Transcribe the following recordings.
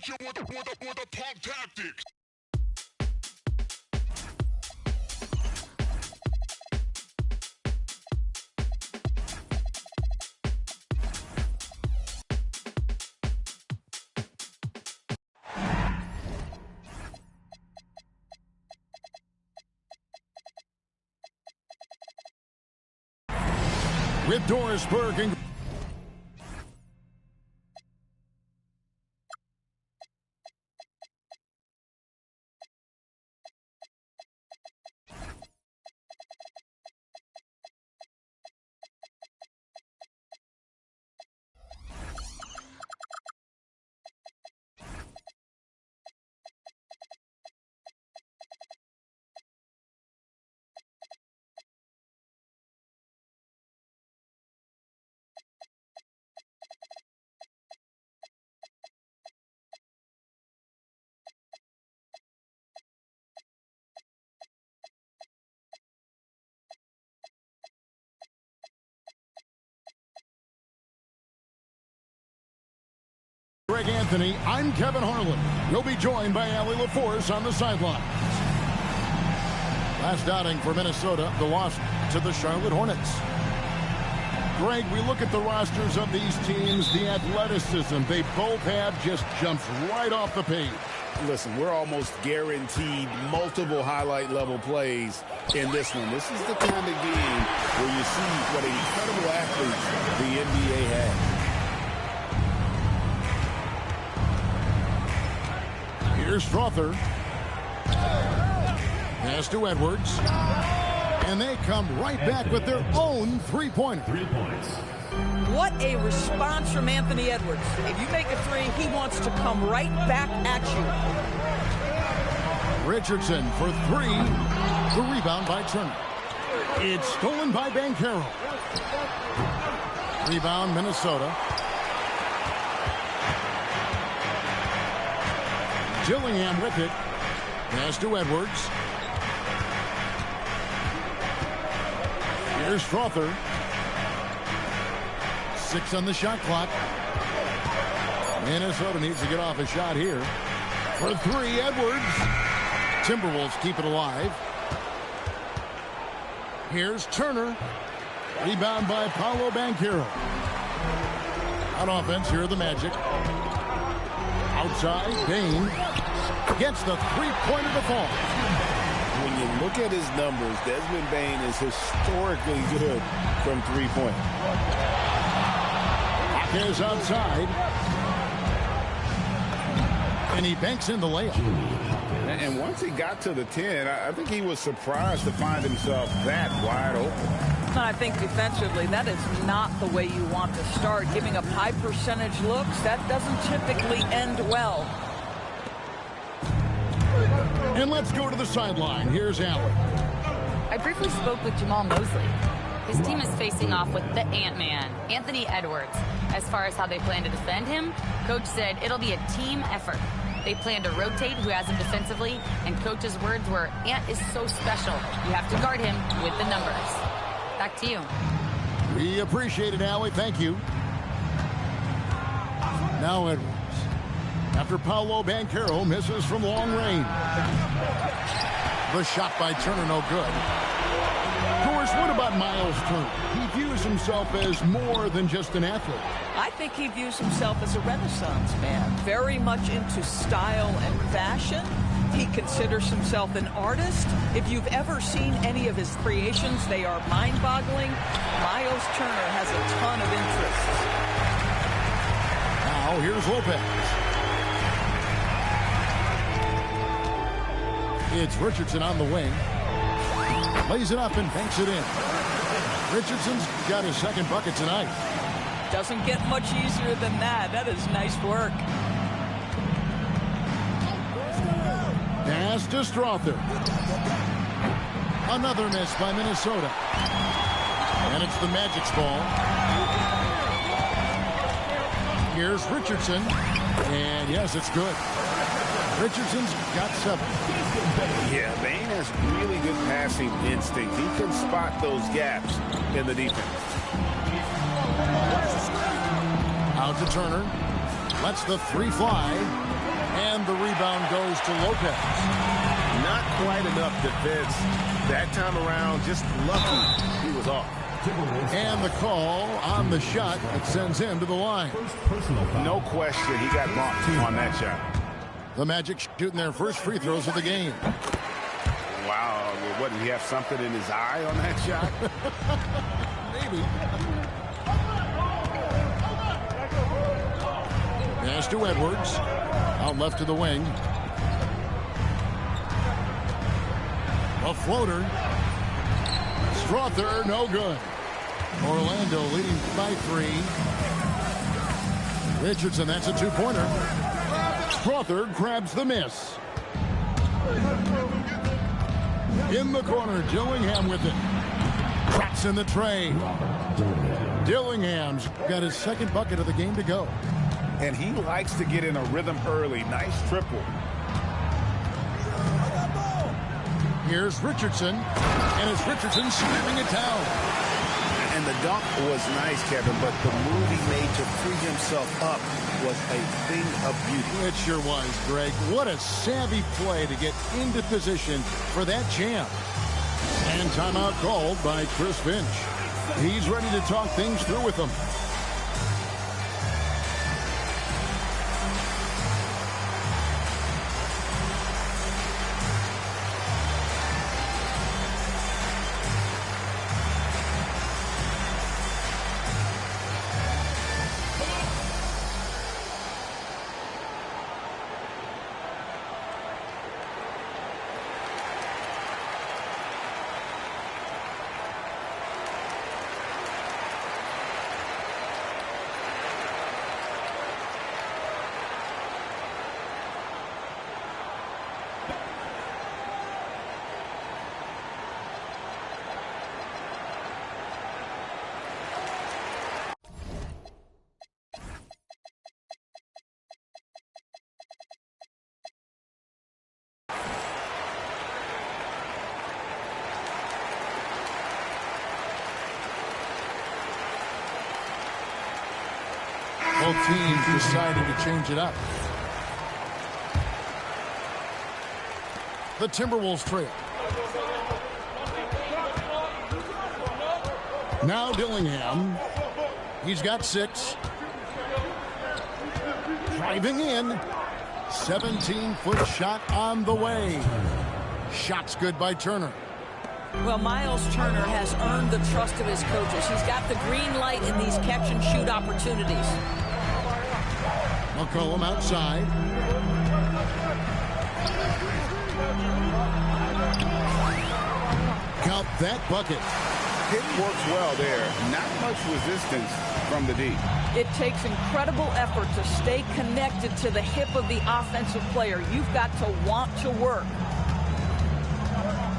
hit you with the punk tactics. With Dorisburg and Greg Anthony, I'm Kevin Harlan. We'll be joined by Allie LaForce on the sidelines. Last outing for Minnesota, the loss to the Charlotte Hornets. Greg, we look at the rosters of these teams, the athleticism they both have just jumps right off the page. Listen, we're almost guaranteed multiple highlight level plays in this one. This is the kind of game where you see what incredible athletes the NBA has. Here's Strother. Pass to Edwards. And they come right back with their own three-pointer. 3 points. What a response from Anthony Edwards. If you make a three, he wants to come right back at you. Richardson for three. The rebound by Turner. It's stolen by Banchero. Rebound, Minnesota. Gillingham with it. Pass to Edwards. Here's Strother. 6 on the shot clock. Minnesota needs to get off a shot here. For three, Edwards. Timberwolves keep it alive. Here's Turner. Rebound by Paolo Banchero. On offense, here are the Magic. Outside, Bane gets the three-pointer to fall. When you look at his numbers, Desmond Bane is historically good from three-point. Is outside. And he banks in the layup. And once he got to the 10, I think he was surprised to find himself that wide open. I think defensively, that is not the way you want to start. Giving up high percentage looks, that doesn't typically end well. And let's go to the sideline. Here's Allen. I briefly spoke with Jamal Mosley. His team is facing off with the Ant-Man, Anthony Edwards. As far as how they plan to defend him, Coach said it'll be a team effort. They plan to rotate who has him defensively, and Coach's words were, Ant is so special. You have to guard him with the numbers. Back to you. We appreciate it, Allie. Thank you. Now Edwards. After Paolo Banchero misses from long range. The shot by Turner, no good. Of course, what about Miles Turner? He views himself as more than just an athlete. I think he views himself as a Renaissance man, very much into style and fashion. He considers himself an artist. If you've ever seen any of his creations, they are mind-boggling. Miles Turner has a ton of interests. Now, here's Lopez. It's Richardson on the wing. Lays it up and banks it in. Richardson's got his second bucket tonight. Doesn't get much easier than that. That is nice work. Pass to Strother. Another miss by Minnesota. And it's the Magic's ball. Here's Richardson. And yes, it's good. Richardson's got 7. Yeah, Bane has really good passing instinct. He can spot those gaps in the defense. Out to Turner. Lets the three fly. And the rebound goes to Lopez. Not quite enough defense that time around. Just lucky he was off. And the call on the shot that sends him to the line. No question, he got bumped on that shot. The Magic shooting their first free throws of the game. Wow, what, did he have something in his eye on that shot? Maybe. Pass to Edwards. Out left to the wing. A floater. Strother, no good. Orlando leading by 3. Richardson, that's a two-pointer. Strother grabs the miss. In the corner, Dillingham with it. Cracks in the tray. Dillingham's got his second bucket of the game to go. And he likes to get in a rhythm early. Nice triple. Here's Richardson. And it's Richardson slamming it down. And the dunk was nice, Kevin, but the move he made to free himself up was a thing of beauty. It sure was, Greg. What a savvy play to get into position for that jam. And timeout called by Chris Finch. He's ready to talk things through with them. Both teams decided to change it up. The Timberwolves trail. Now Dillingham. He's got 6. Driving in. 17-foot shot on the way. Shot's good by Turner. Well, Miles Turner has earned the trust of his coaches. He's got the green light in these catch-and-shoot opportunities. McCollum outside. Count that bucket. It works well there. Not much resistance from the D. It takes incredible effort to stay connected to the hip of the offensive player. You've got to want to work.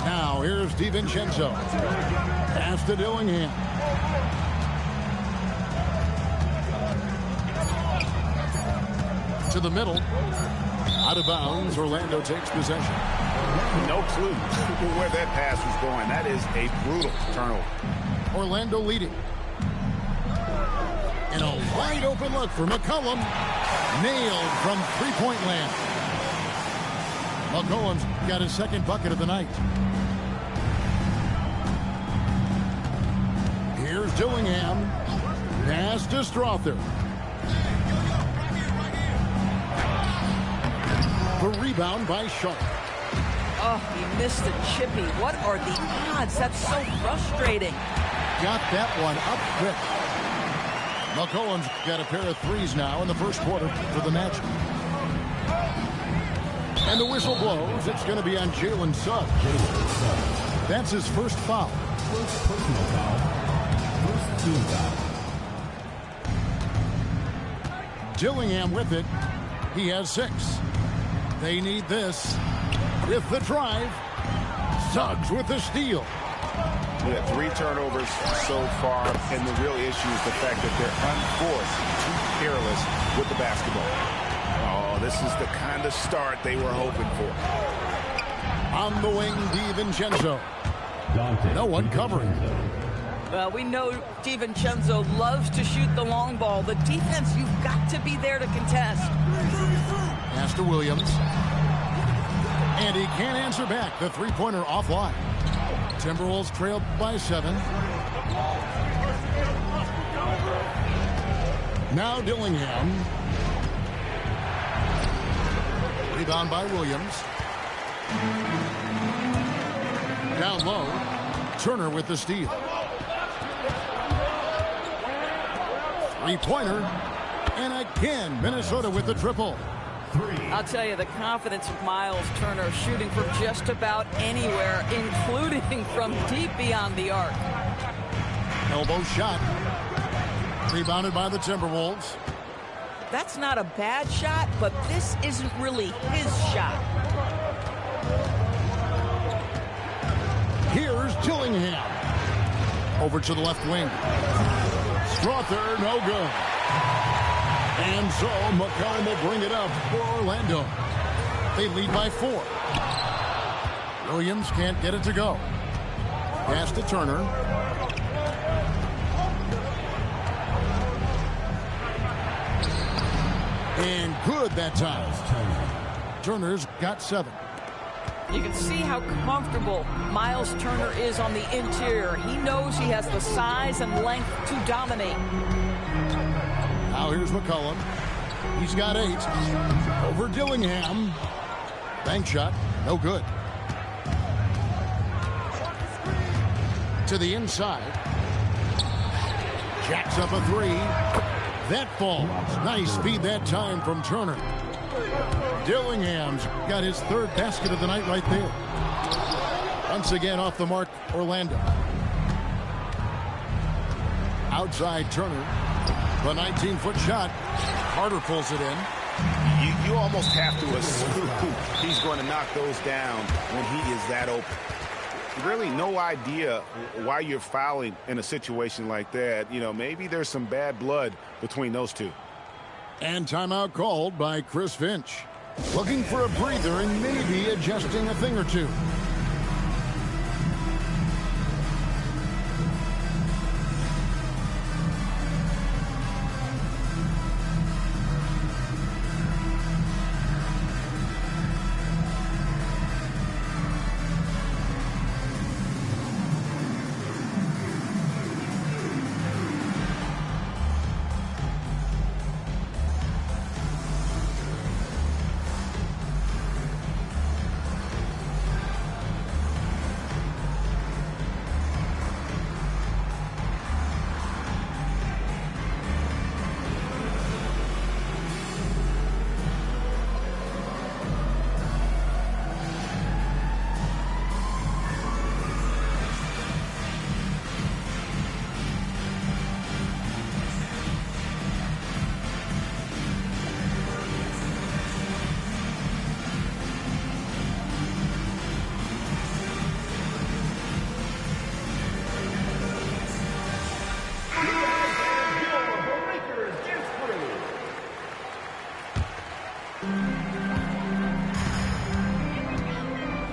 Now here's DiVincenzo. Pass to Dillingham. To the middle. Out of bounds. Orlando takes possession. No clue where that pass was going. That is a brutal turnover. Orlando leading. And a wide open look for McCollum. Nailed from three-point land. McCollum's got his second bucket of the night. Here's Dillingham. Pass to Strother. The rebound by Sharp. Oh, he missed the chippy. What are the odds? That's so frustrating. Got that one up quick. McCollum's got a pair of threes now in the first quarter for the Magic. And the whistle blows. It's going to be on Jalen Suggs. That's his first foul. First personal foul. First team foul. Dillingham with it. He has 6. They need this. With the drive. Suggs with the steal. We had 3 turnovers so far, and the real issue is the fact that they're unforced, too careless with the basketball. Oh, this is the kind of start they were hoping for. On the wing, DiVincenzo. No one covering. Well, we know DiVincenzo loves to shoot the long ball. The defense, you've got to be there to contest. Pass to Williams. And he can't answer back. The three-pointer offline. Timberwolves trailed by 7. Now Dillingham. Rebound by Williams. Down low. Turner with the steal. Three-pointer. And again, Minnesota with the triple. I'll tell you, the confidence of Miles Turner shooting from just about anywhere, including from deep beyond the arc. Elbow shot. Rebounded by the Timberwolves. That's not a bad shot, but this isn't really his shot. Here's Dillingham. Over to the left wing. Strother, no good. And so McCollum will bring it up for Orlando. They lead by 4. Williams can't get it to go. Pass to Turner. And good that time. Turner's got 7. You can see how comfortable Miles Turner is on the interior. He knows he has the size and length to dominate. Now here's McCollum. He's got 8. Over Dillingham. Bank shot. No good. To the inside. Jacks up a 3. That falls. Nice feed that time from Turner. Dillingham's got his 3rd basket of the night right there. Once again off the mark, Orlando. Outside Turner. The 19-foot shot. Carter pulls it in. You almost have to assume he's going to knock those down when he is that open. Really no idea why you're fouling in a situation like that. You know, maybe there's some bad blood between those two. And timeout called by Chris Finch. Looking for a breather and maybe adjusting a thing or two.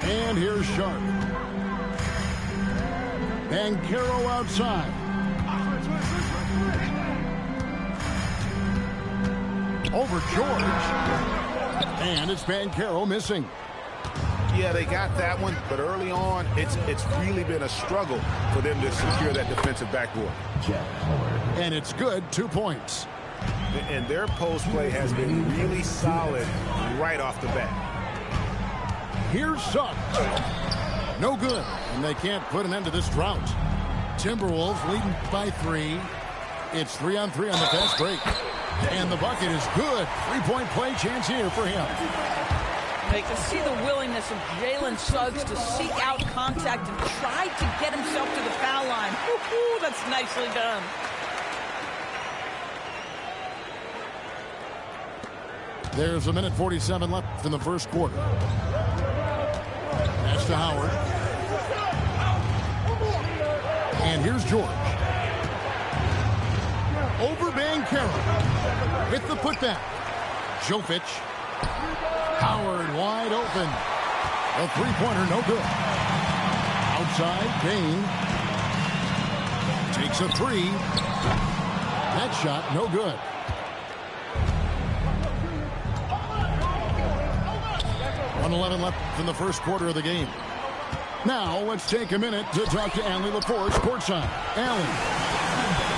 And here's Sharp. Banchero outside. Over George. And it's Banchero missing. Yeah, they got that one, but early on, it's really been a struggle for them to secure that defensive backboard. And it's good, 2 points. And their post play has been really solid right off the bat. Here's Suggs. No good, and they can't put an end to this drought. Timberwolves leading by 3. It's 3-on-3 on the fast break. And the bucket is good. 3-point play chance here for him. They can see the willingness of Jalen Suggs to seek out contact and try to get himself to the foul line. Woo-hoo, that's nicely done. There's 1:47 left in the first quarter. Pass to Howard. And here's George. Over Banchero. With the putback. Jovic. Howard wide open. A three-pointer, no good. Outside, Payne. Takes a 3. That shot, no good. 1:11 left in the first quarter of the game. Now, let's take a minute to talk to Allie LaForce courtside. Allie.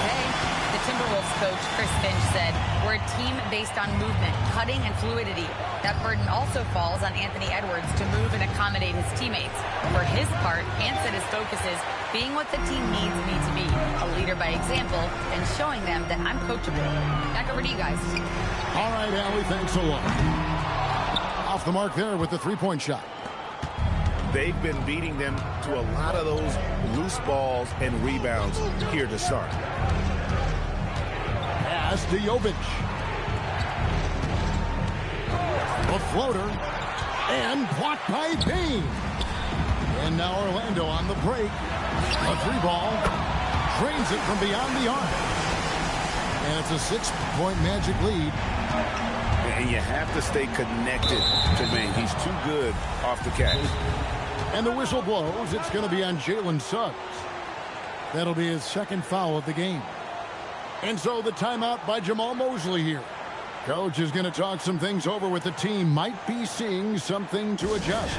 Hey, the Timberwolves coach, Chris Finch, said, we're a team based on movement, cutting, and fluidity. That burden also falls on Anthony Edwards to move and accommodate his teammates. For his part, Ant said his focus is being what the team needs me to be, a leader by example, and showing them that I'm coachable. Back over to you guys. All right, Allie, thanks a lot. Off the mark there with the three-point shot. They've been beating them to a lot of those loose balls and rebounds here to start. Pass to Jovic. A floater. And blocked by Payne. And now Orlando on the break. A three ball. Drains it from beyond the arc. And it's a 6-point Magic lead. And you have to stay connected to Payne. He's too good off the catch. And the whistle blows. It's going to be on Jalen Suggs. That'll be his second foul of the game. And so the timeout by Jamal Mosley here. Coach is going to talk some things over with the team. Might be seeing something to adjust.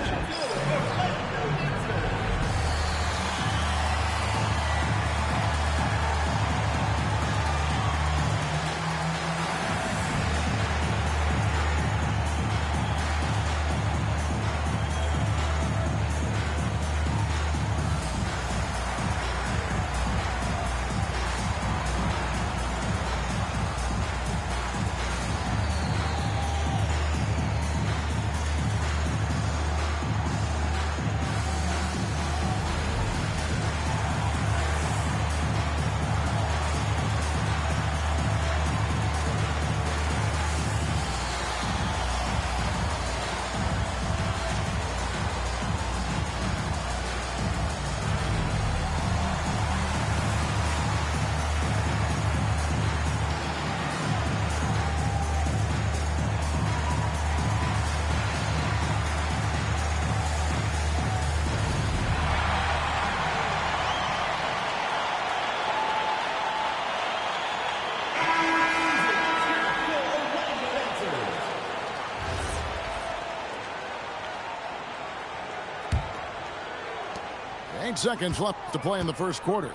8 seconds left to play in the first quarter.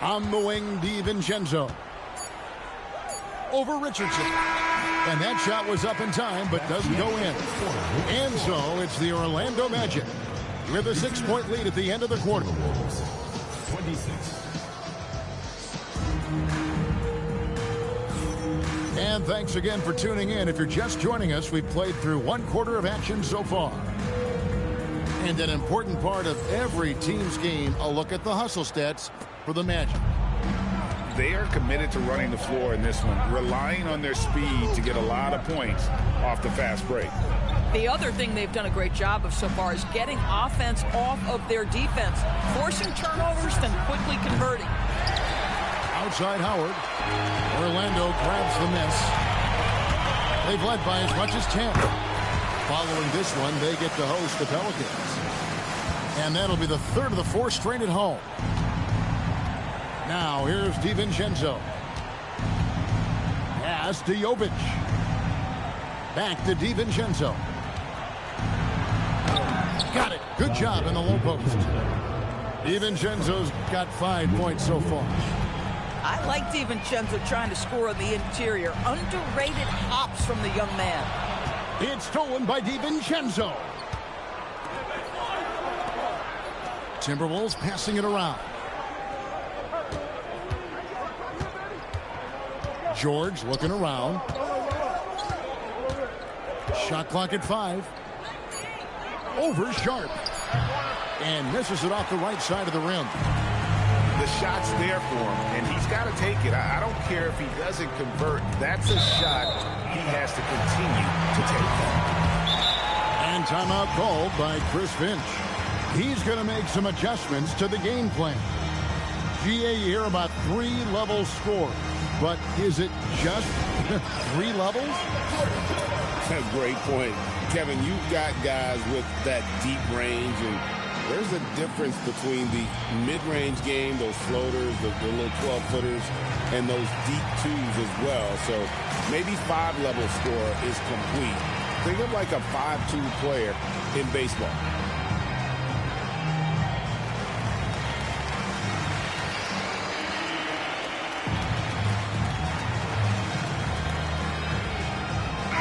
On the wing, DiVincenzo. Over Richardson. And that shot was up in time, but doesn't go in. And so it's the Orlando Magic with a 6-point lead at the end of the quarter. 26. And thanks again for tuning in. If you're just joining us, we've played through one quarter of action so far. And an important part of every team's game, a look at the hustle stats for the Magic. They are committed to running the floor in this one, relying on their speed to get a lot of points off the fast break. The other thing they've done a great job of so far is getting offense off of their defense, forcing turnovers, then quickly converting. Outside Howard. Orlando grabs the miss. They've led by as much as 10. Following this one, they get to host the Pelicans. And that'll be the third of the four straight at home. Now, here's DiVincenzo. Pass to Jovic. Back to DiVincenzo. Got it. Good job in the low post. DiVincenzo's got 5 points so far. I like DiVincenzo trying to score on the interior. Underrated hops from the young man. It's stolen by DiVincenzo. Timberwolves passing it around. George looking around. Shot clock at 5. Over Sharp. And misses it off the right side of the rim. The shot's there for him, and he's got to take it. I don't care if he doesn't convert. That's a shot he has to continue to take. And timeout called by Chris Finch. He's going to make some adjustments to the game plan. GA, you hear about 3-level score. But is it just 3 levels? Great point. Kevin, you've got guys with that deep range, and there's a difference between the mid-range game, those floaters, the little 12-footers, and those deep twos as well. So maybe 5-level score is complete Think of like a 5'2" player in baseball.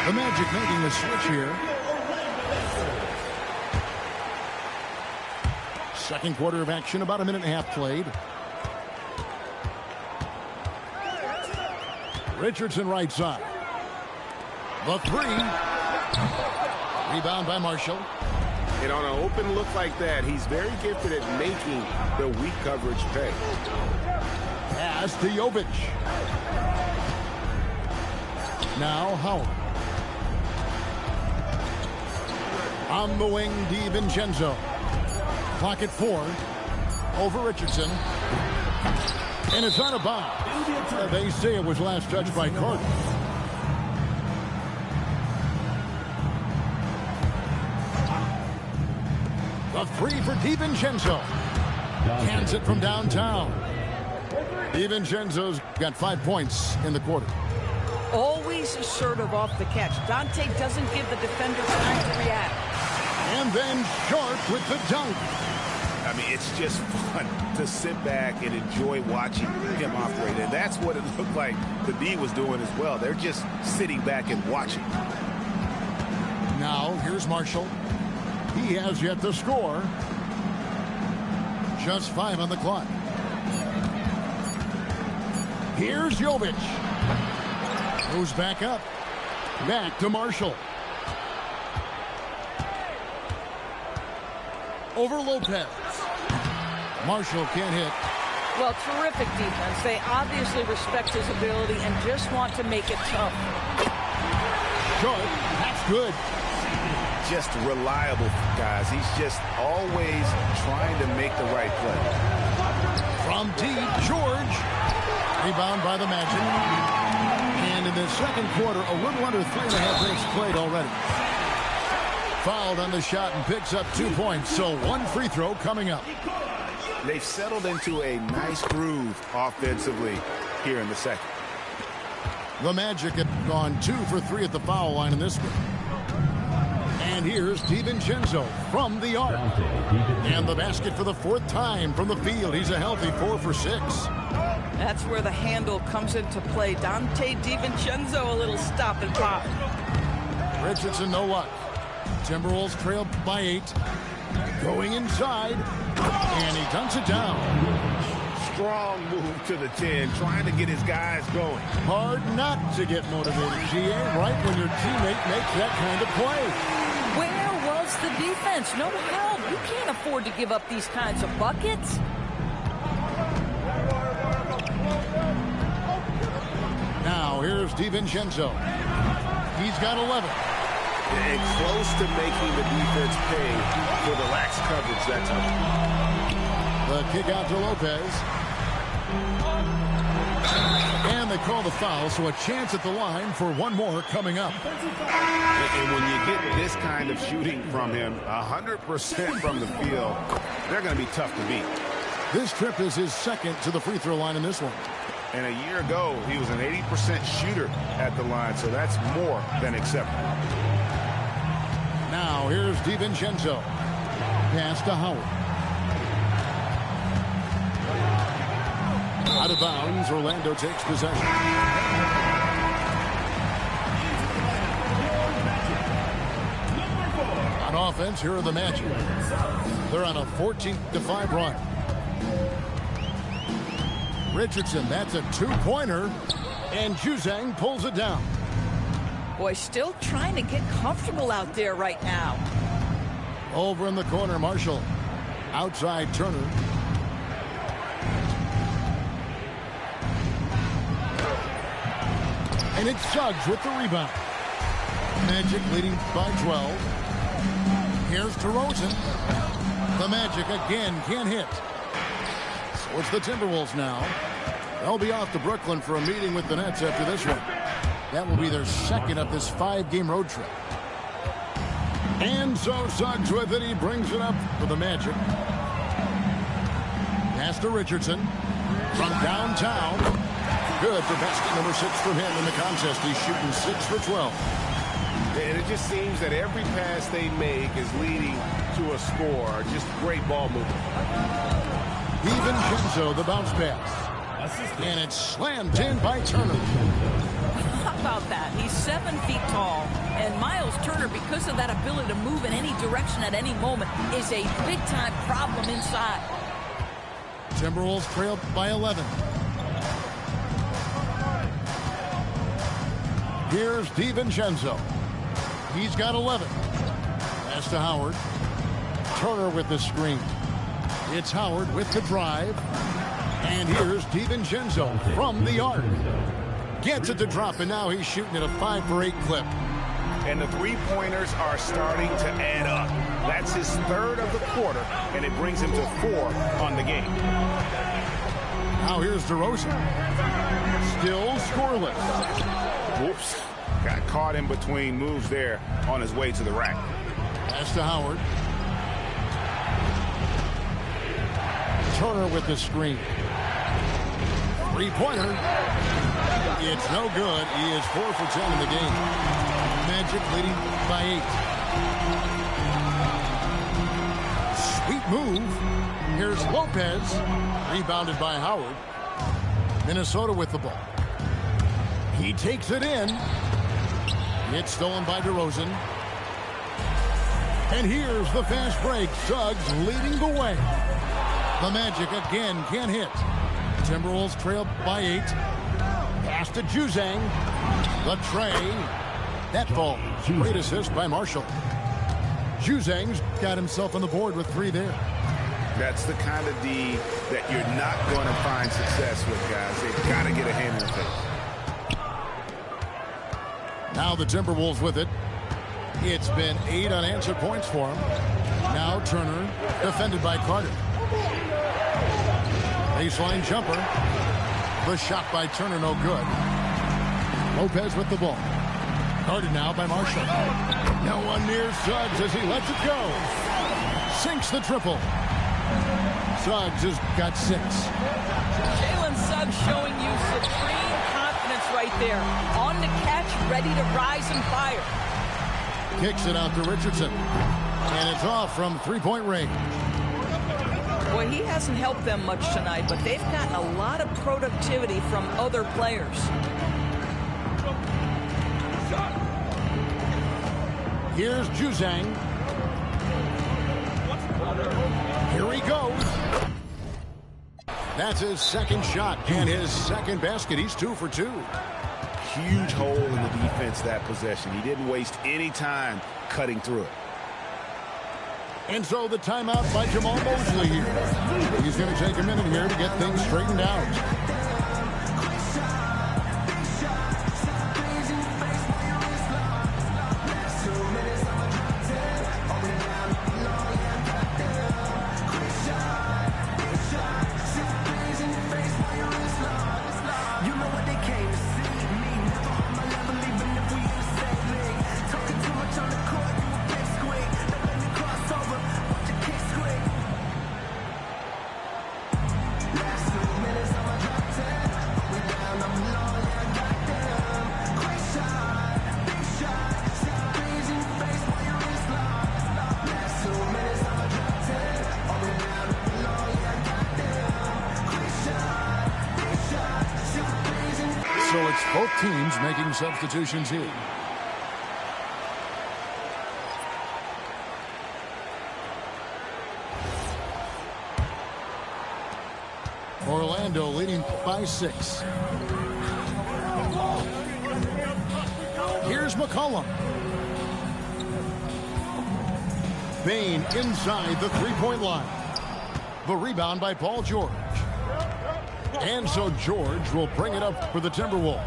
The Magic making a switch here. Second quarter of action, about a minute and a half played. Richardson right side. The three. Rebound by Marshall. And on an open look like that, he's very gifted at making the weak coverage pay. Pass to Jovic. Now Howard. On the wing, DiVincenzo. Clock at 4. Over Richardson. And it's out of bounds. They say it was last touched by Carter. The three for DiVincenzo. Cans it from downtown. DiVincenzo's got 5 points in the quarter. Always assertive off the catch. Dante doesn't give the defender time to react. And then Sharp with the dunk. I mean, it's just fun to sit back and enjoy watching him operate. And that's what it looked like the D was doing as well. They're just sitting back and watching. Now, here's Marshall. He has yet to score. Just 5 on the clock. Here's Jovic. Moves back up. Back to Marshall. Over Lopez. Marshall can't hit. Well, terrific defense. They obviously respect his ability and just want to make it tough. Short. That's good. Just reliable, guys. He's just always trying to make the right play. From deep, George. Rebound by the Magic. And in the second quarter, a little under 3.5 minutes played already. Fouled on the shot and picks up 2 points. So 1 free throw coming up. They've settled into a nice groove offensively here in the second. The Magic have gone 2 for 3 at the foul line in this one. And here's DiVincenzo from the arc. And the basket for the 4th time from the field. He's a healthy 4 for 6. That's where the handle comes into play. Dante DiVincenzo, a little stop and pop. Richardson, no luck. Timberwolves trail by 8. Going inside. And he dunks it down. Strong move to the 10, trying to get his guys going. Hard not to get motivated, GA, right when your teammate makes that kind of play. Where was the defense? No help. You can't afford to give up these kinds of buckets. Now, here's DiVincenzo. He's got 11. And close to making the defense pay for the lax coverage that time. The kick out to Lopez. And they call the foul, so a chance at the line for 1 more coming up. And when you get this kind of shooting from him, 100% from the field, they're going to be tough to beat. This trip is his second to the free throw line in this one. And a year ago, he was an 80% shooter at the line, so that's more than acceptable. Now, here's DiVincenzo. Pass to Howard. Out of bounds, Orlando takes possession. On offense, here are the Magic. They're on a 14-5 run. Richardson, that's a 2-pointer. And Juzang pulls it down. Boy, still trying to get comfortable out there right now. Over in the corner, Marshall. Outside, Turner. And it's Suggs with the rebound. Magic leading by 12. Here's DeRozan. The Magic again can't hit. So it's the Timberwolves now. They'll be off to Brooklyn for a meeting with the Nets after this one. That will be their second of this 5-game road trip. And so Suggs with it. He brings it up for the Magic. Pass to Richardson. From downtown. Good for basket number 6 from him in the contest. He's shooting 6 for 12. And it just seems that every pass they make is leading to a score. Just great ball movement. DiVincenzo, the bounce pass. And it's slammed in by Turner. How about that? He's 7 feet tall. And Miles Turner, because of that ability to move in any direction at any moment, is a big-time problem inside. Timberwolves trail by 11. Here's DiVincenzo. He's got 11. Pass to Howard. Turner with the screen. It's Howard with the drive. And here's DiVincenzo from the arc. Gets it to drop, and now he's shooting at a 5-for-8 clip. And the three-pointers are starting to add up. That's his 3rd of the quarter, and it brings him to 4 on the game. Now here's DeRozan. Still scoreless. Whoops. Got caught in between moves there on his way to the rack. Pass to Howard. Turner with the screen. Three-pointer. It's no good. He is 4 for 10 in the game. Magic leading by 8. Sweet move. Here's Lopez. Rebounded by Howard. Minnesota with the ball. He takes it in. It's stolen by DeRozan. And here's the fast break. Suggs leading the way. The Magic again can't hit. Timberwolves trail by 8. Pass to Juzang. The tray. That falls. Great assist by Marshall. Juzang's got himself on the board with 3 there. That's the kind of D that you're not going to find success with, guys. They've got to get a hand in the face. Now the Timberwolves with it. It's been 8 unanswered points for him. Now Turner, defended by Carter. Baseline jumper. The shot by Turner, no good. Lopez with the ball. Guarded now by Marshall. No one near Suggs as he lets it go. Sinks the triple. Suggs has got 6. Jalen Suggs showing you supreme confidence right there. On the catch, ready to rise and fire. Kicks it out to Richardson. And it's off from 3-point range. Boy, he hasn't helped them much tonight, but they've gotten a lot of productivity from other players. Here's Juzang. Here he goes. That's his 2nd shot and his 2nd basket. He's 2 for 2. Huge hole in the defense that possession. He didn't waste any time cutting through it. And so the timeout by Jamal Mosley here. He's going to take a minute here to get things straightened out. So it's both teams making substitutions here. Orlando leading by 6. Here's McCollum. Bane inside the 3-point line. The rebound by Paul George. And so George will bring it up for the Timberwolves.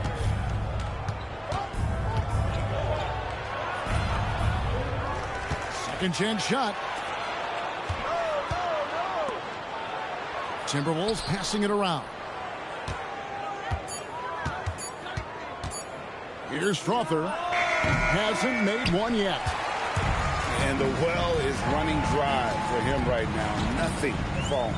Second chance shot. Timberwolves passing it around. Here's Strother. Hasn't made one yet. And the well is running dry for him right now. Nothing falling.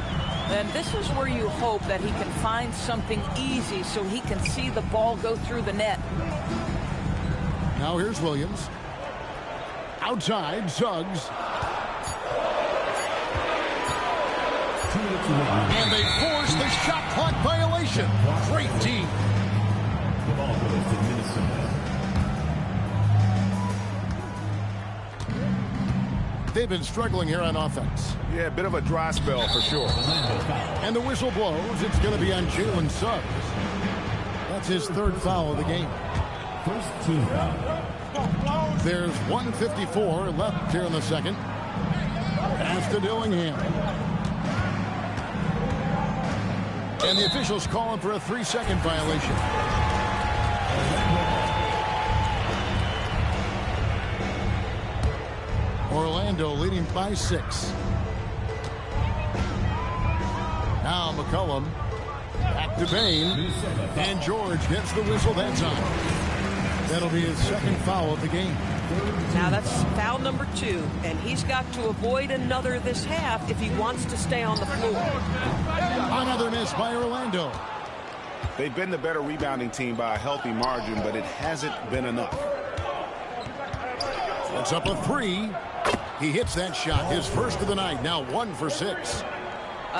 And this is where you hope that he can find something easy so he can see the ball go through the net. Now here's Williams. Outside, Suggs. And they force the shot clock violation. Great team. The ball goes to Minnesota. They've been struggling here on offense. Yeah, a bit of a dry spell for sure. And the whistle blows. It's going to be on Jalen Suggs. That's his third foul of the game. First team foul. There's 1:54 left here in the second. Pass to Dillingham. And the officials calling for a 3-second violation. Orlando leading by 6. Now McCollum. Back to Bane. And George gets the whistle that time. That'll be his second foul of the game. Now that's foul number 2, and he's got to avoid another this half if he wants to stay on the floor. Another miss by Orlando. They've been the better rebounding team by a healthy margin, but it hasn't been enough. It's up a 3. He hits that shot, his first of the night, now 1 for 6.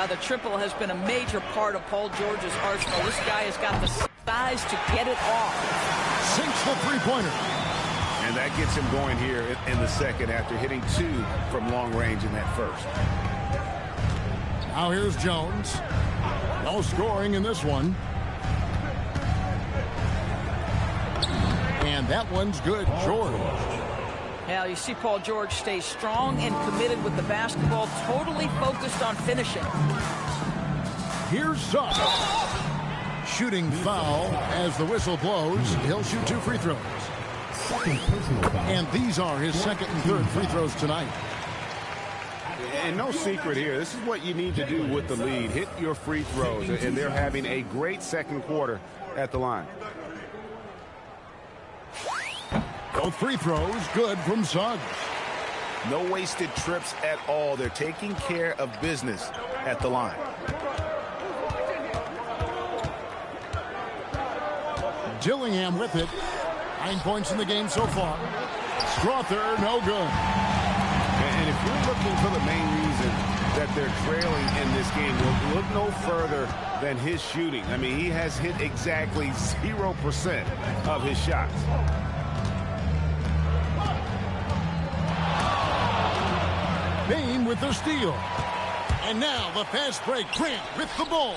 The triple has been a major part of Paul George's arsenal. This guy has got the size to get it off. Sinks the three-pointer. And that gets him going here in the second after hitting 2 from long range in that first. Now here's Jones. No scoring in this one. And that one's good. George. Now you see Paul George stays strong and committed with the basketball, totally focused on finishing. Here's Suggs. Shooting foul as the whistle blows. He'll shoot 2 free throws. And these are his second and third free throws tonight. And no secret here. This is what you need to do with the lead. Hit your free throws. And they're having a great second quarter at the line. Both free throws good from Suggs. No wasted trips at all. They're taking care of business at the line. Dillingham with it. 9 points in the game so far. Strother, no good. And if you're looking for the main reason that they're trailing in this game, well, look no further than his shooting. I mean, he has hit exactly 0% of his shots. Bane with the steal. And now the fast break. Grant with the ball.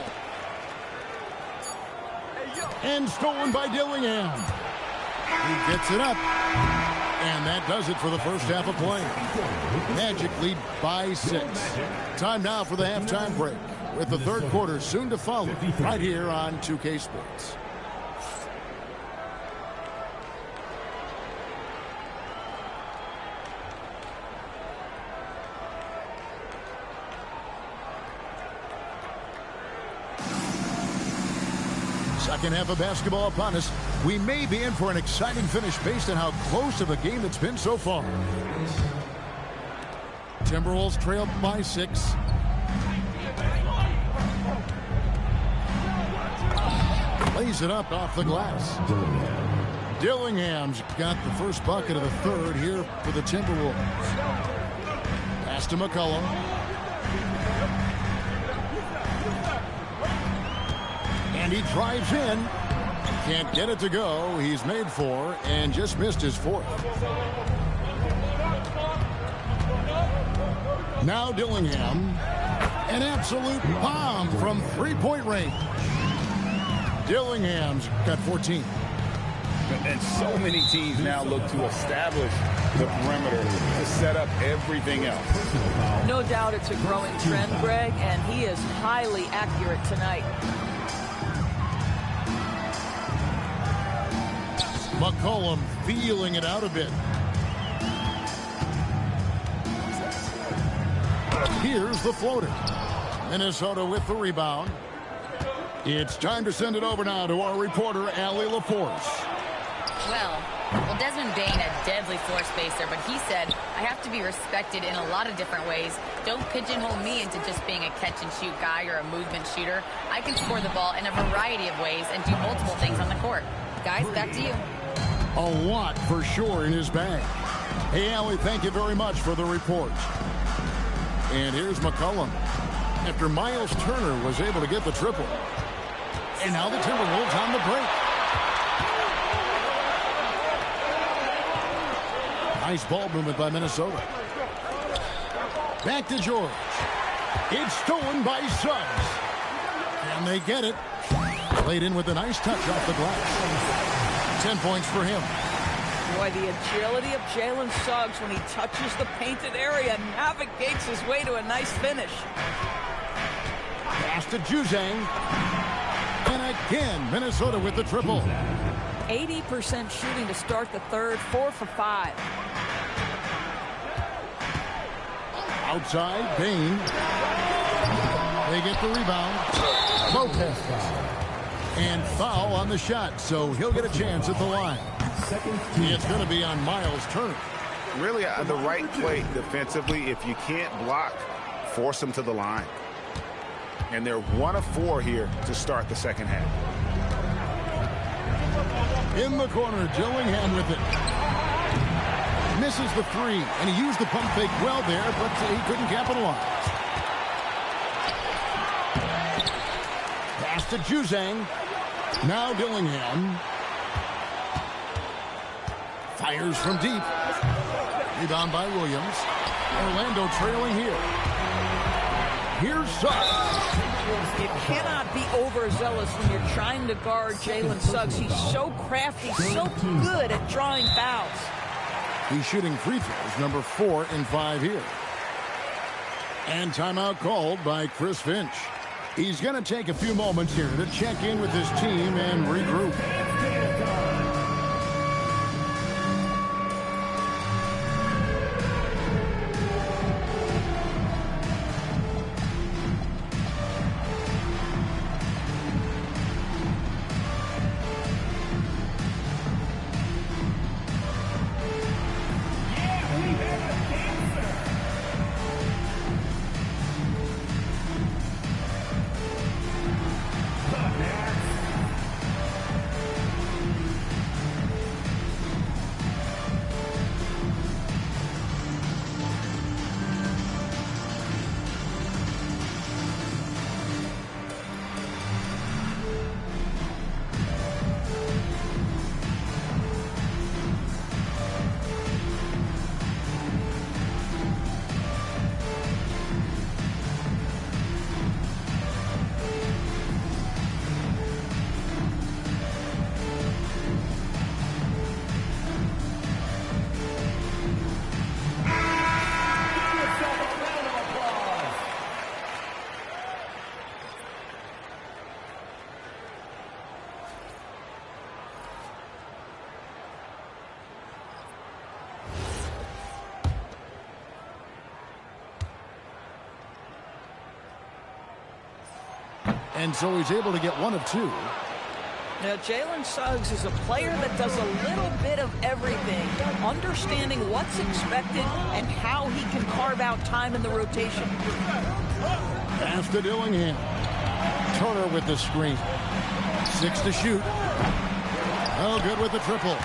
And stolen by Dillingham. He gets it up. And that does it for the first half of play. Magic lead by 6. Time now for the halftime break, with the third quarter soon to follow right here on 2K Sports. Second half of basketball upon us. We may be in for an exciting finish based on how close of a game it's been so far. Timberwolves trail by 6. Lays it up off the glass. Dillingham's got the first bucket of the third here for the Timberwolves. Pass to McCollum. And he drives in. Can't get it to go. He's made 4 and just missed his 4th. Now Dillingham. An absolute bomb from three-point range. Dillingham's got 14. And so many teams now look to establish the perimeter to set up everything else. No doubt it's a growing trend, Greg, and he is highly accurate tonight. McCollum feeling it out a bit. Here's the floater. Minnesota with the rebound. It's time to send it over now to our reporter, Allie LaForce. Well, Desmond Bane, a deadly floor spacer, but he said, I have to be respected in a lot of different ways. Don't pigeonhole me into just being a catch-and-shoot guy or a movement shooter. I can score the ball in a variety of ways and do multiple things on the court. Guys, back to you. A lot for sure in his bag. Hey, Allie, thank you very much for the report. And here's McCollum. After Miles Turner was able to get the triple. And now the Timberwolves on the break. Nice ball movement by Minnesota. Back to George. It's stolen by Suggs. And they get it. Played in with a nice touch off the glass. 10 points for him. Boy, the agility of Jalen Suggs when he touches the painted area navigates his way to a nice finish. Pass to Juzang. And again, Minnesota with the triple. 80% shooting to start the third, 4 for 5. Outside, Bain. They get the rebound. Lopez foul. And foul on the shot, so he'll get a chance at the line. It's going to be on Miles Turner. Really the right play defensively. If you can't block, force them to the line. And they're 1 of 4 here to start the second half. In the corner, Dillingham with it. Misses the 3, and he used the pump fake well there, but he couldn't capitalize. Pass to Juzang. Now Dillingham. Fires from deep. Rebound by Williams. Orlando trailing here. Here's Suggs. You cannot be overzealous when you're trying to guard Jalen Suggs. He's so crafty, so good at drawing fouls. He's shooting free throws, number 4 and 5 here. And timeout called by Chris Finch. He's going to take a few moments here to check in with his team and regroup. And so he's able to get 1 of 2. Now, Jalen Suggs is a player that does a little bit of everything, understanding what's expected and how he can carve out time in the rotation. Pass to Dillingham. Turner with the screen. 6 to shoot. Oh, good with the triple.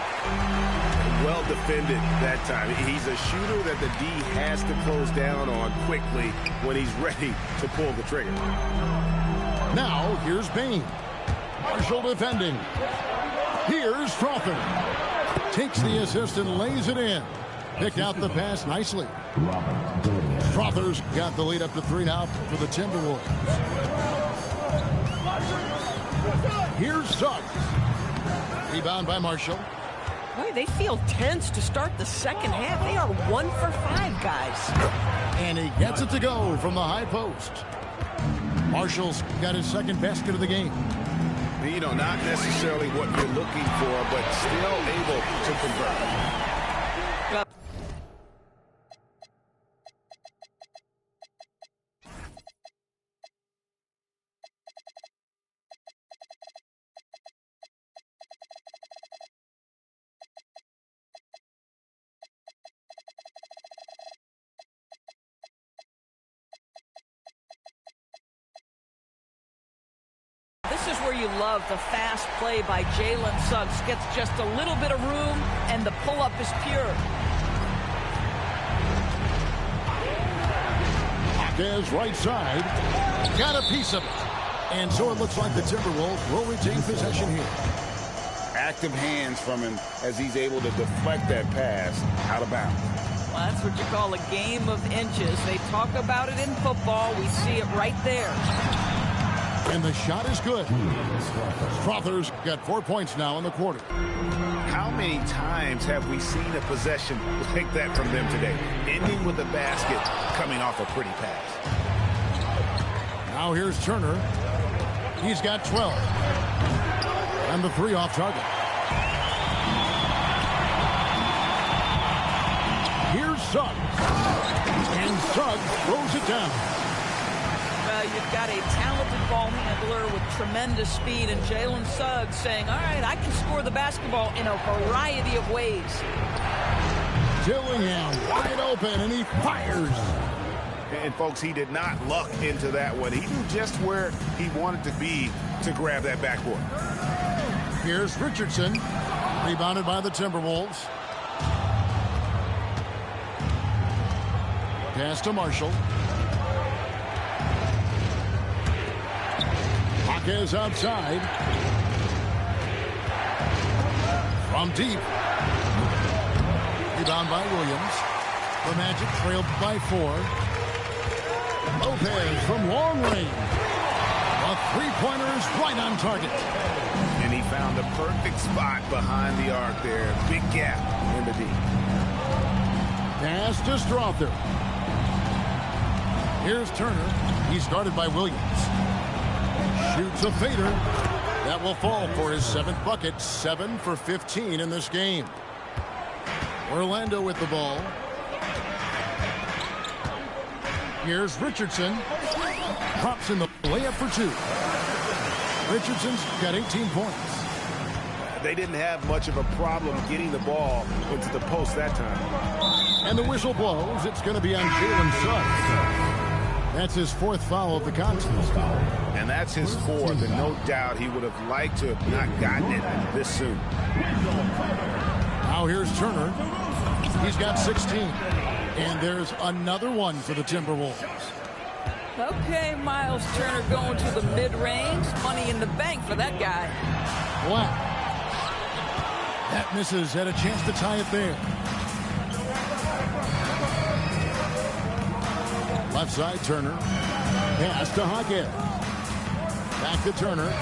Well defended that time. He's a shooter that the D has to close down on quickly when he's ready to pull the trigger. Now, here's Bain. Marshall defending. Here's Strawther. Takes the assist and lays it in. Picked out the pass nicely. Strawther's got the lead up to 3 now for the Timberwolves. Here's Suggs. Rebound by Marshall. Boy, they feel tense to start the second half. They are 1 for 5, guys. And he gets it to go from the high post. Marshall's got his second basket of the game. You know, not necessarily what you're looking for, but still able to convert. This is where you love the fast play by Jalen Suggs. Gets just a little bit of room, and the pull-up is pure. Vasquez, right side. Got a piece of it. And so it looks like the Timberwolves will retain possession here. Active hands from him as he's able to deflect that pass out of bounds. Well, that's what you call a game of inches. They talk about it in football. We see it right there. And the shot is good. Strother's got 4 points now in the quarter. How many times have we seen a possession like that from them today? Ending with a basket, coming off a pretty pass. Now here's Turner. He's got 12. And the 3 off target. Here's Suggs. And Suggs throws it down. Well, you've got a talented ball handler with tremendous speed, and Jalen Suggs saying, all right, I can score the basketball in a variety of ways. Dillingham wide open, and he fires. And, folks, he did not luck into that one. He knew just where he wanted to be to grab that backboard. Here's Richardson, rebounded by the Timberwolves. Pass to Marshall. Is outside. From deep. Rebound by Williams. The Magic trailed by 4. Lopez from long range. A three-pointer is right on target. And he found the perfect spot behind the arc there. Big gap in the D. Pass to Strother. Here's Turner. He's guarded by Williams. Shoots a fader. That will fall for his 7th bucket. 7 for 15 in this game. Orlando with the ball. Here's Richardson. Pops in the layup for 2. Richardson's got 18 points. They didn't have much of a problem getting the ball into the post that time. And the whistle blows. It's going to be on Jalen Suggs. That's his 4th foul of the contest. And that's his 4th, and no doubt he would have liked to have not gotten it this soon. Now here's Turner. He's got 16. And there's another one for the Timberwolves. Okay, Miles Turner going to the mid-range. Money in the bank for that guy. Wow. That misses. Had a chance to tie it there. Left side, Turner. Pass to Hackett. Back to Turner.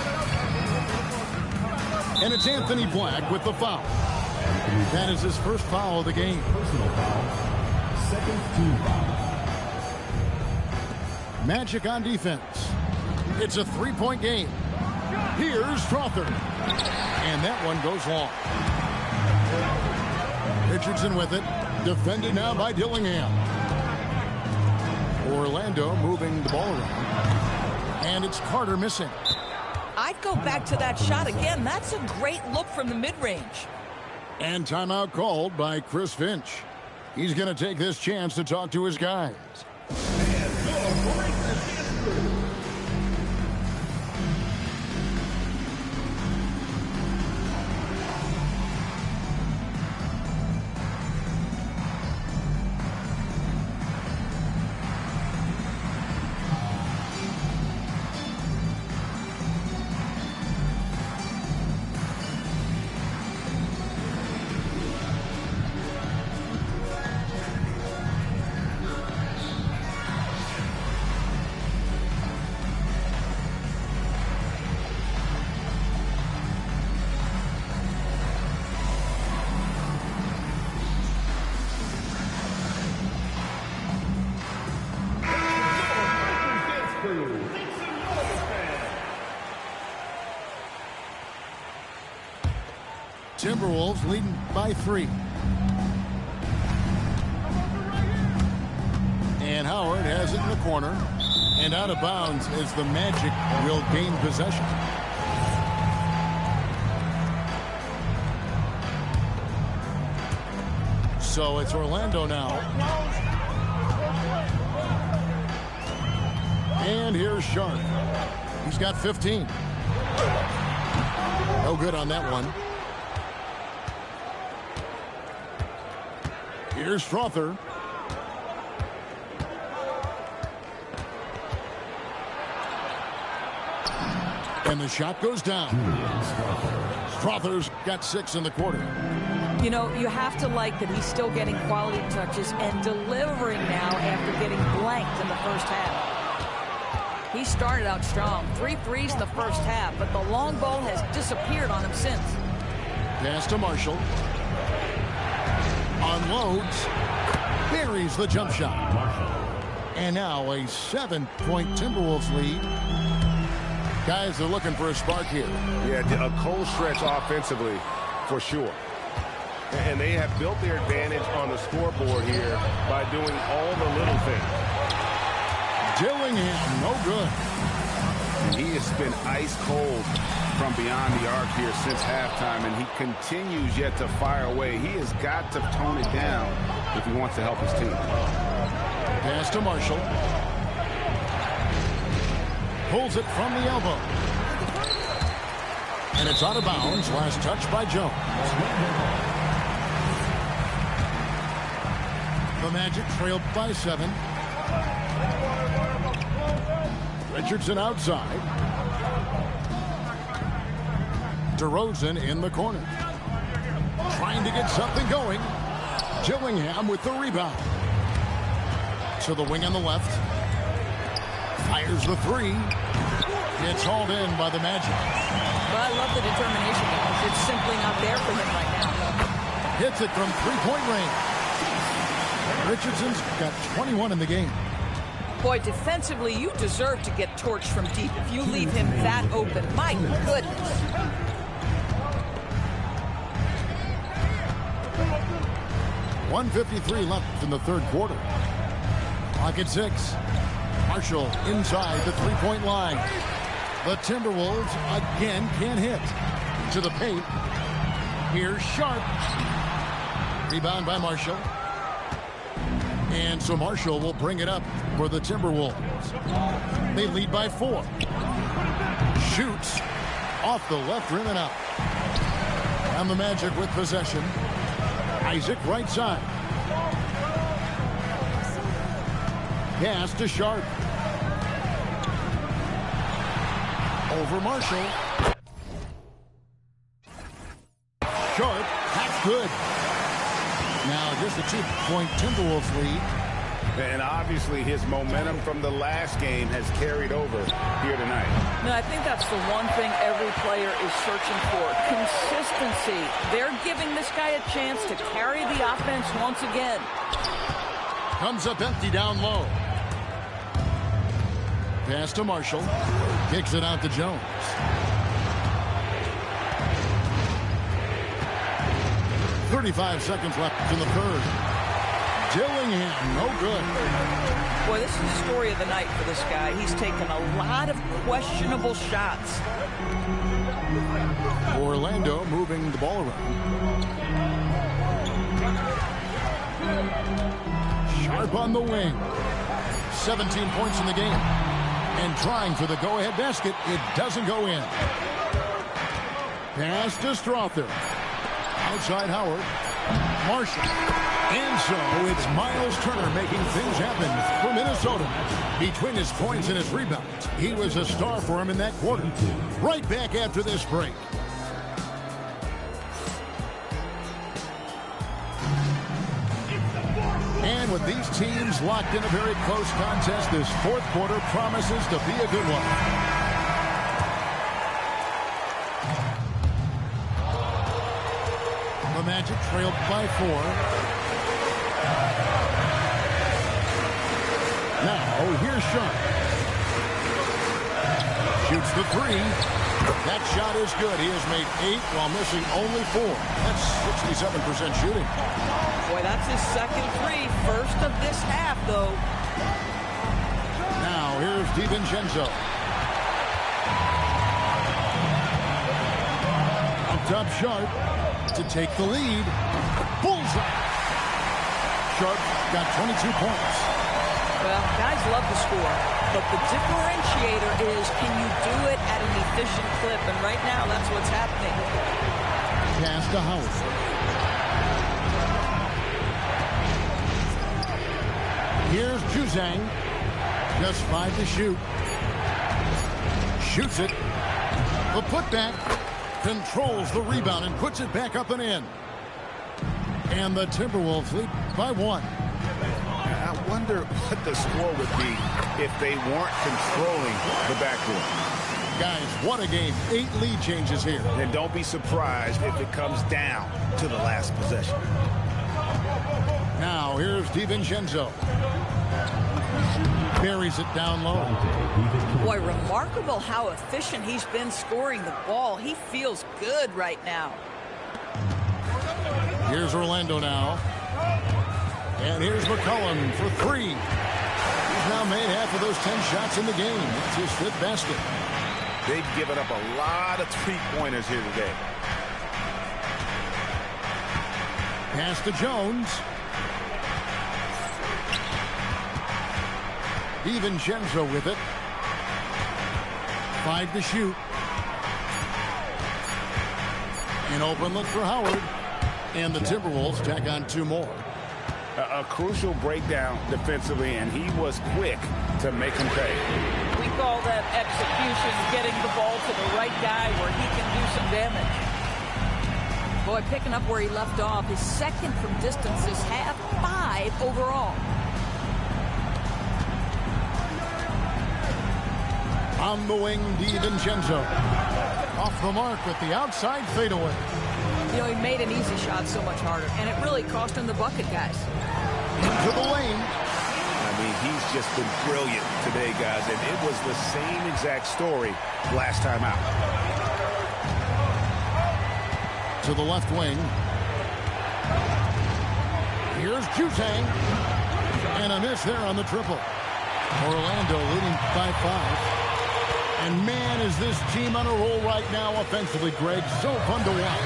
And it's Anthony Black with the foul. That is his 1st foul of the game. Personal foul. 2nd team foul. Magic on defense. It's a 3-point game. Here's Strother. And that one goes long. Richardson with it. Defended now by Dillingham. Orlando moving the ball around. And it's Carter missing. I'd go back to that shot again. That's a great look from the mid-range. And timeout called by Chris Finch. He's going to take this chance to talk to his guys. Timberwolves leading by 3. And Howard has it in the corner. And out of bounds as the Magic will gain possession. So it's Orlando now. And here's Sharp. He's got 15. No good on that one. Here's Strother. And the shot goes down. Strother's got 6 in the quarter. You know, you have to like that he's still getting quality touches and delivering now after getting blanked in the first half. He started out strong. 3 threes in the first half, but the long ball has disappeared on him since. Pass to Marshall. Unloads. Buries the jump shot. And now a 7-point Timberwolves lead. Guys are looking for a spark here. Yeah, a cold stretch offensively for sure. And they have built their advantage on the scoreboard here by doing all the little things. Dillingham, no good. And he has been ice cold from beyond the arc here since halftime, and he continues yet to fire away. He has got to tone it down if he wants to help his team. Pass to Marshall. Pulls it from the elbow. And it's out of bounds. Last touch by Jones. The Magic trailed by 7. Richardson outside. DeRozan in the corner. Trying to get something going. Dillingham with the rebound. To the wing on the left. Fires the 3. It's hauled in by the Magic. But I love the determination, guys. It's simply not there for him right now. Hits it from 3-point range. Richardson's got 21 in the game. Boy, defensively, you deserve to get torched from deep if you leave him that open. My goodness. .153 left in the third quarter. Clock at 6. Marshall inside the 3-point line. The Timberwolves again can't hit. To the paint. Here's Sharp. Rebound by Marshall. And so Marshall will bring it up for the Timberwolves. They lead by 4. Shoots off the left rim and out. And the Magic with possession. Isaac right side. Pass to Sharp. Over Marshall. Sharp, that's good. Now just a 2-point Timberwolves lead. And obviously his momentum from the last game has carried over here tonight. No, I think that's the one thing every player is searching for. Consistency. They're giving this guy a chance to carry the offense once again. Comes up empty down low. Pass to Marshall. Kicks it out to Jones. .35 seconds left in the third. Dillingham, no good. Boy, this is the story of the night for this guy. He's taken a lot of questionable shots. Orlando moving the ball around. Sharp on the wing. 17 points in the game. And trying for the go-ahead basket. It doesn't go in. Pass to Strother. Outside Howard. Marshall. And so it's Miles Turner making things happen for Minnesota. Between his points and his rebounds, he was a star for him in that quarter. Right back after this break. And with these teams locked in a very close contest, this fourth quarter promises to be a good one. The Magic trailed by 4. Now, here's Sharp. Shoots the 3. That shot is good. He has made 8 while missing only 4. That's 67% shooting. Boy, that's his second 3. First of this half, though. Now, here's DiVincenzo. Up top, Sharp to take the lead. Bullseye. Sharp got 22 points. Well, guys love to score, but the differentiator is, can you do it at an efficient clip? And right now, that's what's happening. Pass to Howard. Here's Juzang. Just 5 to shoot. Shoots it. The putback controls the rebound and puts it back up and in. And the Timberwolves lead by 1. I wonder what the score would be if they weren't controlling the backcourt. Guys, what a game. 8 lead changes here. And don't be surprised if it comes down to the last possession. Now, here's DiVincenzo. Buries it down low. Boy, remarkable how efficient he's been scoring the ball. He feels good right now. Here's Orlando now. And here's McCollum for 3. He's now made half of those 10 shots in the game. That's his 5th basket. They've given up a lot of three-pointers here today. Pass to Jones. DiVincenzo with it. 5 to shoot. An open look for Howard. And the Timberwolves tack on 2 more. A crucial breakdown defensively, and he was quick to make him pay. We call that execution, getting the ball to the right guy where he can do some damage. Boy, picking up where he left off. His second from distance this half, 5 overall. On the wing, DiVincenzo. Off the mark with the outside fadeaway. You know, he made an easy shot so much harder, and it really cost him the bucket, guys. Into the lane. I mean, he's just been brilliant today, guys, and it was the same exact story last time out. To the left wing. Here's Juzang. And a miss there on the triple. Orlando leading by 5. And man, is this team on a roll right now offensively, Greg. So fun to watch.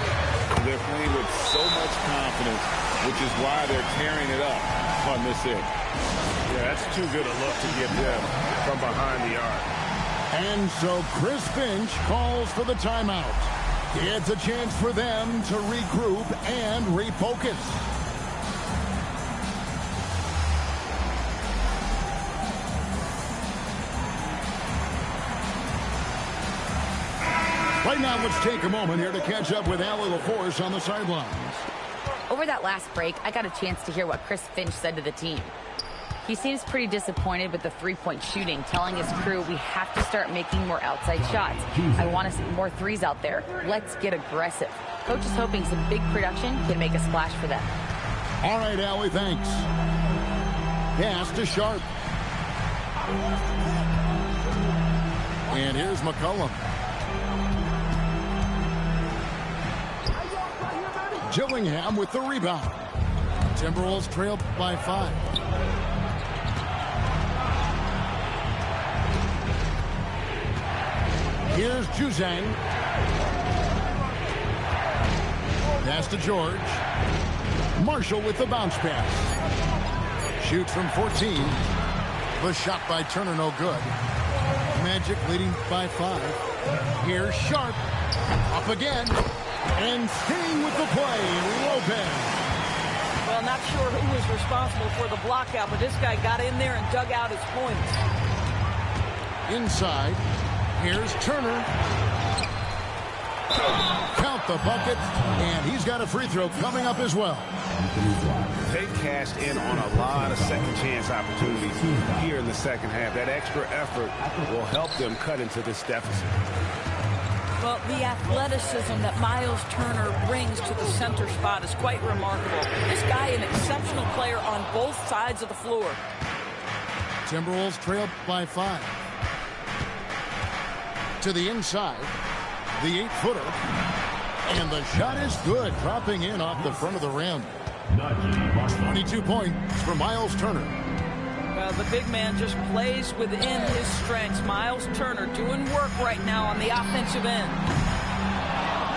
They're playing with so much confidence, which is why they're tearing it up on this end. Yeah, that's too good a look to give them from behind the arc. And so Chris Finch calls for the timeout. It's a chance for them to regroup and refocus. Right now, let's take a moment here to catch up with Allie LaForce on the sidelines. Over that last break, I got a chance to hear what Chris Finch said to the team. He seems pretty disappointed with the three-point shooting, telling his crew we have to start making more outside shots. I want to see more threes out there. Let's get aggressive. Coach is hoping some big production can make a splash for them. All right, Allie, thanks. Pass to Sharp. And here's McCollum. Gillingham with the rebound. Timberwolves trail by 5. Here's Juzang. Pass to George. Marshall with the bounce pass. Shoots from 14. The shot by Turner, no good. Magic leading by 5. Here's Sharp. Up again. And staying with the play, Lopez. Well, not sure who was responsible for the block out, but this guy got in there and dug out his points. Inside, here's Turner. Count the bucket, and he's got a free throw coming up as well. They cashed in on a lot of second chance opportunities here in the second half. That extra effort will help them cut into this deficit. Well, the athleticism that Miles Turner brings to the center spot is quite remarkable. This guy, an exceptional player on both sides of the floor. Timberwolves trail by 5. To the inside, the 8-footer. And the shot is good, dropping in off the front of the rim. 22 points for Miles Turner. The big man just plays within his strengths. Miles Turner doing work right now on the offensive end.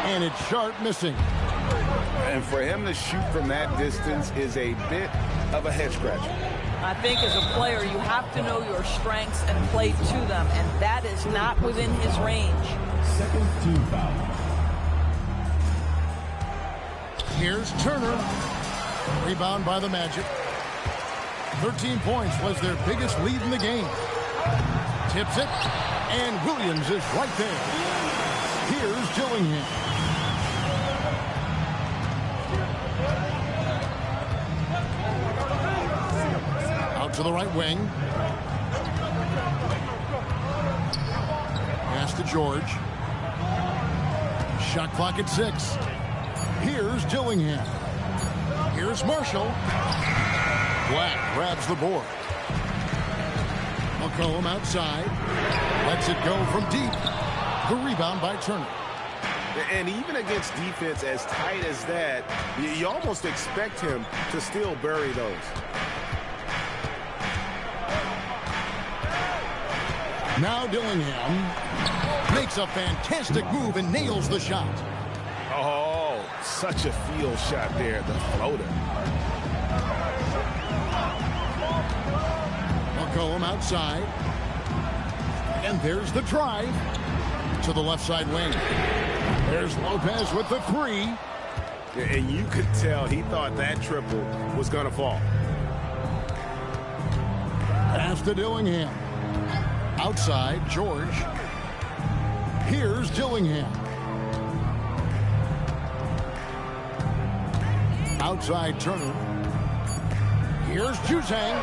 And it's Sharp missing. And for him to shoot from that distance is a bit of a head-scratcher. I think as a player, you have to know your strengths and play to them, and that is not within his range. Second team foul. Here's Turner. Rebound by the Magic. 13 points was their biggest lead in the game. Tips it, and Williams is right there. Dillingham. Out to the right wing. Pass to George. Shot clock at 6. Here's Dillingham. Here's Marshall. Black grabs the board. McCollum outside. Lets it go from deep. The rebound by Turner. And even against defense as tight as that, you almost expect him to still bury those. Now Dillingham makes a fantastic move and nails the shot. Oh, such a field shot there, the floater. McCollum outside. And there's the drive to the left side wing. There's Lopez with the 3. And you could tell he thought that triple was going to fall. Pass to Dillingham. Outside, George. Here's Dillingham. Outside, Turner. Here's Juzang.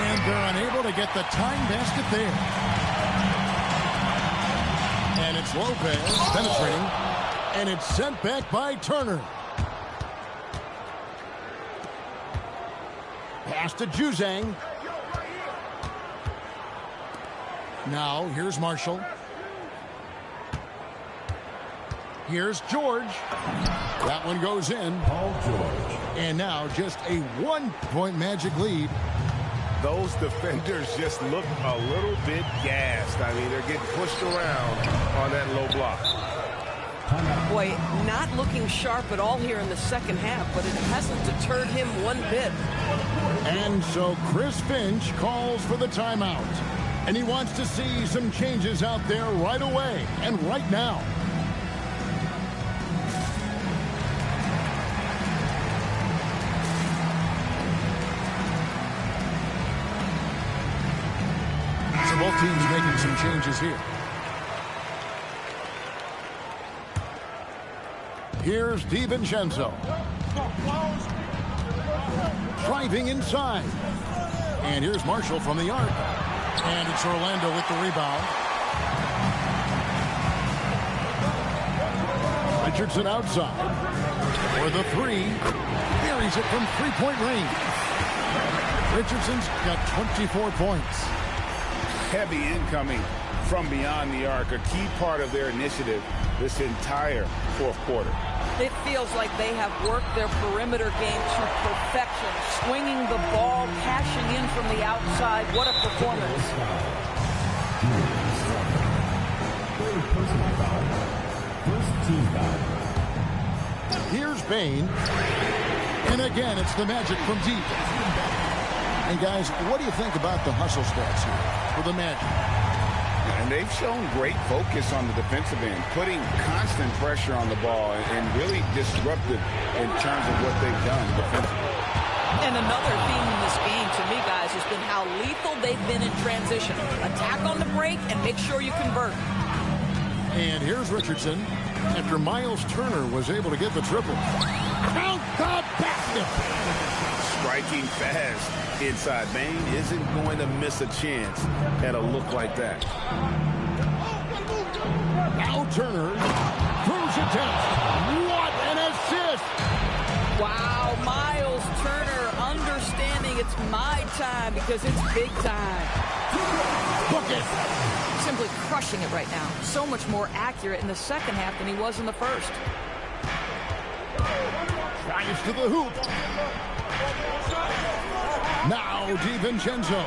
And they're unable to get the tying basket there. And it's Lopez penetrating. And it's sent back by Turner. Pass to Juzang. Now, here's Marshall. Here's George. That one goes in. Paul George. And now just a 1-point Magic lead. Those defenders just look a little bit gassed. I mean, they're getting pushed around on that low block. Boy, not looking sharp at all here in the second half, but it hasn't deterred him one bit. And so Chris Finch calls for the timeout. And he wants to see some changes out there right away and right now. So both teams making some changes here. Here's DiVincenzo. Driving inside. And here's Marshall from the arc. And it's Orlando with the rebound. Richardson outside. For the 3. Buries it from three-point range. Richardson's got 24 points. Heavy incoming from beyond the arc, a key part of their initiative this entire fourth quarter. It feels like they have worked their perimeter game to perfection. Swinging the ball, cashing in from the outside. What a performance. First team foul. Here's Bane. And again, it's the Magic from deep. And guys, what do you think about the hustle stats here for the Magic? And they've shown great focus on the defensive end, putting constant pressure on the ball and really disruptive in terms of what they've done defensively. And another theme in this game to me, guys, has been how lethal they've been in transition. Attack on the break and make sure you convert. And here's Richardson after Miles Turner was able to get the triple. Count the basket! Striking fast inside. Bane isn't going to miss a chance at a look like that. Now Turner throws it down. What an assist! Wow, Miles Turner understanding it's my time because it's big time. Bucket! Simply crushing it right now. So much more accurate in the second half than he was in the first. Drives to the hoop. Now DiVincenzo.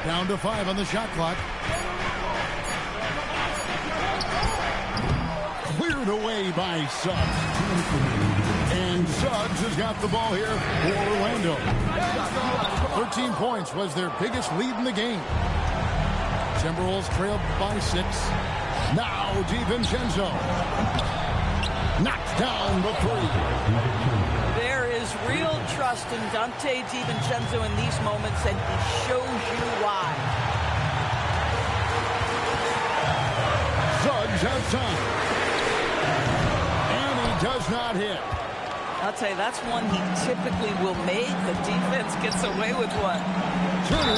Down to 5 on the shot clock. Cleared away by Suggs. And Suggs has got the ball here for Orlando. 13 points was their biggest lead in the game. Timberwolves trailed by 6. Now DiVincenzo knocks down the 3. There is real trust in Donte DiVincenzo in these moments, and he shows you why. goes outside. And he does not hit. I'll tell you, that's one he typically will make. The defense gets away with one. Turner.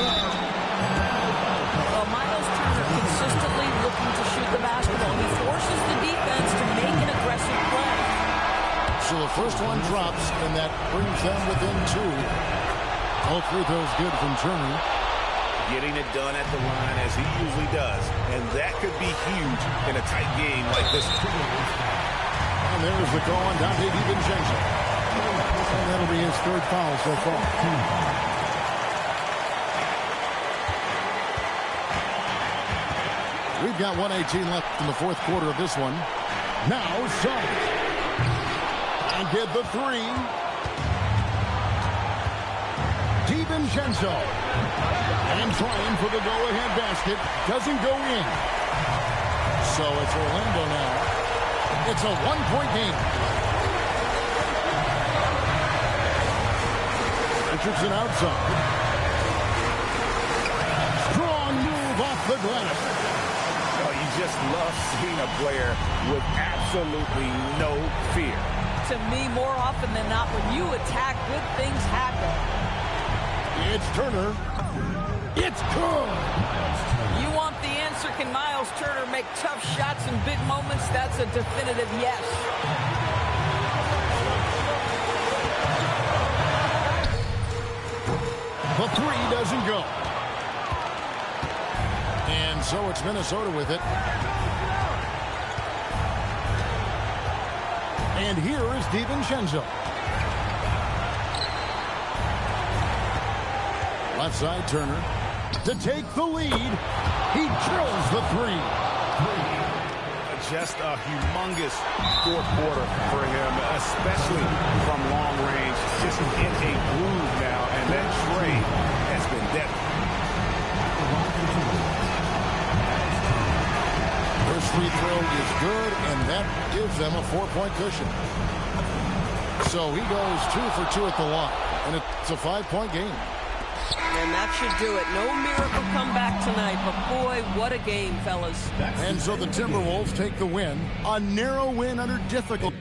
Well, Miles Turner consistently looking to shoot the basketball. He forces the defense to make an aggressive play. So the first one drops, and that brings them within 2. All free throws good from Turner. Getting it done at the line as he usually does. And that could be huge in a tight game like this one. And there's the call on Dante DiVincenzo. And that'll be his 3rd foul so far. We've got 1:18 left in the 4th quarter of this one. Now Suggs. And get the 3. DiVincenzo. And trying for the go-ahead basket. Doesn't go in. So it's Orlando now. It's a 1-point game. Richardson outside. Strong move off the glass. Oh, you just love seeing a player with absolutely no fear. To me, more often than not, when you attack, good things happen. It's Turner. It's good. You want the answer, can Miles Turner make tough shots in big moments? That's a definitive yes. The 3 doesn't go. And so it's Minnesota with it. And here is DiVincenzo. Left side, Turner. To take the lead. He drills the 3. Just a humongous 4th quarter for him, especially from long range. Just in a groove now, and that trade has been deadly. First free throw is good, and that gives them a 4-point cushion. So he goes 2 for 2 at the line, and it's a 5-point game. And that should do it. No miracle comeback tonight, but boy, what a game, fellas. And so the Timberwolves take the win. A narrow win under difficult.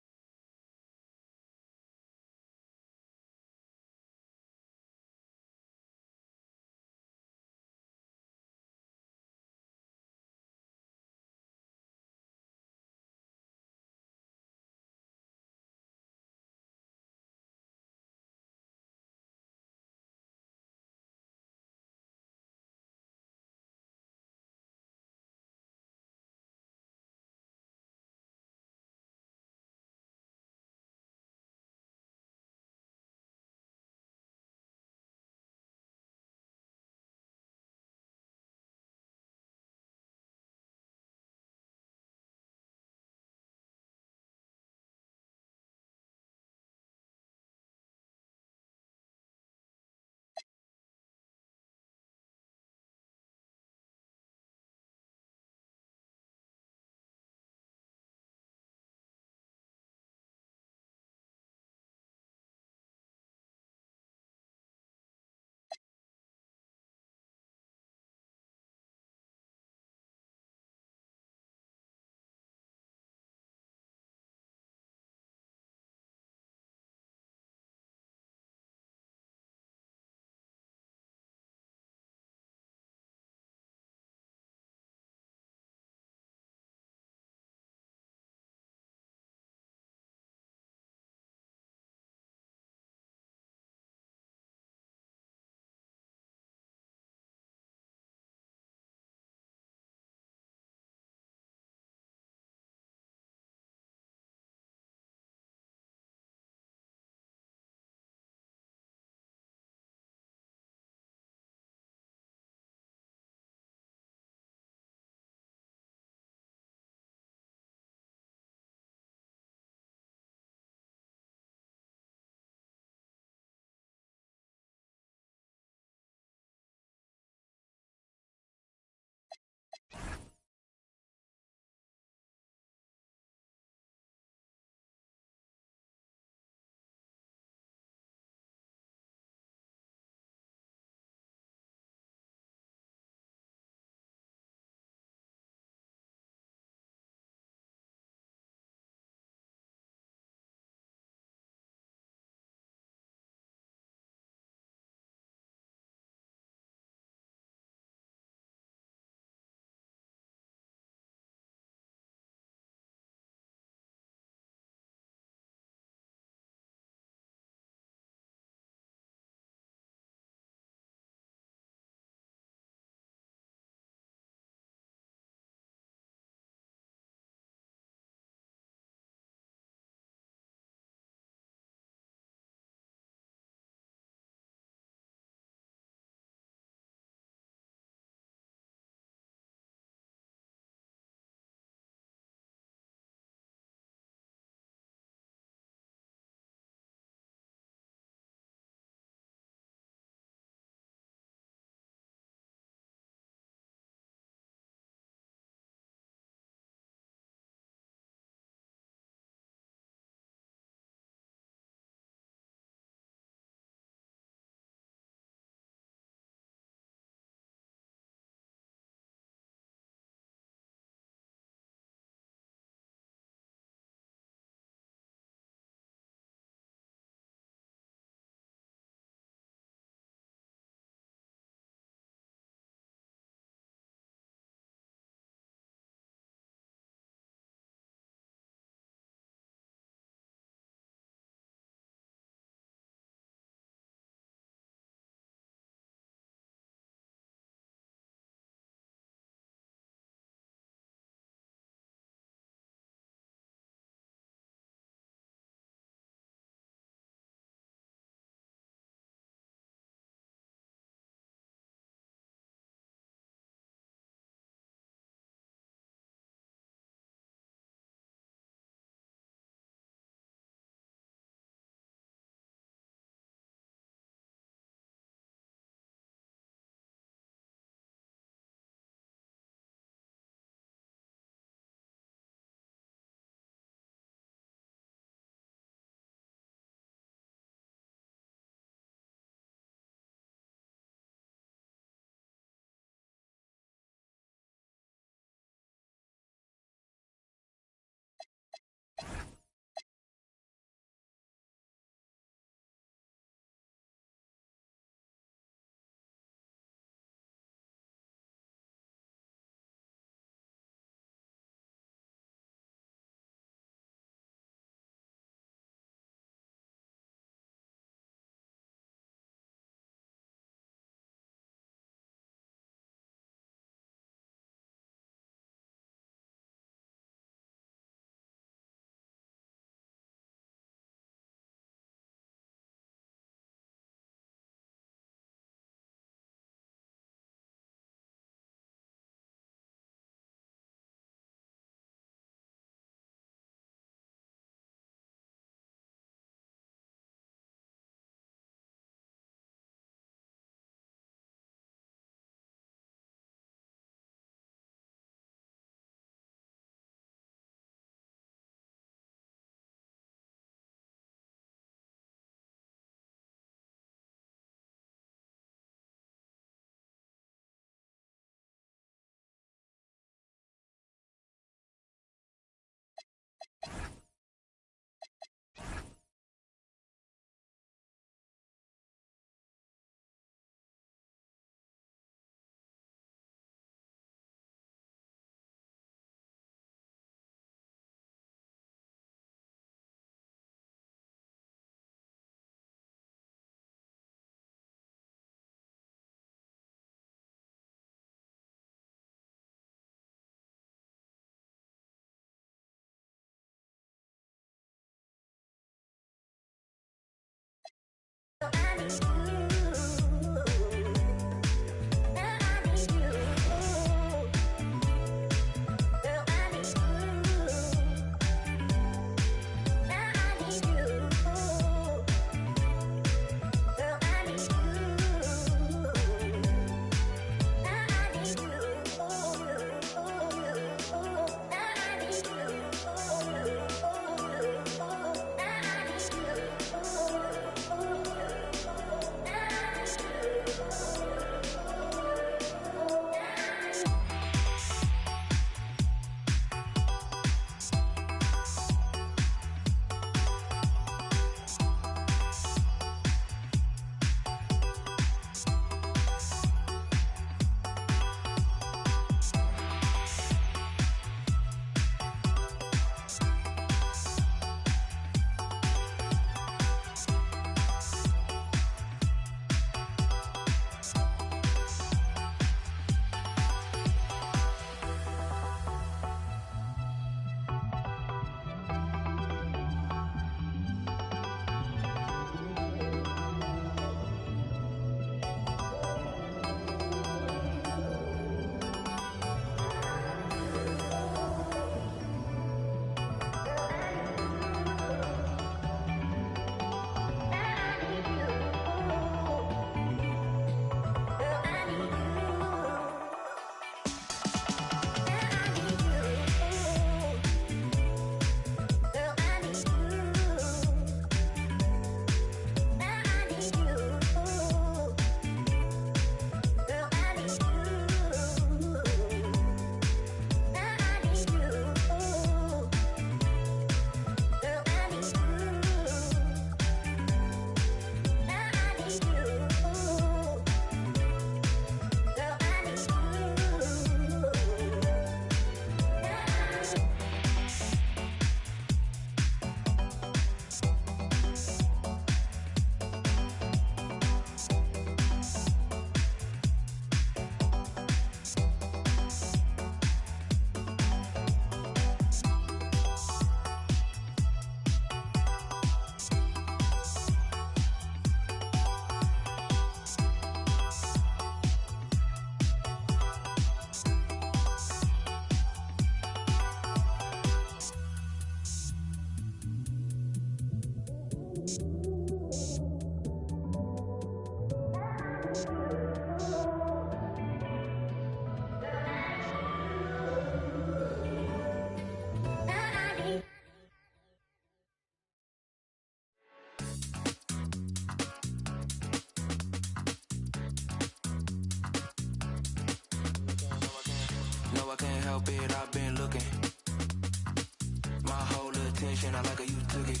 attention, I like how you took it.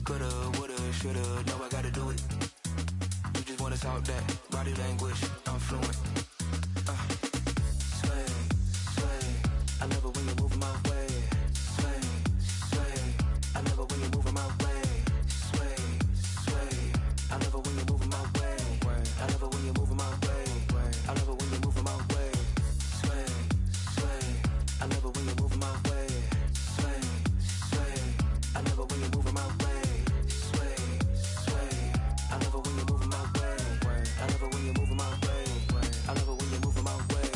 Coulda, woulda, shoulda, know I gotta do it. You just wanna talk that body language, I'm fluent. Sway, sway, I love it when you're moving my way. Sway, sway, I love it when you're moving my way. Sway, sway, I love it when you're moving my way. I love it when you're moving my way. I love it when you're moving my way. Sway, sway, I love it when you're moving my way. Sway, sway, I love it when you're moving my way. Sway, sway, I love it when you're moving my way. I love it when you're moving my way. I love it when you're moving my way.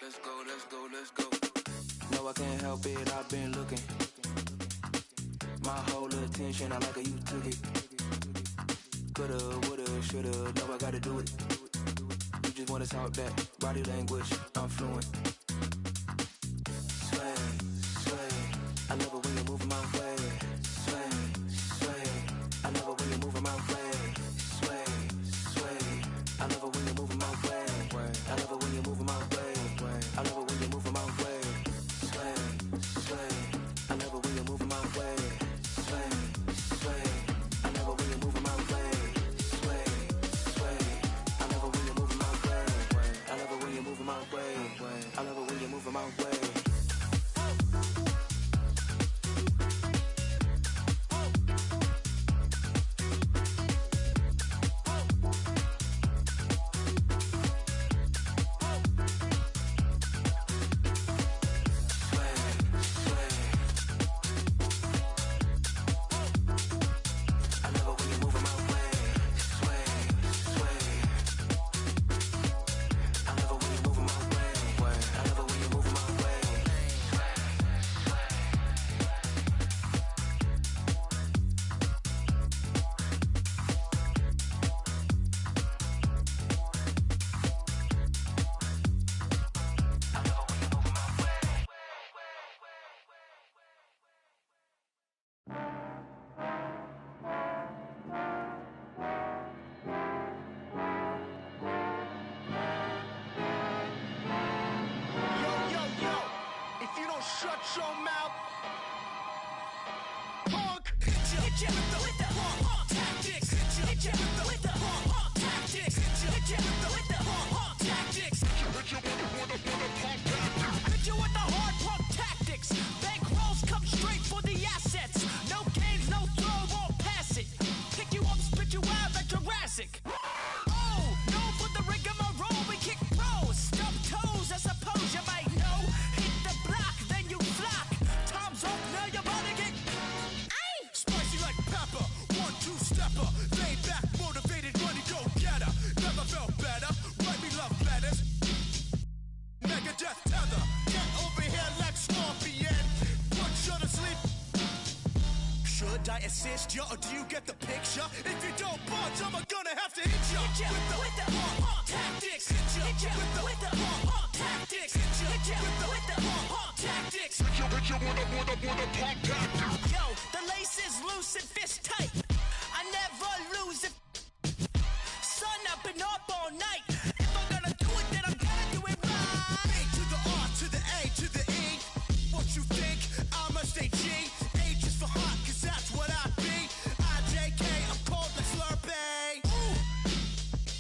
Let's go, let's go, let's go. No, I can't help it, I've been looking. My whole attention, I like how you took it. Coulda, woulda, shoulda, know I gotta do it. You just wanna talk that body language, I'm fluent. Sway, sway, I love it when you're moving my way. Sway, sway, I love it when you're moving my way. Sway, sway, I love it when you're moving my way. I love it when you're moving my way. I love it when you're moving my way. Sway, sway, I love it when you're moving my way. Sway, sway, I love it when you're moving my way. Sway, sway, I love it when you're moving my way. I love it when you're moving my way. I love it when you're moving my way. Shut your mouth, punk. Hit ya with the punk tactics. Hit ya with the punk tactics. Hit ya with the punk tactics. Hit you with the punk tactics. Hit you with the hard punk tactics. Bankrolls come straight for the assets. No games, no throw, won't pass it. Pick you up, spit you out like Jurassic. Oh, no for the rigmarole, we kick pros. Stub toes, I suppose you might know. Hit the block, then you flock. Time's up, now you're about to get Spicy like pepper, 1-2-stepper. Laid back, motivated, money go getter. Never felt better. Write me love letters. Megadeth tether. Get over here like Scorpion. Put you to sleep. Should I assist you or do you get the picture? If you don't budge, I'm gonna have to hit you. Hit ya with the punk tactics. Hit ya with the punk tactics. Hit ya with the punk tactics. Hit you with the punk tactics. Yo, the lace is loose and fist tight. I never lose it. Sun, I've been up all night. If I'm gonna do it, then I'm gonna do it right. A to the R to the A to the E. What you think? I'm a stay G. H is for hot, cause that's what I be. IJK, I'm cold like Slurpee. Ooh,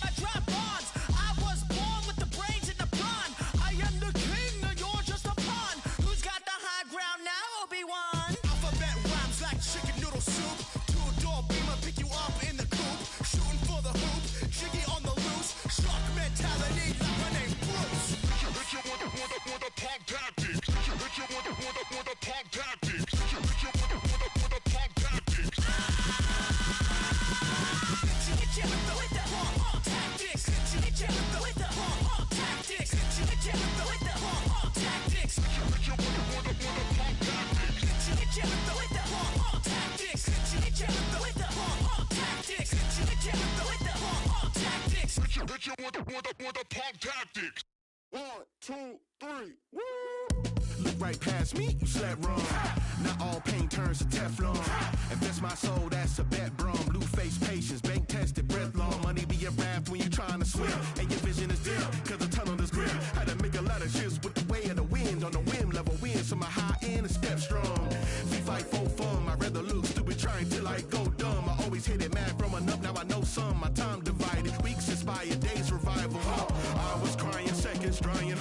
I drop bombs. I was born with the brains in the pond. I am the king, and you're just a pawn. Who's got the high ground now, Obi-Wan? Alphabet rhymes like chicken noodle soup. Two-door beamer pick you up in the coop. Shooting for the hoop, Jiggy on the loose. Shark men 2, 3, woo! Look right past me, you slept wrong. Not all pain turns to Teflon. Invest my soul, that's a bet, brum. Blue face patience, bank tested, breath long. Money be a raft when you're trying to swim. And your vision is dim, cause the tunnel is grim. Had to make a lot of shifts with the way of the wind. On the whim, level win, so my high end is step strong. We fight for fun, I'd rather look stupid trying till I go dumb. I always hit it mad growing up, now I know some. My time divided, weeks inspired, days revival. I was crying, seconds drying.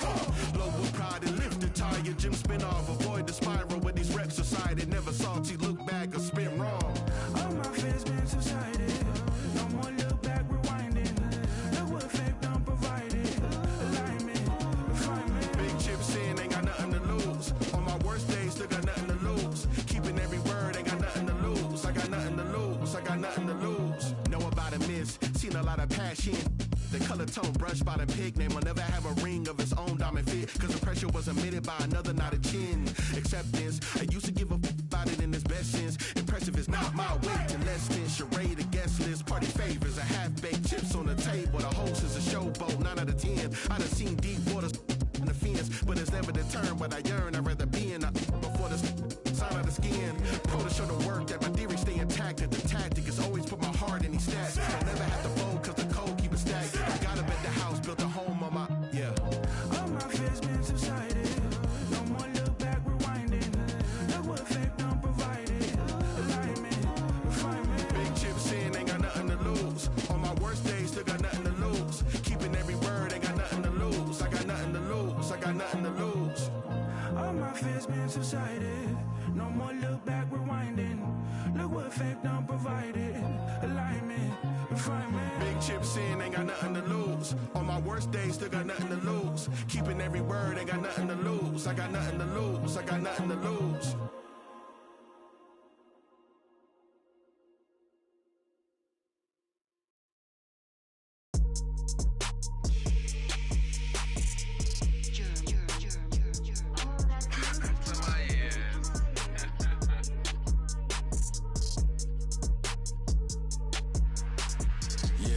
Low with pride and lifted tired. Jim spin off, avoid the spiral with these reps decided. Never salty, look back or spin wrong. All my fears been subsided. No more look back, rewinding. Look what fate done provided. Alignment, refinement. Big chips in, ain't got nothing to lose. On my worst days, still got nothing to lose. Keeping every word, ain't got nothing to lose. I got nothing to lose, I got nothing to lose. Know about a miss, seen a lot of passion. The color tone brushed by the pig name will never have a ring of its own diamond fit. Cause the pressure was emitted by another, not a chin. Acceptance, I used to give a about it in its best sense. Impressive is not my weight to less than charade, a guest list. Party favors, a half-baked chips on the table. The host is a showboat, 9 out of 10. I done seen deep waters in the fence, but it's never determined what I yearn. I'd rather be in a before the sign of the skin. Pro to show the work that my theory stay intact. That the tactic is always put my heart in these stats. I'll never have to fold cause the code keep it stacked. I gotta bet the house built a home on my, yeah. All my fears been subsided. No more look back, rewinding. Look what fate done provided. Alignment, refinement. Big chips in, ain't got nothing to lose. On my worst days, still got nothing to lose. Keeping every word, ain't got nothing to lose. I got nothing to lose, I got nothing to lose. All my fears been subsided. No more look back, rewinding. Look what fate done provided. Alignment, refinement. Big chips in, ain't got nothing to lose. On my worst days, still got nothing to lose. Keeping every word, ain't got nothing to lose. I got nothing to lose, I got nothing to lose.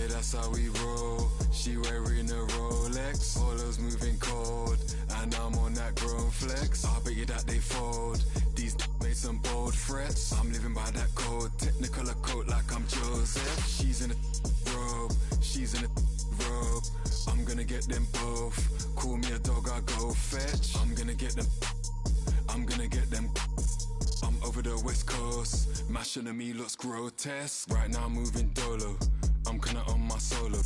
That's how we roll. She wearing a Rolex. Polo's moving cold, and I'm on that grown flex. I bet you that they fold. These made some bold threats. I'm living by that code. Technicolor coat like I'm Joseph. She's in a robe. She's in a robe. I'm gonna get them both. Call me a dog, I go fetch. I'm gonna get them. I'm gonna get them. I'm over the west coast. Mashing at me looks grotesque. Right now I'm moving dolo. I'm kinda on my solo.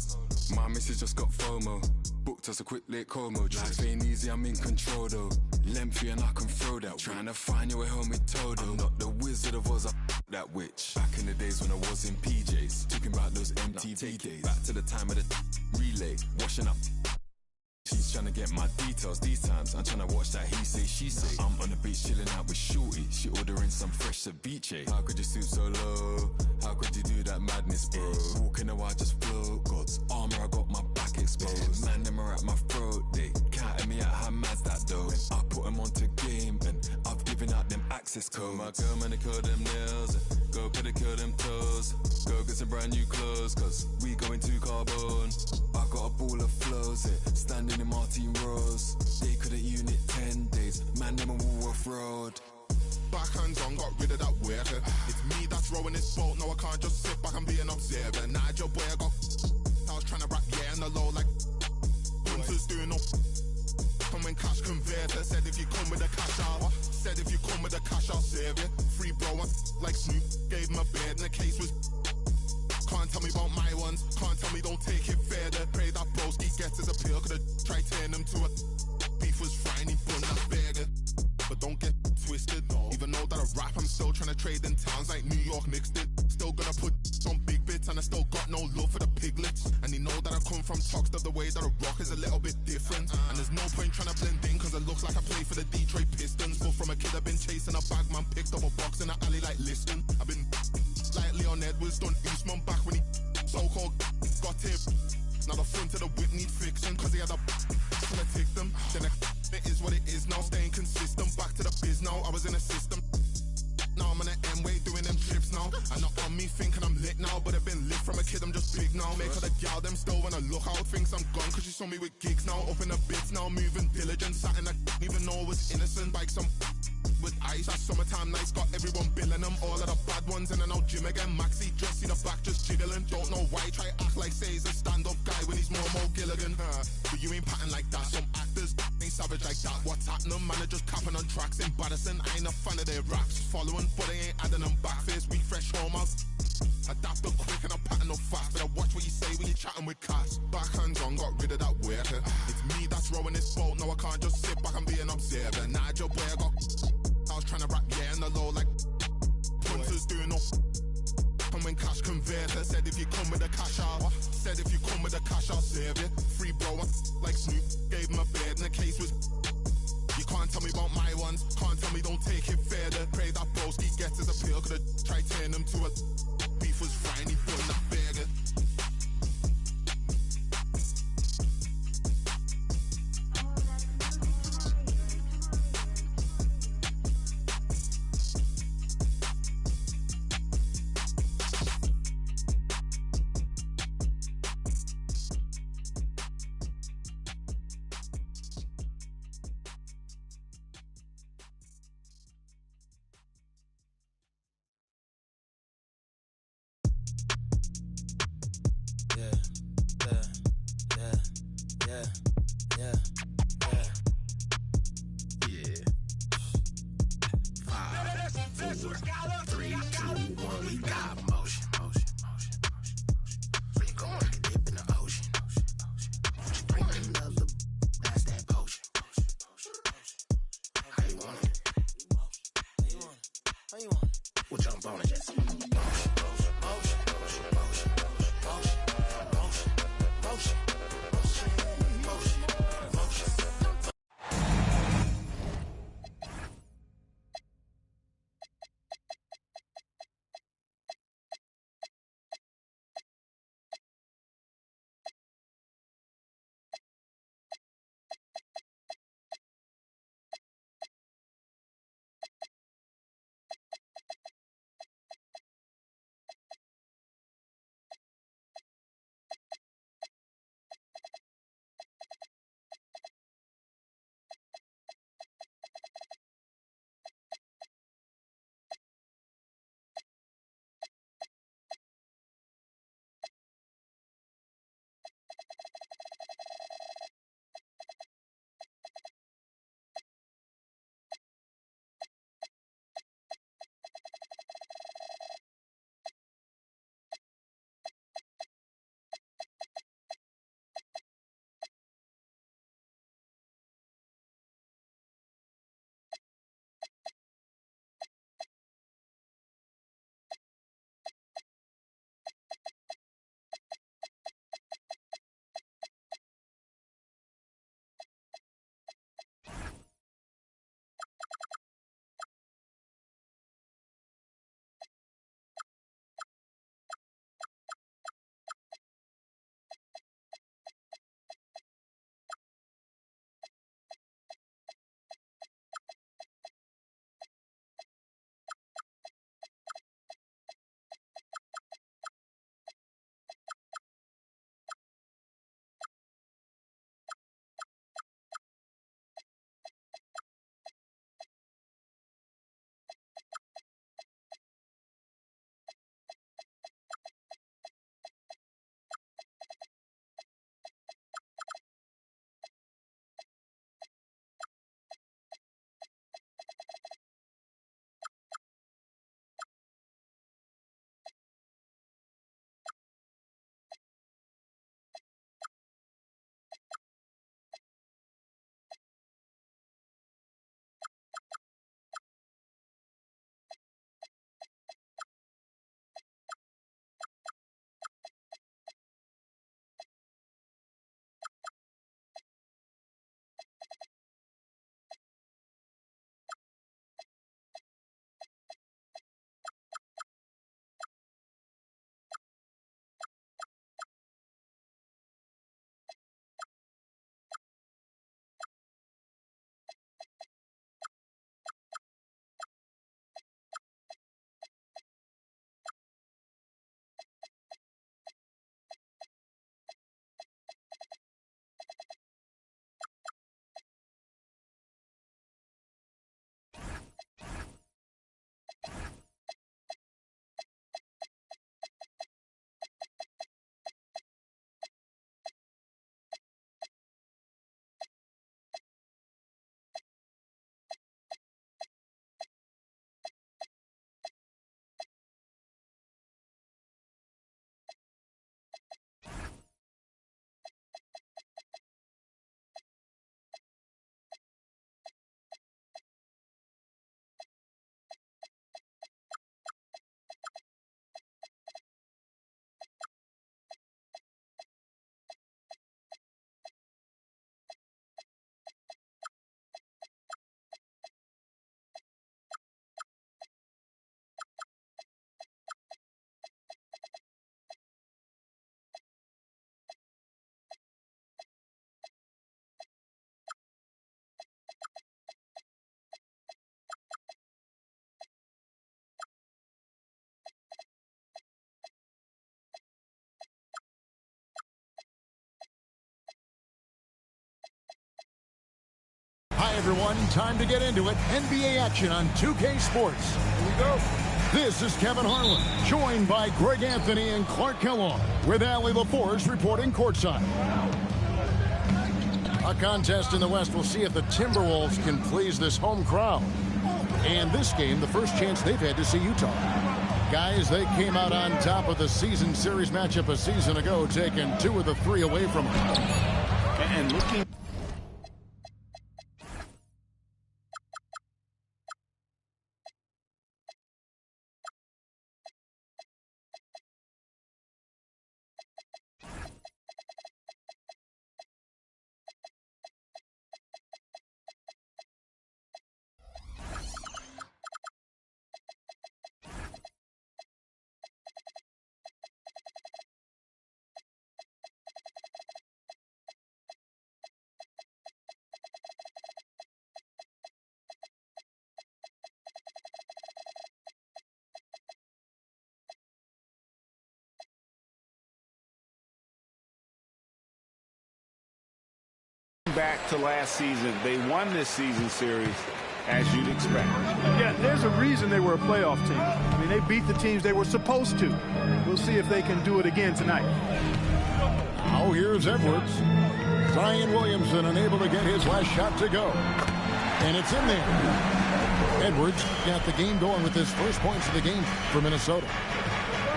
My missus just got FOMO. Booked us a quick late Como. Life ain't easy, I'm in control though. Lengthy and I can throw that. Trying to find your way home with Toto. I'm not the Wizard of Oz, I that witch. Back in the days when I was in PJs. Talking about those MTV days. Back to the time of the relay. Washing up. She's trying to get my details these times. I'm trying to watch that he say, she say. I'm on the beach chilling out with Shorty. She ordering some fresh ceviche. How could you stoop so low? How could you do that madness, bro? Walking a while, just float. God's armor, I got my back exposed. Man, them are at my throat. They counting me out, how mad's that though? I put them onto game and I've given out them access codes. My girl, man, curl them nails. Go pedicure them toes. Go get some brand new clothes, cause we going to carbon. I got a ball of flows, standing in Martin Rose. They couldn't unit 10 days. Man, them a Woolworth Road. Backhands on, got rid of that worker. It's me that's rowing this boat. No, I can't just sit back and be an observer. Nigel boy, I was trying to rap, yeah, on the low like Hunters doing no. And when cash converter said if you come with a cash out, said if you come with a cash I'll serve you. Free bro, like Snoop, gave him a bed and the case was. Can't tell me about my ones, can't tell me don't take it further. Pray that broski gets his appeal, could've tried turn him to a. Beef was frying, he bun that burger. But don't get twisted, even though that I rap, I'm still trying to trade in towns like New York Knicks did. Still gonna put on big bits and I still got no love for the piglets. And you know that I come from Toxteth, the way that I rock is a little bit different. And there's no point trying to blend in cause it looks like I play for the Detroit Pistons. But from a kid I've been chasing a bag, man, picked up a box in the alley like Liston. I've been like Leon Edwards, done Usman back when he so-called got him. Now the front of the whip need fixing cause he had a so I tick them. Then it is what it is now, staying consistent. Back to the biz now, I was in a system. now. I'm on the M-way doing them trips now. And not on me thinking I'm lit now, but I've been lit from a kid, I'm just big now. Make her the gal, them still wanna look out. Thinks I'm gone cause she saw me with gigs now. Up in the bits now, moving diligent. Something I didn't even know was innocent. Like some with ice, that summertime nights got everyone billing them. All of the bad ones in and out gym again. Maxi just see the back just jiggling. Don't know why, try act like say he's a stand-up guy when he's more Gilligan. But you ain't patting like that. Some actors ain't savage like that. What's happening? Man, are just capping on tracks. Embarrassing, I ain't a fan of their raps. Following, but they ain't adding them back. Face weak, fresh home out. Adapt up quick and I'm patting up fast. Better watch what you say when you're chatting with cats. Backhands on, got rid of that weird. It's me that's rowing this boat. No, I can't just sit back and be an observer. Nigel boy, I was trying to rap, yeah, in the low like punters doing no. And when cash converter said if you come with the cash out, said if you come with the cash I'll save you. Free bro, like Snoop, gave him a bed and the case was. You can't tell me about my ones, can't tell me don't take it further. Pray that broski gets his appeal, could've tried turning him to a beef was fine, he put in the burger. Hi, everyone. Time to get into it. NBA action on 2K Sports. Here we go. This is Kevin Harlan, joined by Greg Anthony and Clark Kellogg, with Allie LaForge reporting courtside. A contest in the West will see if the Timberwolves can please this home crowd. And this game, the first chance they've had to see Utah. Guys, they came out on top of the season series matchup a season ago, taking 2 of the 3 away from them. And looking... back to last season, they won this season series as you'd expect. Yeah, there's a reason they were a playoff team. I mean, they beat the teams they were supposed to. We'll see if they can do it again tonight. Now here's Edwards. Zion Williamson unable to get his last shot to go. And it's in there. Edwards got the game going with his first points of the game for Minnesota.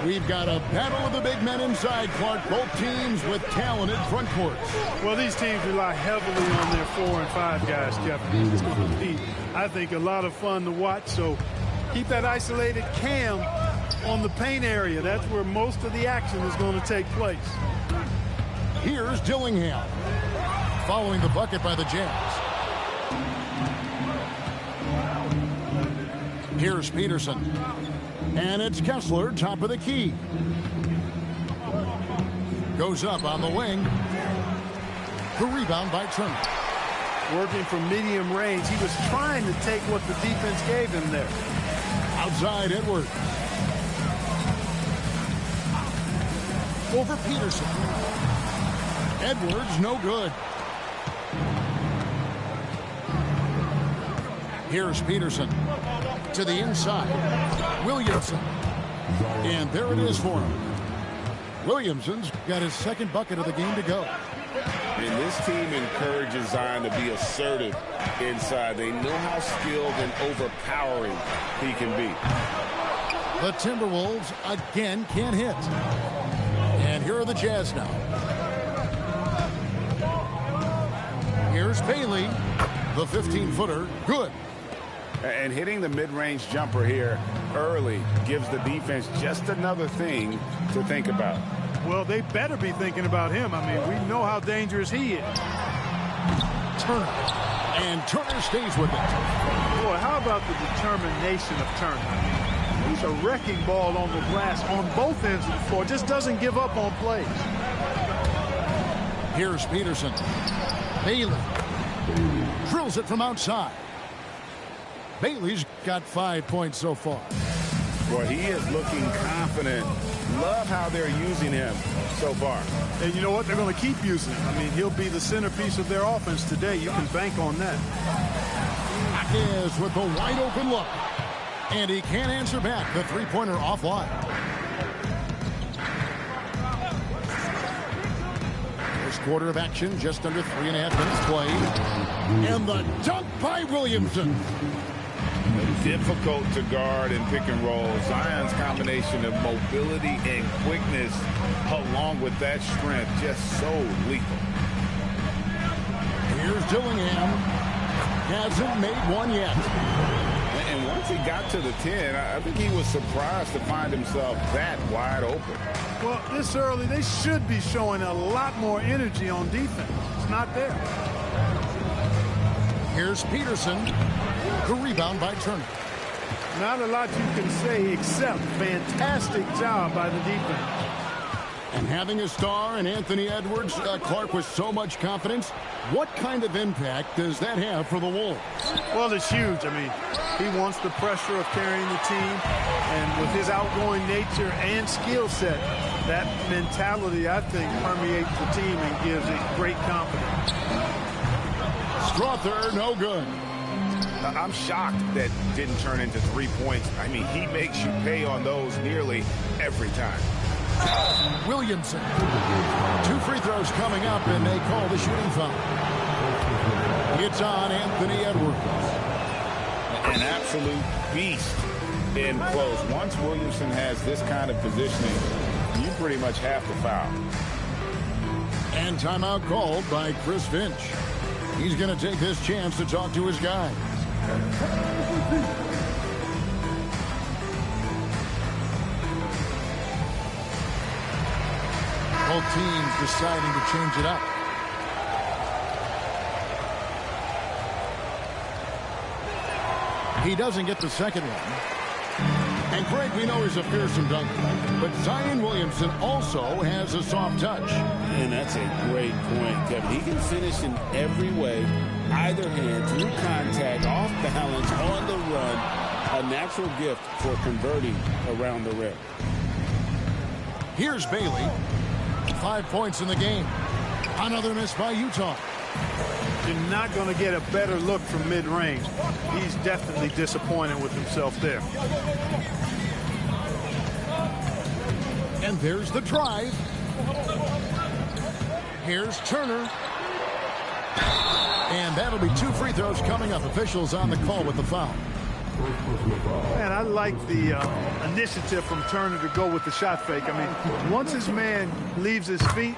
We've got a battle of the big men inside, Clark. Both teams with talented front courts. Well, these teams rely heavily on their 4 and 5 guys, Jeff. It's going to be, I think, a lot of fun to watch. So keep that isolated Cam on the paint area. That's where most of the action is going to take place. Here's Dillingham, following the bucket by the Jazz. Here's Peterson. And it's Kessler, top of the key. Goes up on the wing. The rebound by Turner. Working from medium range. He was trying to take what the defense gave him there. Outside Edwards. Over Peterson. Edwards, no good. Here's Peterson. To the inside. Williamson. And there it is for him. Williamson's got his second bucket of the game to go. And this team encourages Zion to be assertive inside. They know how skilled and overpowering he can be. The Timberwolves again can't hit. And here are the Jazz now. Here's Bailey. The 15-footer. Good. And hitting the mid-range jumper here early gives the defense just another thing to think about. Well, they better be thinking about him. I mean, we know how dangerous he is. Turner. And Turner stays with it. Boy, how about the determination of Turner? I mean, he's a wrecking ball on the glass on both ends of the floor. Just doesn't give up on plays. Here's Peterson. Bailey drills it from outside. Bailey's got 5 points so far. Boy, he is looking confident. Love how they're using him so far. And you know what? They're going to keep using him. I mean, he'll be the centerpiece of their offense today. You can bank on that. Is with the wide open look. And he can't answer back. The three-pointer offline. First quarter of action, just under 3.5 minutes played. And the dunk by Williamson. Difficult to guard and pick and roll. Zion's combination of mobility and quickness along with that strength just so lethal. Here's Dillingham. Hasn't made one yet. And once he got to the 10, I think he was surprised to find himself that wide open. Well, this early, they should be showing a lot more energy on defense. It's not there. Here's Peterson. The rebound by Turner. Not a lot you can say except fantastic job by the defense. And having a star in Anthony Edwards, Clark, with so much confidence, what kind of impact does that have for the Wolves? Well, it's huge. I mean, he wants the pressure of carrying the team, and with his outgoing nature and skill set, that mentality, I think, permeates the team and gives it great confidence. Strother, no good. I'm shocked that didn't turn into 3 points. I mean, he makes you pay on those nearly every time. Williamson. 2 free throws coming up, and they call the shooting foul. It's on Anthony Edwards. An absolute beast in close. Once Williamson has this kind of positioning, you pretty much have to foul. And timeout called by Chris Finch. He's going to take this chance to talk to his guys. Both teams deciding to change it up. He doesn't get the second one. And Craig, we know he's a fearsome dunker, but Zion Williamson also has a soft touch. And that's a great point, Kevin. He can finish in every way, either hand, through contact, off balance, on the run. A natural gift for converting around the rim. Here's Bailey. 5 points in the game. Another miss by Utah. You're not going to get a better look from mid-range. He's definitely disappointed with himself there. And there's the drive. Here's Turner. And that'll be 2 free throws coming up. Officials on the call with the foul. Man, I like the initiative from Turner to go with the shot fake. I mean, once his man leaves his feet,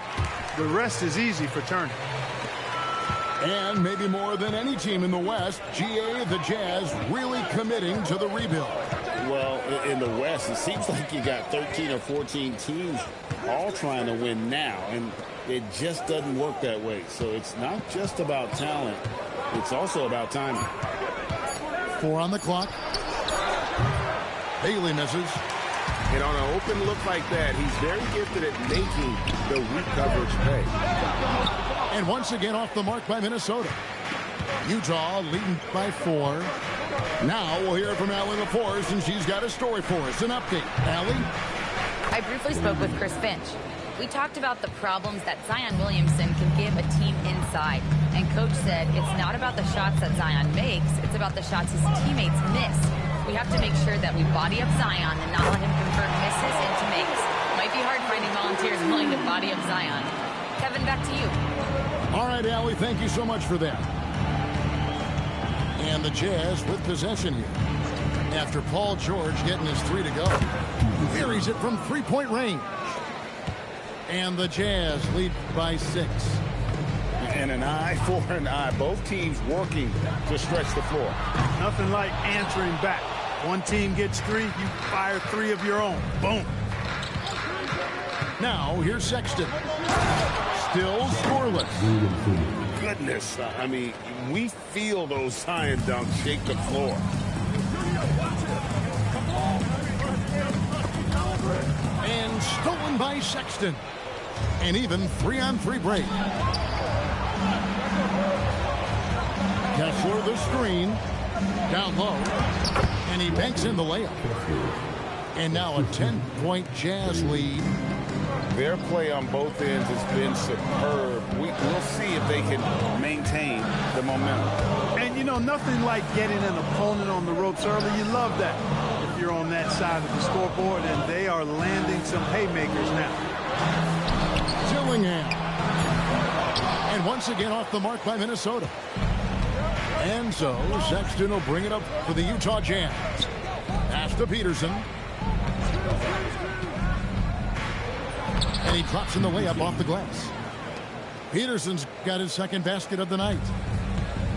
the rest is easy for Turner. And maybe more than any team in the West, GA, the Jazz, really committing to the rebuild. Well, in the West, it seems like you got 13 or 14 teams all trying to win now, and it just doesn't work that way. So it's not just about talent. It's also about timing. 4 on the clock. Bailey misses. And on an open look like that, he's very gifted at making the weak coverage pay. And once again off the mark by Minnesota. Utah leading by 4. Now we'll hear from Allie Lepore, and she's got a story for us. An update. Allie? I briefly spoke with Chris Finch. We talked about the problems that Zion Williamson can give a team inside. And Coach said it's not about the shots that Zion makes, it's about the shots his teammates miss. We have to make sure that we body up Zion and not let him convert misses into makes. Might be hard finding volunteers willing to body up Zion. Kevin, back to you. All right, Allie, thank you so much for that. And the Jazz with possession here. After Paul George getting his 3 to go. Buries it from 3-point range. And the Jazz lead by 6. And an eye for an eye. Both teams working to stretch the floor. Nothing like answering back. One team gets 3, you fire 3 of your own. Boom. Now, here's Sexton. Still scoreless. Goodness. I mean, we feel those Zion dunks shake the floor. And stolen by Sexton. And even 3-on-3 break. Kessler the screen. Down low. And he banks in the layup. And now a 10-point Jazz lead. Their play on both ends has been superb. We'll see if they can maintain the momentum. And, you know, nothing like getting an opponent on the ropes early. You love that if you're on that side of the scoreboard, and they are landing some haymakers now. Dillingham. And once again off the mark by Minnesota. And so Sexton will bring it up for the Utah Jazz. Pass to Peterson. And he drops in the layup off the glass. Peterson's got his second basket of the night.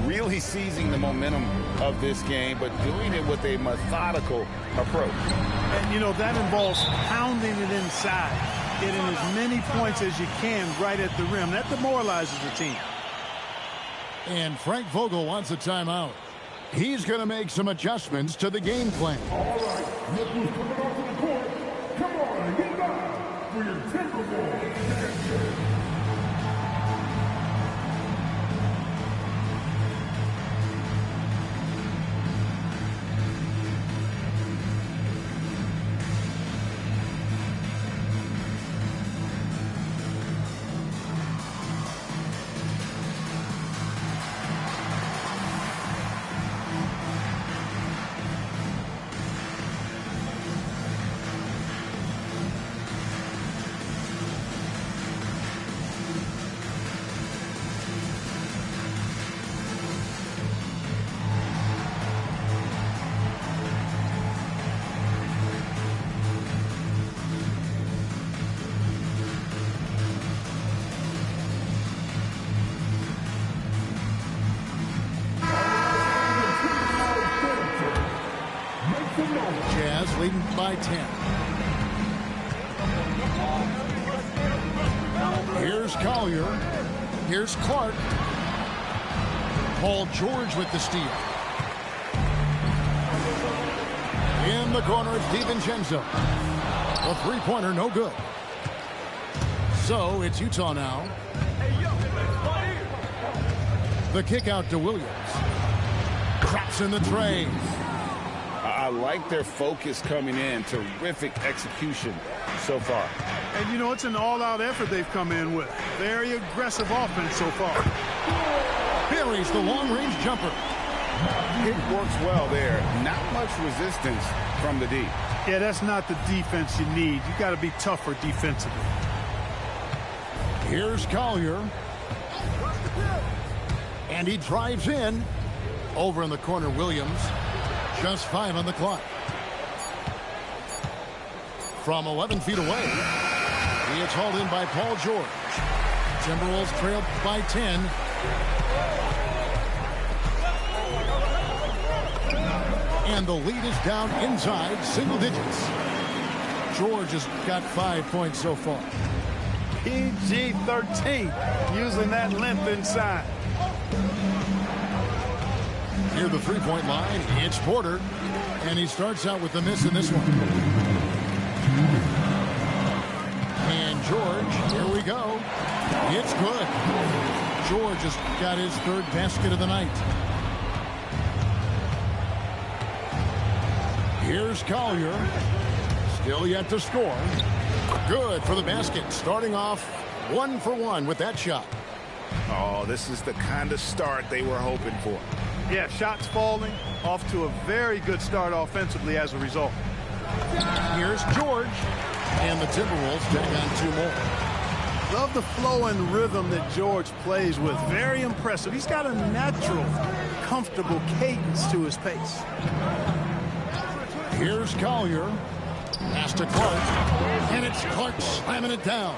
Really seizing the momentum of this game, but doing it with a methodical approach. And, you know, that involves pounding it inside, getting as many points as you can right at the rim. That demoralizes the team. And Frank Vogel wants a timeout. He's going to make some adjustments to the game plan. All right, look who's coming onto the court. Come on, get back for your Timberwolves. Memphis leading by 10. Here's Collier. Here's Clark. Paul George with the steal. In the corner, it's DiVincenzo. A three-pointer, no good. So it's Utah now. The kick out to Williams. Traps in the tray. I like their focus coming in. Terrific execution so far. And, you know, it's an all-out effort they've come in with. Very aggressive offense so far. Buries the long-range jumper. It works well there. Not much resistance from the D. Yeah, that's not the defense you need. You got to be tougher defensively. Here's Collier. And he drives in. Over in the corner, Williams. Just 5 on the clock. From 11 feet away, he is hauled in by Paul George. Timberwolves trail by 10. And the lead is down inside single digits. George has got 5 points so far. PG-13, using that length inside. Near the three-point line, it's Porter. And he starts out with the miss in this one. And George, here we go. It's good. George has got his third basket of the night. Here's Collier. Still yet to score. Good for the basket. Starting off 1 for 1 with that shot. Oh, this is the kind of start they were hoping for. Yeah, shots falling. Off to a very good start offensively as a result. Here's George. And the Timberwolves take on 2 more. Love the flow and rhythm that George plays with. Very impressive. He's got a natural, comfortable cadence to his pace. Here's Collier. Pass to Clark. And it's Clark slamming it down.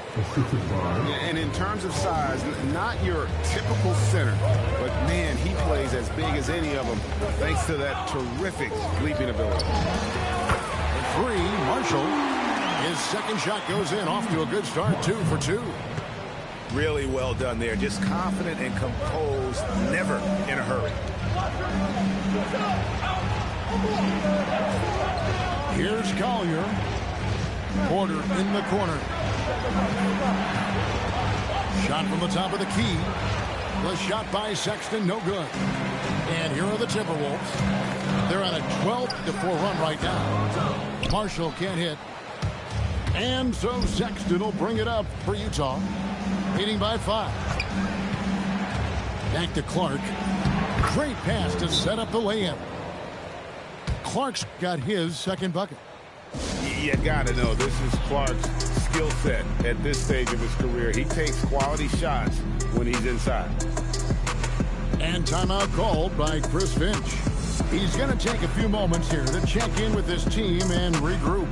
And in terms of size, not your typical center, but man, he plays as big as any of them thanks to that terrific leaping ability. The 3, Marshall. His second shot goes in, off to a good start, 2 for 2. Really well done there. Just confident and composed, never in a hurry. Here's Collier. Porter in the corner. Shot from the top of the key. The shot by Sexton, no good. And here are the Timberwolves. They're on a 12-4 run right now. Marshall can't hit. And so Sexton will bring it up for Utah. Leading by 5. Back to Clark. Great pass to set up the lay-in. Clark's got his second bucket. You got to know, this is Clark's skill set at this stage of his career. He takes quality shots when he's inside. And timeout called by Chris Finch. He's going to take a few moments here to check in with his team and regroup.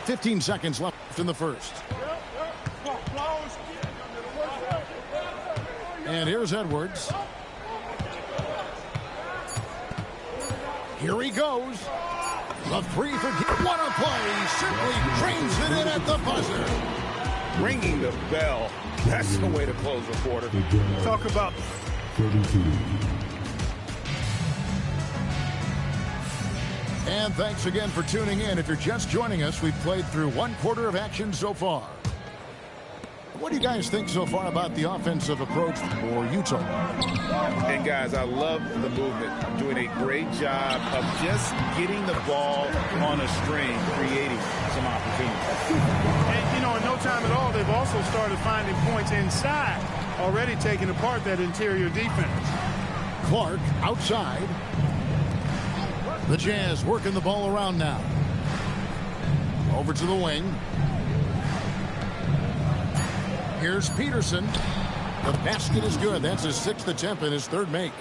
Fifteen seconds left in the first. And here's Edwards. Here he goes. The 3 for what a play. Simply trains it in at the buzzer. Ringing the bell. That's the way to close the quarter. Talk about 32. And thanks again for tuning in. If you're just joining us, we've played through 1 quarter of action so far. What do you guys think so far about the offensive approach for Utah? And guys, I love the movement. Doing a great job of just getting the ball on a string, creating some opportunities. And, you know, in no time at all, they've also started finding points inside, already taking apart that interior defense. Clark outside. The Jazz working the ball around now. Over to the wing. Here's Peterson. The basket is good. That's his 6th attempt and his 3rd make.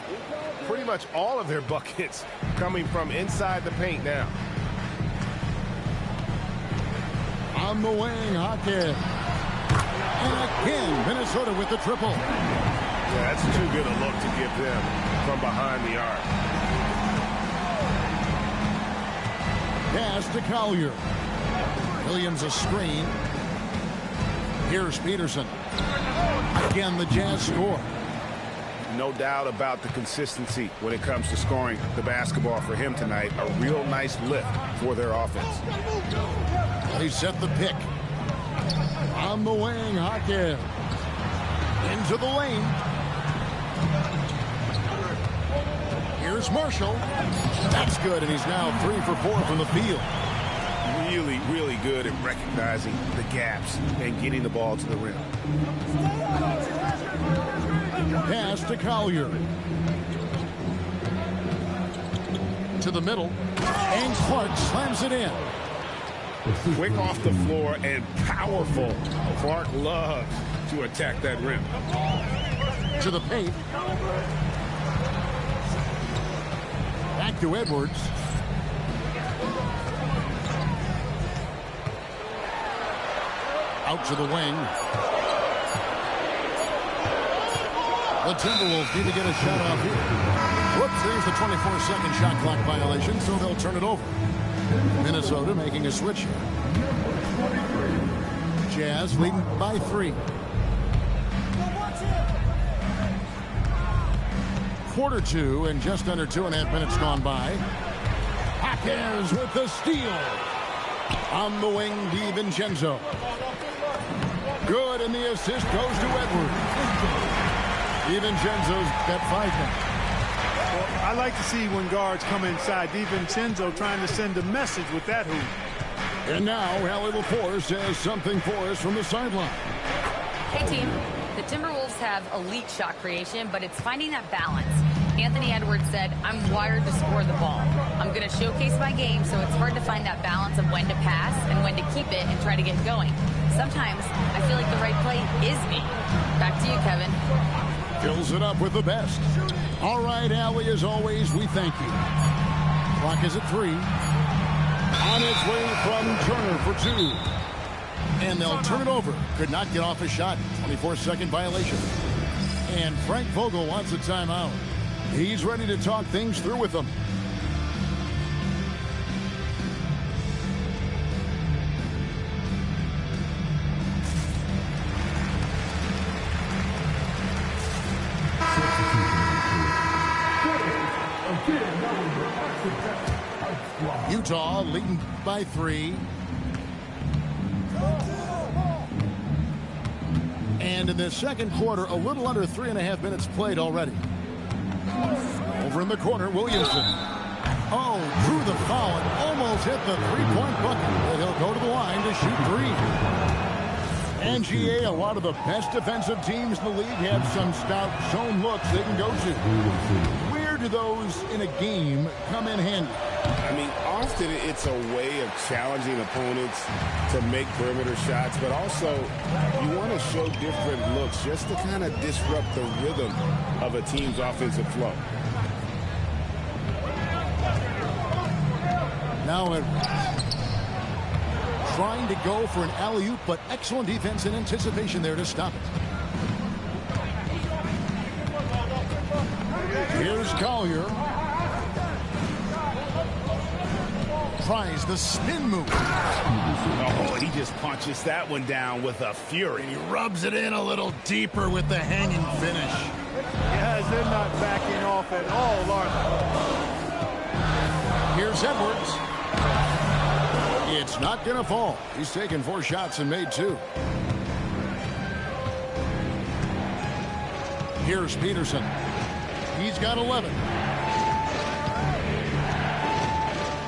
Pretty much all of their buckets coming from inside the paint now. On the wing, Hawkins. And again, Minnesota with the triple. Yeah, that's too good a look to give them from behind the arc. Pass to Collier. Williams a screen. Here's Peterson. Again, the Jazz score. No doubt about the consistency when it comes to scoring the basketball for him tonight. A real nice lift for their offense. They set the pick. On the wing, Hawkins. Into the lane. Here's Marshall. That's good, and he's now 3 for 4 from the field. Really, really good at recognizing the gaps and getting the ball to the rim. Pass to Collier. To the middle. And Clark slams it in. Quick off the floor and powerful. Clark loves to attack that rim. To the paint. Back to Edwards. Out to the wing. The Timberwolves need to get a shot off here. Whoops, there's the 24-second shot clock violation, so they'll turn it over. Minnesota making a switch here. Jazz leading by 3. Quarter 2 and just under 2.5 minutes gone by. Hawkins with the steal. On the wing, DiVincenzo. Good, and the assist goes to Edwards. DiVincenzo's got 5 now. Well, I like to see when guards come inside. DiVincenzo trying to send a message with that hoop. And now, Allie LaForce has something for us from the sideline. Hey, team. The Timberwolves have elite shot creation, but it's finding that balance. Anthony Edwards said, I'm wired to score the ball. I'm going to showcase my game, so it's hard to find that balance of when to pass and when to keep it and try to get going. Sometimes I feel like the right play is me. Back to you, Kevin. Fills it up with the best. All right, Allie, as always, we thank you. Clock is at 3. On its way from Turner for 2. And they'll turn it over. Could not get off a shot. 24-second violation. And Frank Vogel wants a timeout. He's ready to talk things through with them. Utah leading by 3. And in the second quarter, a little under 3.5 minutes played already. Over in the corner, Williamson. Oh, drew the foul and almost hit the three-point bucket. But he'll go to the line to shoot 3. And GA, a lot of the best defensive teams in the league have some stout zone looks they can go to. Where do those in a game come in handy? I mean, often it's a way of challenging opponents to make perimeter shots, but also you want to show different looks just to kind of disrupt the rhythm of a team's offensive flow. Now Edwards trying to go for an alley-oop, but excellent defense and anticipation there to stop it. Here's Collier. Tries the spin move. Oh, he just punches that one down with a fury. He rubs it in a little deeper with the hanging finish. Guys, they're not backing off at all, are they? Here's Edwards. It's not going to fall. He's taken 4 shots and made 2. Here's Peterson. He's got 11.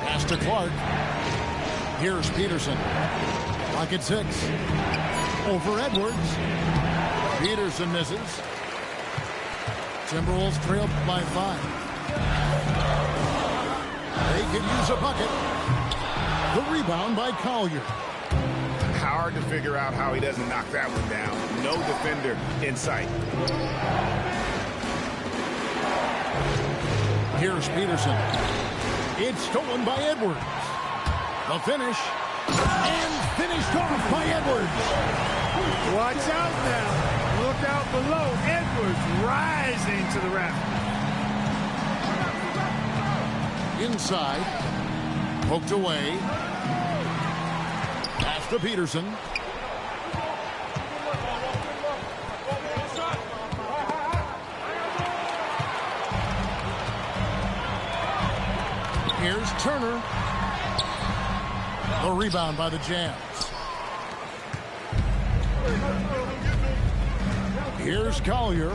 Pass to Clark. Here's Peterson. Clock at 6. Over Edwards. Peterson misses. Timberwolves trail by 5. They could use a bucket. The rebound by Collier. Hard to figure out how he doesn't knock that one down. No defender in sight. Here's Peterson. It's stolen by Edwards. The finish. And finished off by Edwards. Watch out now. Look out below. Edwards rising to the rafters. Inside. Poked away. Pass to Peterson. Here's Turner. The rebound by the Jazz. Here's Collier.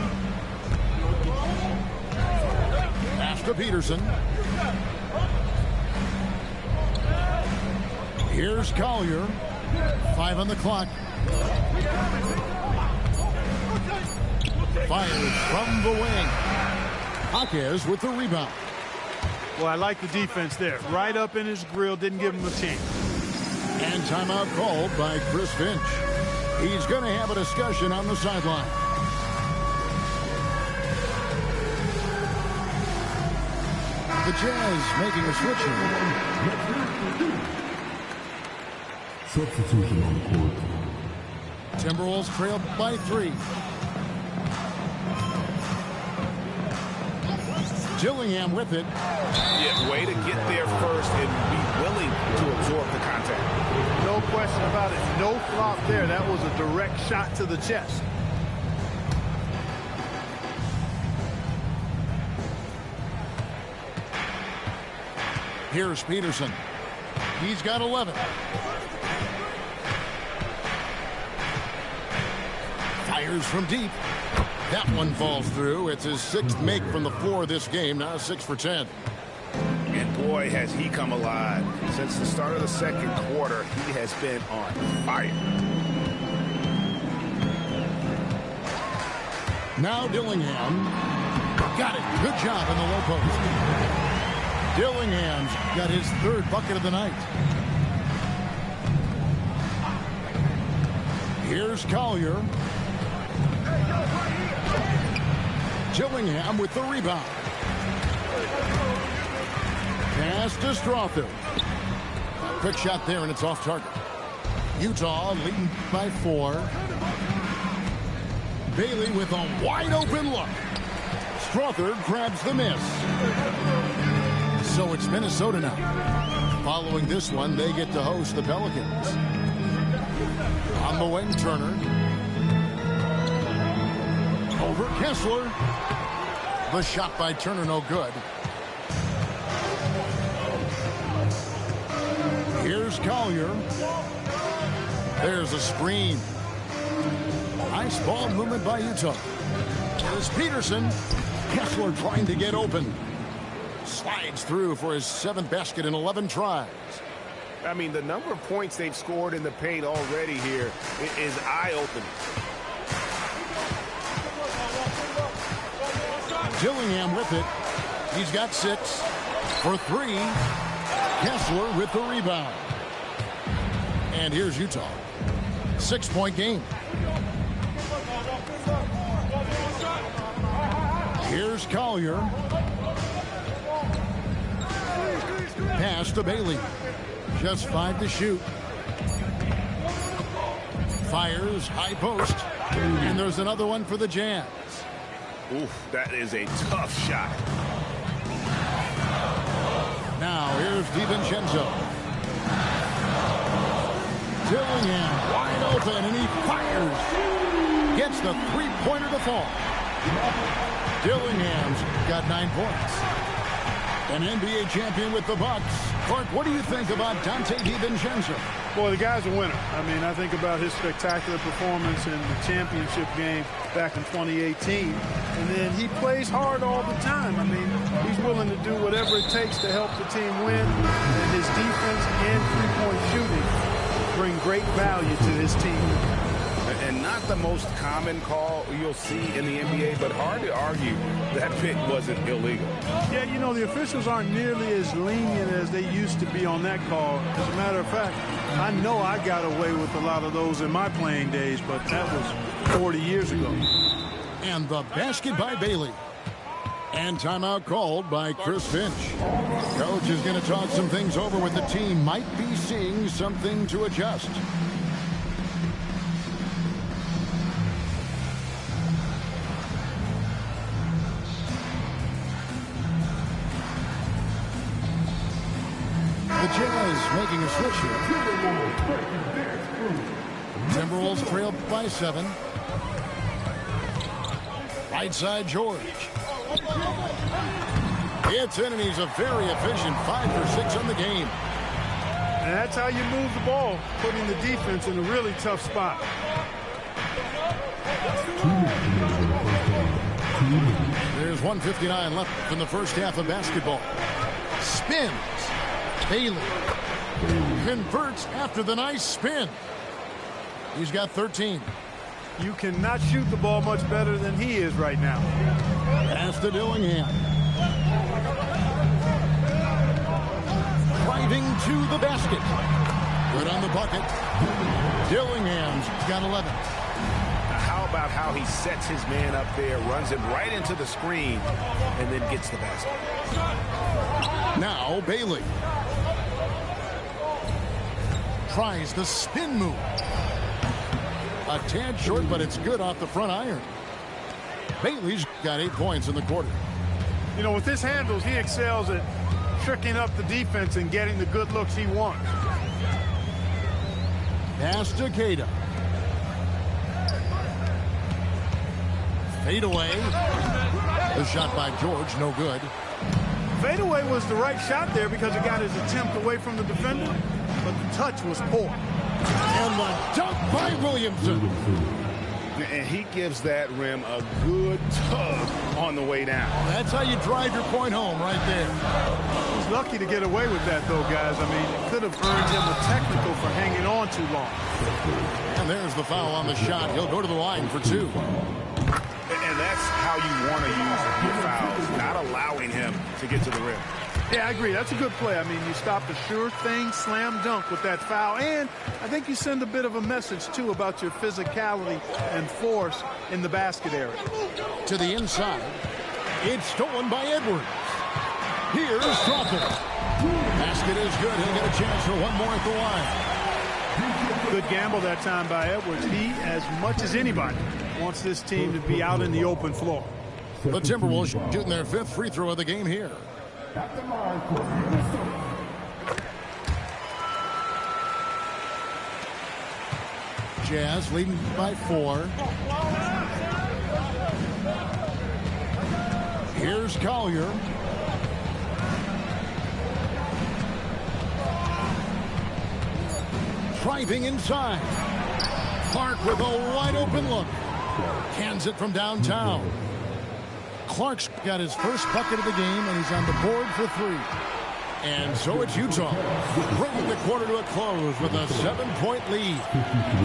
Pass to Peterson. Here's Collier. 5 on the clock. Fired from the wing. Jaquez with the rebound. Well, I like the defense there. Right up in his grill, didn't give him a chance. And timeout called by Chris Finch. He's going to have a discussion on the sideline. The Jazz making a switch here. Substitution on the court. Timberwolves trail by 3. Gillingham with it. Yeah, way to get there first and be willing to absorb the contact. No question about it. No flop there. That was a direct shot to the chest. Here's Peterson. He's got 11. Fires from deep. That one falls through. It's his 6th make from the floor this game. Now 6 for 10. And boy, has he come alive. Since the start of the second quarter, he has been on fire. Now Dillingham. Got it. Good job in the low post. Dillingham's got his 3rd bucket of the night. Here's Collier. Gillingham with the rebound. Pass to Strother. A quick shot there, and it's off target. Utah leading by 4. Bailey with a wide open look. Strother grabs the miss. So it's Minnesota now. Following this one, they get to host the Pelicans. On the wing, Turner. Over Kessler. The shot by Turner, no good. Here's Collier. There's a screen. Nice ball movement by Utah. Here's Peterson. Kessler trying to get open. Slides through for his 7th basket in 11 tries. I mean, the number of points they've scored in the paint already here is eye-opening. Gillingham with it. He's got 6 for 3. Kessler with the rebound. And here's Utah. 6-point game. Here's Collier. Pass to Bailey. Just 5 to shoot. Fires, high post. And there's another one for the Jazz. Oof, that is a tough shot. Now here's DiVincenzo. Dillingham wide open, and he fires. Gets the 3-pointer to fall. Dillingham's got 9 points. An NBA champion with the Bucks. Clark, what do you think about Dante DiVincenzo? Boy, the guy's a winner. I mean, I think about his spectacular performance in the championship game back in 2018. And then he plays hard all the time. I mean, he's willing to do whatever it takes to help the team win. And his defense and three-point shooting bring great value to his team. And not the most common call you'll see in the NBA, but hard to argue that pick wasn't illegal. Yeah, you know, the officials aren't nearly as lenient as they used to be on that call. As a matter of fact, I know I got away with a lot of those in my playing days, but that was 40 years ago. And the basket by Bailey. And timeout called by Chris Finch. Coach is going to talk some things over with the team. Might be seeing something to adjust. The Jazz making a switch here. Timberwolves trail by 7. Right side, George. It's in, and he's a very efficient 5 for 6 on the game. And that's how you move the ball, putting the defense in a really tough spot. There's 1:59 left in the first half of basketball. Spins. Bailey converts after the nice spin. He's got 13. You cannot shoot the ball much better than he is right now. Pass to Dillingham. Driving to the basket. Good on the bucket. Dillingham's got 11. How about how he sets his man up there, runs him right into the screen, and then gets the basket. Now Bailey tries the spin move. A tad short, but it's good off the front iron. Bailey's got 8 points in the quarter. You know, with his handles, he excels at tricking up the defense and getting the good looks he wants. Pass to Queta. Fade away. The shot by George, no good. Fadeaway was the right shot there because it got his attempt away from the defender, but the touch was poor. And the dunk by Williamson. And he gives that rim a good tug on the way down. That's how you drive your point home right there. He's lucky to get away with that, though, guys. I mean, it could have earned him a technical for hanging on too long. And there's the foul on the shot. He'll go to the line for 2. And that's how you want to use your fouls, not allowing him to get to the rim. Yeah, I agree. That's a good play. I mean, you stop a sure thing slam dunk with that foul. And I think you send a bit of a message, too, about your physicality and force in the basket area. To the inside. It's stolen by Edwards. Here's Strother. Basket is good. He'll get a chance for one more at the line. Good gamble that time by Edwards. He, as much as anybody, wants this team to be out in the open floor. The Timberwolves shooting their 5th free throw of the game here. Jazz leading by 4. Here's Collier. Driving inside. Clark with a wide open look. Cans it from downtown. Clark's got his first bucket of the game, and he's on the board for 3. And so it's Utah, bringing the quarter to a close with a 7-point lead.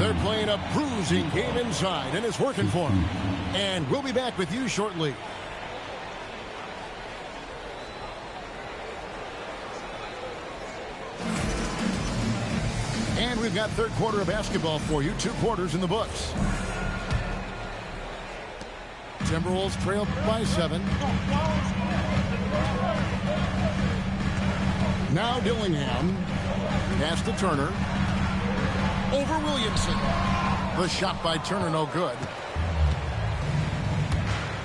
They're playing a bruising game inside, and it's working for them. And we'll be back with you shortly. And we've got third quarter of basketball for you. 2 quarters in the books. Timberwolves trail by 7. Now Dillingham. Pass to Turner. Over Williamson. The shot by Turner, no good.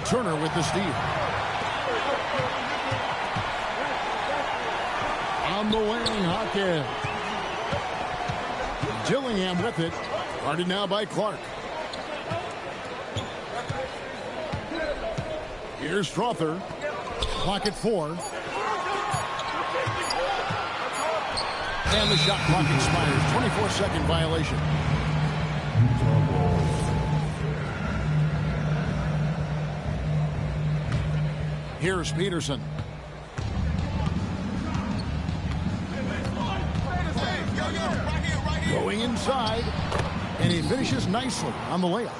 Turner with the steal. On the wing, Hawkins. Dillingham with it. Guarded now by Clark. Here's Strother. Clock at 4. And the shot clock expires. 24-second violation. Here's Peterson. Going inside, and he finishes nicely on the layup.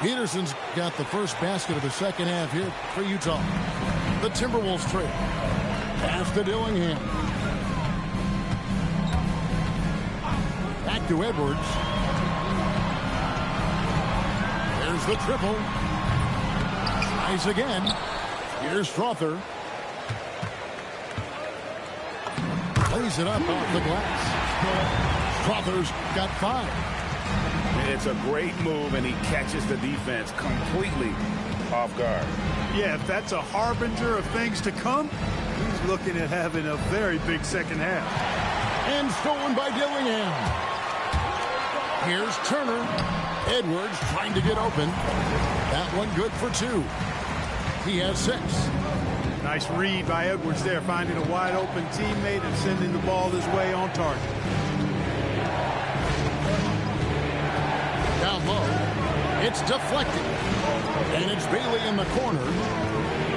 Peterson's got the first basket of the second half here for Utah. The Timberwolves trail. Pass to Dillingham. Back to Edwards. There's the triple. Tries again. Here's Strother. Plays it up off the glass. Strother's got 5. It's a great move, and he catches the defense completely off guard. Yeah, if that's a harbinger of things to come, he's looking at having a very big second half. And stolen by Dillingham. Here's Turner. Edwards trying to get open. That one good for 2. He has 6. Nice read by Edwards there, finding a wide open teammate and sending the ball his way on target. Down low. It's deflected. And it's Bailey in the corner.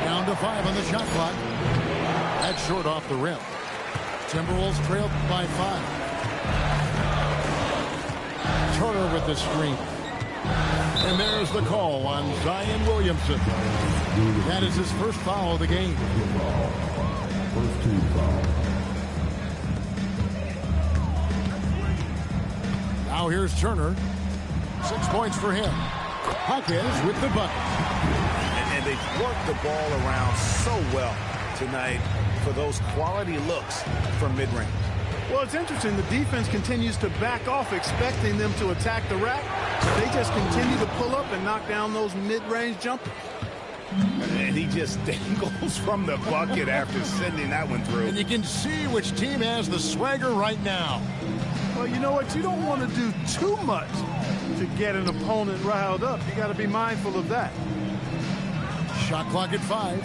Down to 5 on the shot clock. That's short off the rim. Timberwolves trailed by 5. Turner with the screen. And there's the call on Zion Williamson. That is his first foul of the game. First team foul. Now here's Turner. 6 points for him. Hawkins with the bucket. And they've worked the ball around so well tonight for those quality looks from mid-range. Well, it's interesting. The defense continues to back off, expecting them to attack the rack. They just continue to pull up and knock down those mid-range jumpers. And he just dangles from the bucket after sending that one through. And you can see which team has the swagger right now. Well, you know what? You don't want to do too much to get an opponent riled up. You got to be mindful of that. Shot clock at 5.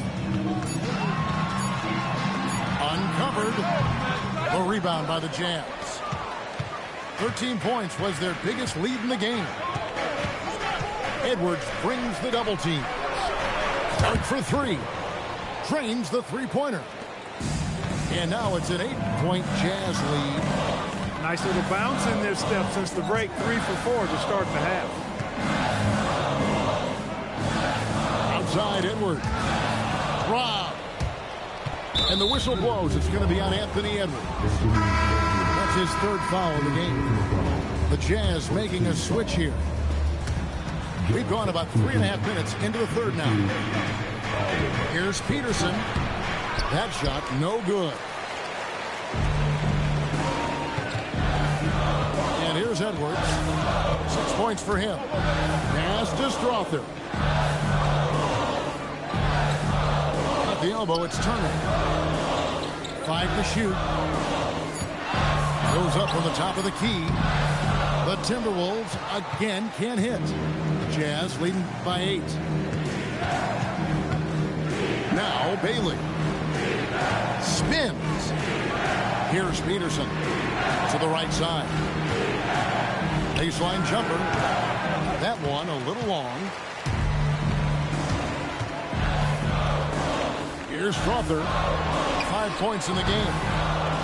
Uncovered. A rebound by the Jazz. 13 points was their biggest lead in the game. Edwards brings the double team. Start for 3. Drains the three-pointer. And now it's an 8-point Jazz lead. Nice little bounce in their step since the break. 3 for 4 to start the half. Outside Edwards. Rob. And the whistle blows. It's going to be on Anthony Edwards. That's his 3rd foul of the game. The Jazz making a switch here. We've gone about 3.5 minutes into the 3rd now. Here's Peterson. That shot no good. And here's Edwards. 6 points for him. Pass to Strother. At the elbow, it's Turner. 5 to shoot. Goes up on the top of the key. The Timberwolves again can't hit. Jazz leading by 8. Now Bailey. Spins. Here's Peterson to the right side. Baseline jumper. That one a little long. Here's Strother. 5 points in the game.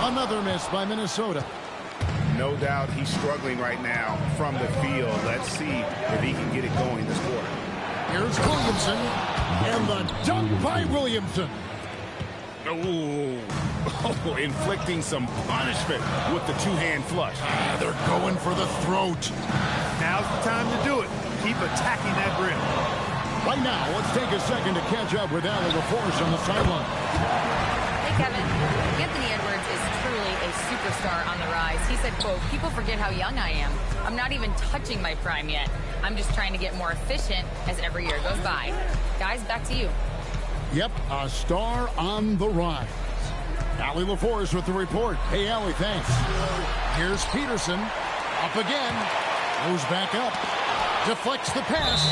Another miss by Minnesota. No doubt he's struggling right now from the field. Let's see if he can get it going this quarter. Here's Williamson. And the dunk by Williamson. Oh, inflicting some punishment with the two-hand flush. They're going for the throat. Now's the time to do it. Keep attacking that rim. Right now, let's take a second to catch up with Allie LaForce on the sideline. Hey, Kevin. Anthony Edwards is truly a superstar on the rise. He said, quote, "People forget how young I am. I'm not even touching my prime yet. I'm just trying to get more efficient as every year goes by." Guys, back to you. Yep, a star on the rise. Allie LaForce with the report. Hey, Allie, thanks. Here's Peterson. Up again. Goes back up. Deflects the pass.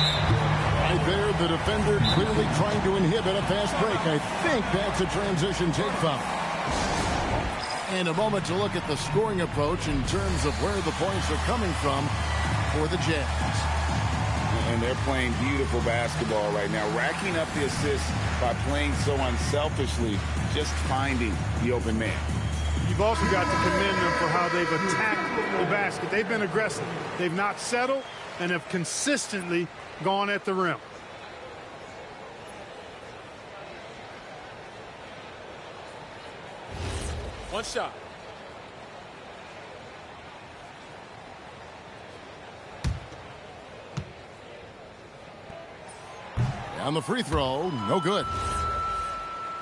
Right there, the defender clearly trying to inhibit a fast break. I think that's a transition take foul. And a moment to look at the scoring approach in terms of where the points are coming from for the Jazz. And they're playing beautiful basketball right now, racking up the assists by playing so unselfishly, just finding the open man. You've also got to commend them for how they've attacked the basket. They've been aggressive. They've not settled and have consistently gone at the rim. One shot. On the free throw, no good.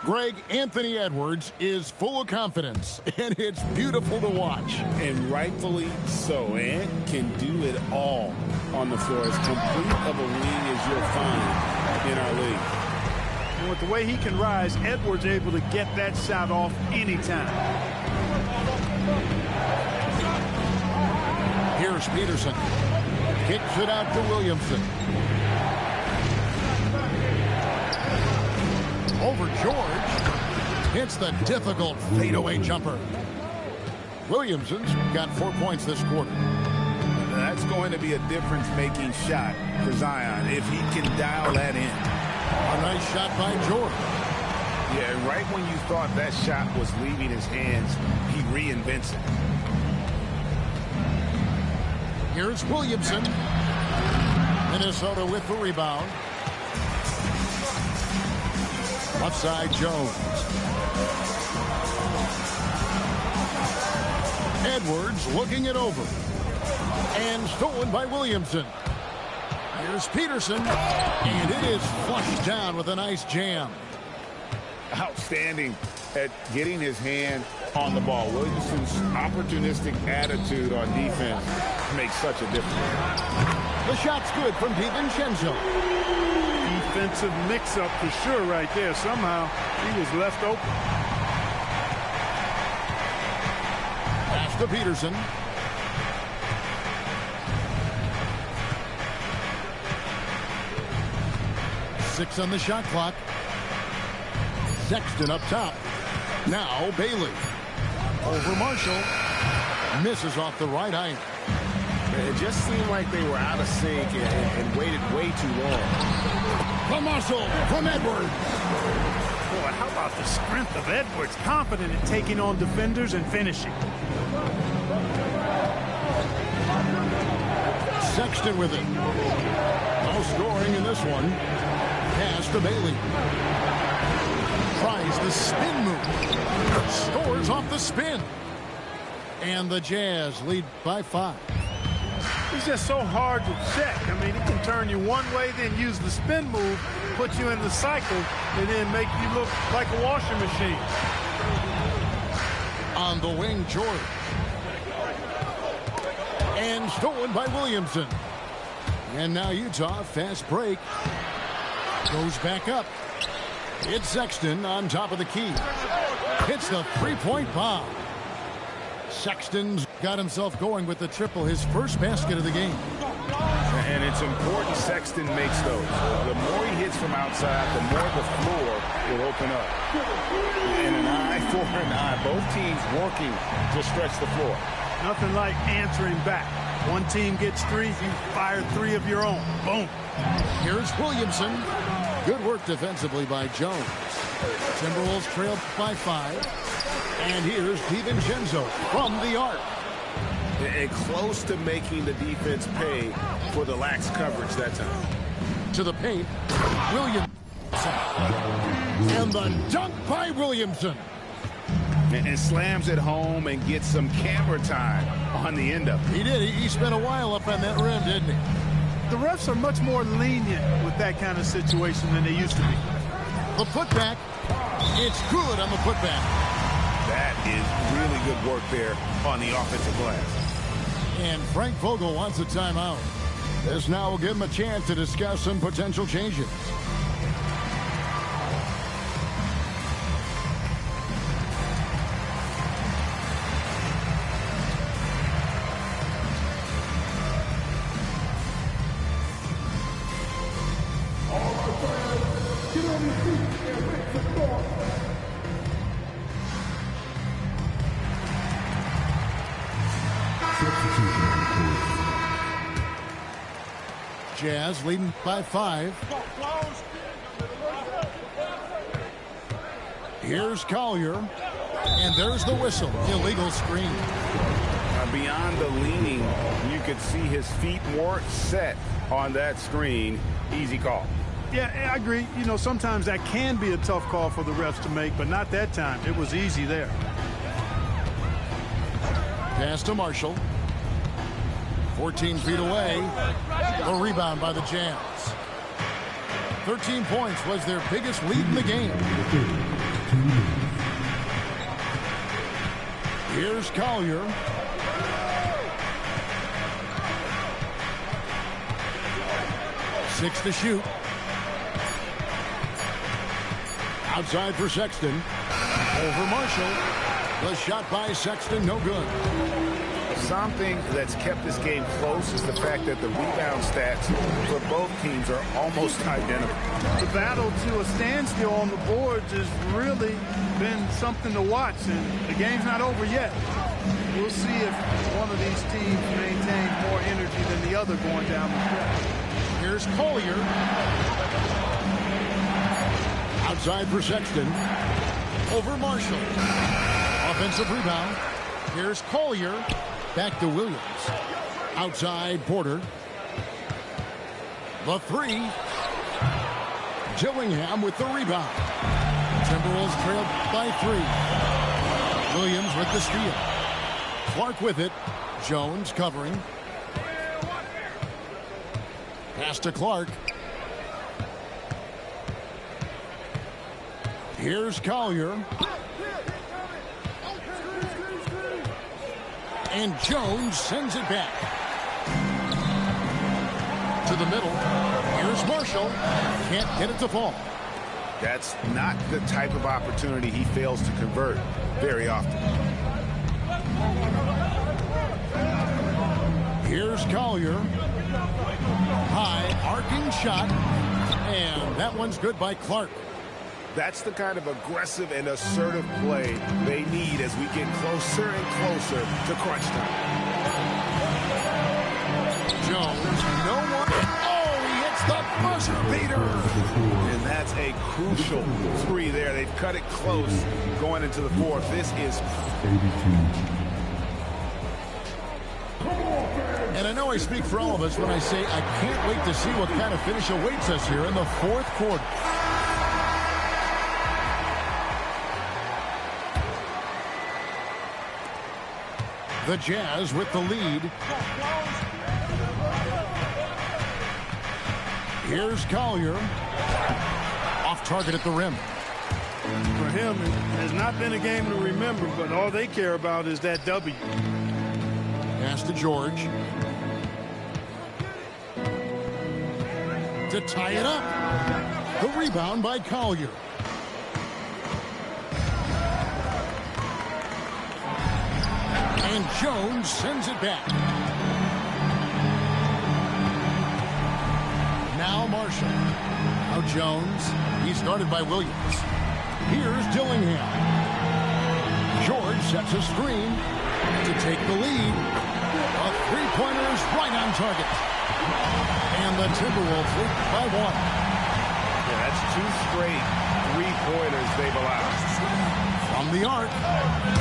Greg, Anthony Edwards is full of confidence, and it's beautiful to watch. And rightfully so. Ant can do it all on the floor. As complete of a wing as you'll find in our league. And with the way he can rise, Edwards able to get that shot off anytime. Here's Peterson. Kicks it out to Williamson. Over George. Hits the difficult fadeaway jumper. Williamson's got 4 points this quarter. That's going to be a difference-making shot for Zion if he can dial that in. A nice shot by George. Yeah, and right when you thought that shot was leaving his hands, he reinvents it. Here's Williamson. Minnesota with the rebound. Left side, Jones. Edwards looking it over. And stolen by Williamson. Here's Peterson. And it is flushed down with a nice jam. Outstanding at getting his hand on the ball. Williamson's opportunistic attitude on defense makes such a difference. The shot's good from DiVincenzo. Defensive mix-up for sure right there. Somehow he was left open. Pass to Peterson. Six on the shot clock. Sexton up top. Now Bailey. Over Marshall. Misses off the right iron. It just seemed like they were out of sync and waited way too long. The muscle from Edwards. Boy, how about the strength of Edwards? Confident in taking on defenders and finishing. Sexton with it. No scoring in this one. Pass to Bailey. Tries the spin move. Scores off the spin. And the Jazz lead by 5. He's just so hard to check. I mean, he can turn you one way, then use the spin move, put you in the cycle, and then make you look like a washing machine. On the wing, George. And stolen by Williamson. And now Utah, fast break. Goes back up. It's Sexton on top of the key. Hits the three-point bomb. Sexton's got himself going with the triple, his first basket of the game. And it's important Sexton makes those. The more he hits from outside, the more the floor will open up. And an eye for an eye. Both teams working to stretch the floor. Nothing like answering back. One team gets 3, you fire 3 of your own. Boom. Here's Williamson. Good work defensively by Jones. Timberwolves trailed by 5. And here's DiVincenzo from the arc. And close to making the defense pay for the lax coverage that time. To the paint, Williamson. And the dunk by Williamson. And slams it home and gets some camera time on the end of it. He did. He spent a while up on that rim, didn't he? The refs are much more lenient with that kind of situation than they used to be. The putback. It's good on the putback. That is really good work there on the offensive glass. And Frank Vogel wants a timeout. This now will give him a chance to discuss some potential changes. Jazz leading by 5. Here's Collier. And there's the whistle. Illegal screen. Beyond the leaning, you could see his feet more set on that screen. Easy call. Yeah, I agree. You know, sometimes that can be a tough call for the refs to make, but not that time. It was easy there. Pass to Marshall. 14 feet away. A rebound by the Jazz. 13 points was their biggest lead in the game. Here's Collier. Six to shoot. Outside for Sexton. Over Marshall. The shot by Sexton, no good. Something that's kept this game close is the fact that the rebound stats for both teams are almost identical. The battle to a standstill on the boards has really been something to watch, and the game's not over yet. We'll see if one of these teams maintains more energy than the other going down the stretch. Here's Collier. Outside for Sexton. Over Marshall. Offensive rebound. Here's Collier. Back to Williams. Outside Porter. The 3. Dillingham with the rebound. Timberwolves trailed by 3. Williams with the steal. Clark with it. Jones covering. Pass to Clark. Here's Collier. And Jones sends it back. To the middle. Here's Marshall. Can't get it to fall. That's not the type of opportunity he fails to convert very often. Here's Collier. High arcing shot. And that one's good by Clark. That's the kind of aggressive and assertive play they need as we get closer and closer to crunch time. Jones, no one. Oh, he hits the buzzer beater. And that's a crucial 3 there. They've cut it close going into the 4th. This is... And I know I speak for all of us when I say I can't wait to see what kind of finish awaits us here in the 4th quarter. The Jazz with the lead. Here's Collier. Off target at the rim. For him, it has not been a game to remember, but all they care about is that W. Pass to George. To tie it up. The rebound by Collier. And Jones sends it back. Now Marshall. Now Jones. He's guarded by Williams. Here's Dillingham. George sets a screen to take the lead. A three-pointer is right on target. And the Timberwolves lead by 1. Yeah, that's 2 straight three-pointers they've allowed. From the arc,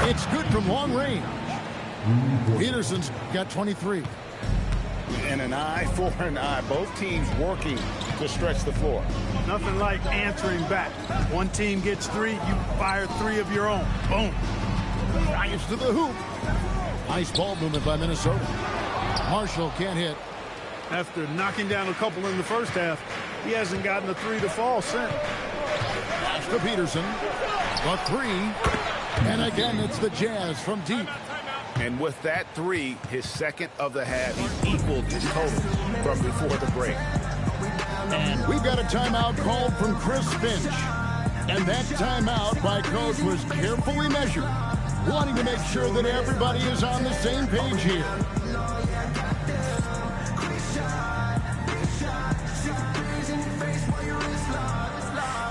it's good from long range. Peterson's got 23. And an eye for an eye. Both teams working to stretch the floor. Nothing like answering back. One team gets 3, you fire 3 of your own. Boom. Drives to the hoop. Nice ball movement by Minnesota. Marshall can't hit. After knocking down a couple in the first half, he hasn't gotten a 3 to fall since. Pass to Peterson. The 3. And again, it's the Jazz from deep. And with that 3, his second of the half, he equaled his total from before the break. And we've got a timeout called from Chris Finch. And that timeout by Coach was carefully measured, wanting to make sure that everybody is on the same page here.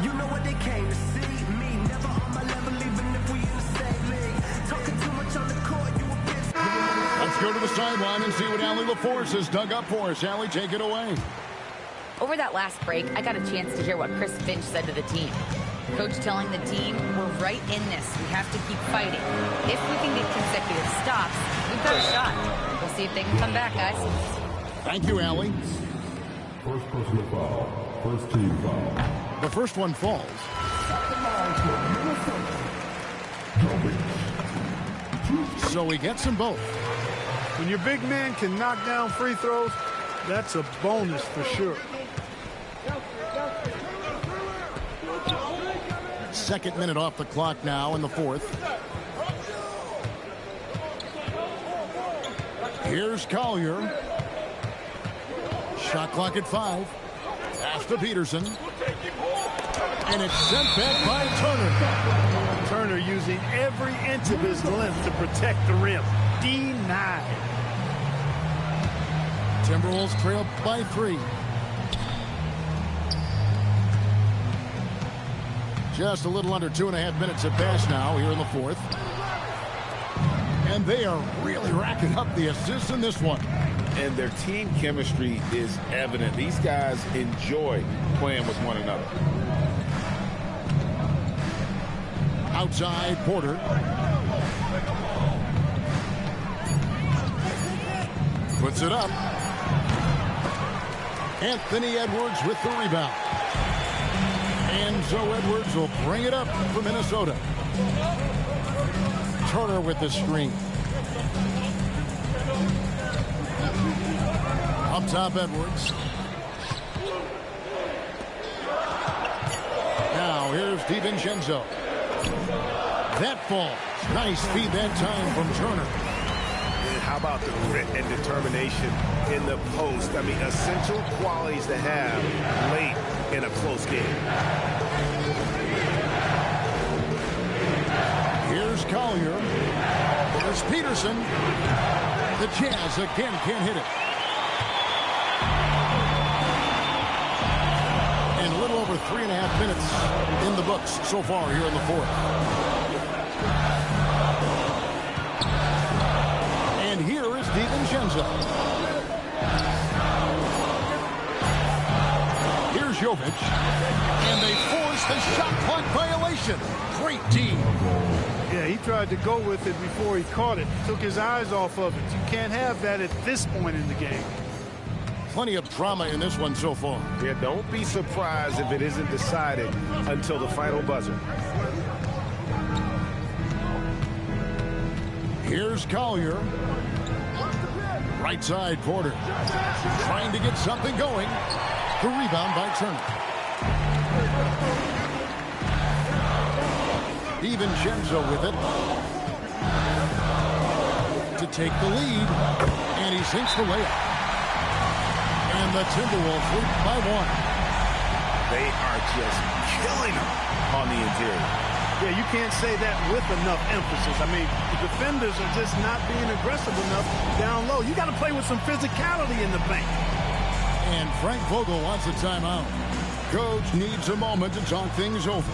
You know what they came to see. Me, never on my level, even if we in the same league. Talking too much on the court, you a bitch. Let's go to the sideline and see what Allie LaForce has dug up for us. Allie, take it away. Over that last break, I got a chance to hear what Chris Finch said to the team. Coach telling the team, we're right in this. We have to keep fighting. If we can get consecutive stops, we've got a shot. We'll see if they can come back, guys. Thank you, Allie. First personal foul. First team foul. The first one falls. So he gets them both. When your big man can knock down free throws, that's a bonus for sure. Second minute off the clock now in the fourth. Here's Collier. Shot clock at 5. Pass to Peterson. And it's sent back by Turner. Turner using every inch of his length to protect the rim. Denied. Timberwolves trail by 3. Just a little under 2.5 minutes have passed now here in the fourth. And they are really racking up the assists in this one. And their team chemistry is evident. These guys enjoy playing with one another. Outside, Porter. Puts it up. Anthony Edwards with the rebound. Enzo Edwards will bring it up for Minnesota. Turner with the screen. Up top, Edwards. Now here's DiVincenzo. That falls. Nice feed that time from Turner. And how about the grit and determination in the post? I mean, essential qualities to have late in a close game. Here's Collier. There's Peterson. The Jazz again can't hit it. And a little over 3.5 minutes in the books so far here in the fourth. And here is DiVincenzo. Here's Jovic. And they force the shot clock violation. Great team. Yeah, he tried to go with it before he caught it. Took his eyes off of it. You can't have that at this point in the game. Plenty of drama in this one so far. Yeah, don't be surprised if it isn't decided until the final buzzer. Here's Collier. Right side, Porter. Trying to get something going. The rebound by Turner. DiVincenzo with it. To take the lead. And he sinks the layup. And the Timberwolves lead by 1. They are just killing them on the interior. Yeah, you can't say that with enough emphasis. I mean, the defenders are just not being aggressive enough down low. You got to play with some physicality in the paint. And Frank Vogel wants a timeout. Coach needs a moment to talk things over.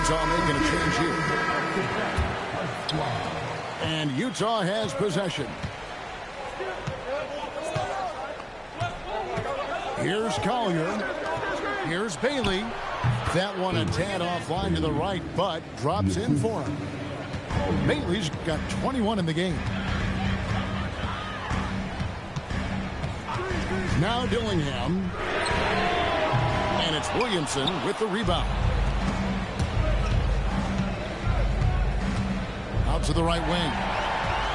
Utah making a change here. And Utah has possession. Here's Collier. Here's Bailey. That one a tad offline to the right, but drops in for him. Bailey's got 21 in the game. Now Dillingham. And it's Williamson with the rebound. Out to the right wing.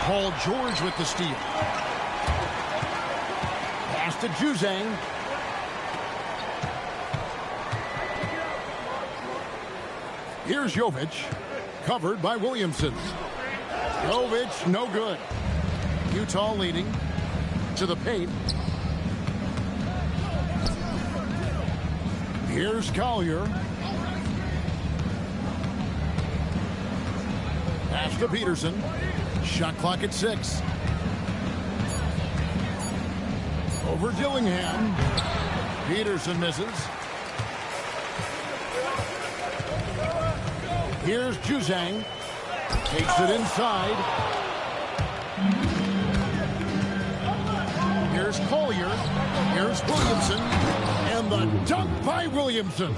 Paul George with the steal. Pass to Juzang. Here's Jovic. Covered by Williamson. Jovic, no good. Utah leading to the paint. Here's Collier. Pass to Peterson. Shot clock at 6. Over Dillingham. Peterson misses. Here's Juzang. Takes it inside. Here's Collier. Here's Williamson. And the dunk by Williamson.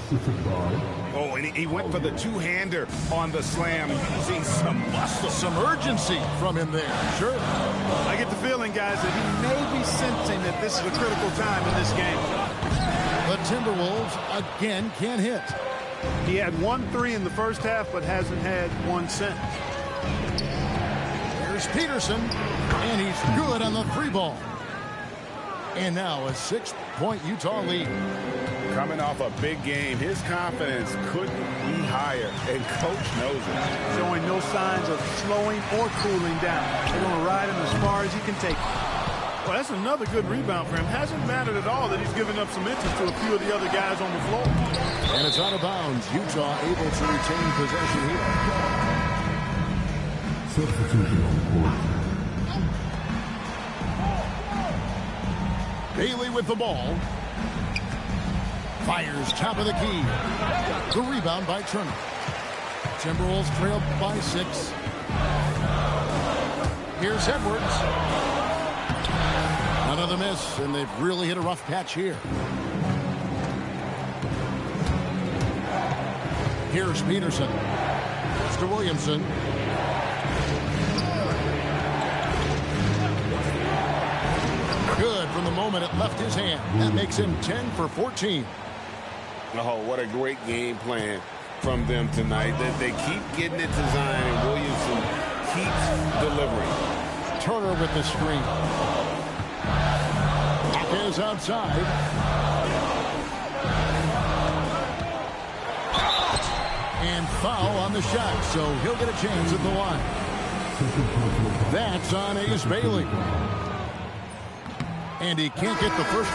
Oh, and he went for the two-hander on the slam. Using some muscle. Some urgency from him there. Sure. I get the feeling, guys, that he may be sensing that this is a critical time in this game. The Timberwolves again can't hit. He had 1 3 in the first half, but hasn't had one since. Here's Peterson, and he's good on the 3-ball. And now a 6-point Utah lead. Coming off a big game, his confidence couldn't be higher, and Coach knows it. Showing no signs of slowing or cooling down. They're going to ride him as far as he can take him. Well, that's another good rebound for him. Hasn't mattered at all that he's given up some inches to a few of the other guys on the floor. And it's out of bounds. Utah able to retain possession here. Substitution on court. Bailey with the ball. Fires top of the key. The rebound by Turner. Timberwolves trail by 6. Here's Edwards. Another miss, and they've really hit a rough patch here. Here's Peterson. It's to Williamson. Good from the moment it left his hand. That makes him 10 for 14. Oh, what a great game plan from them tonight. They keep getting it to Zion, and Williamson keeps delivering. Turner with the screen. Is outside. And foul on the shot, so he'll get a chance at the line. That's on Ace Bailey. And he can't get the first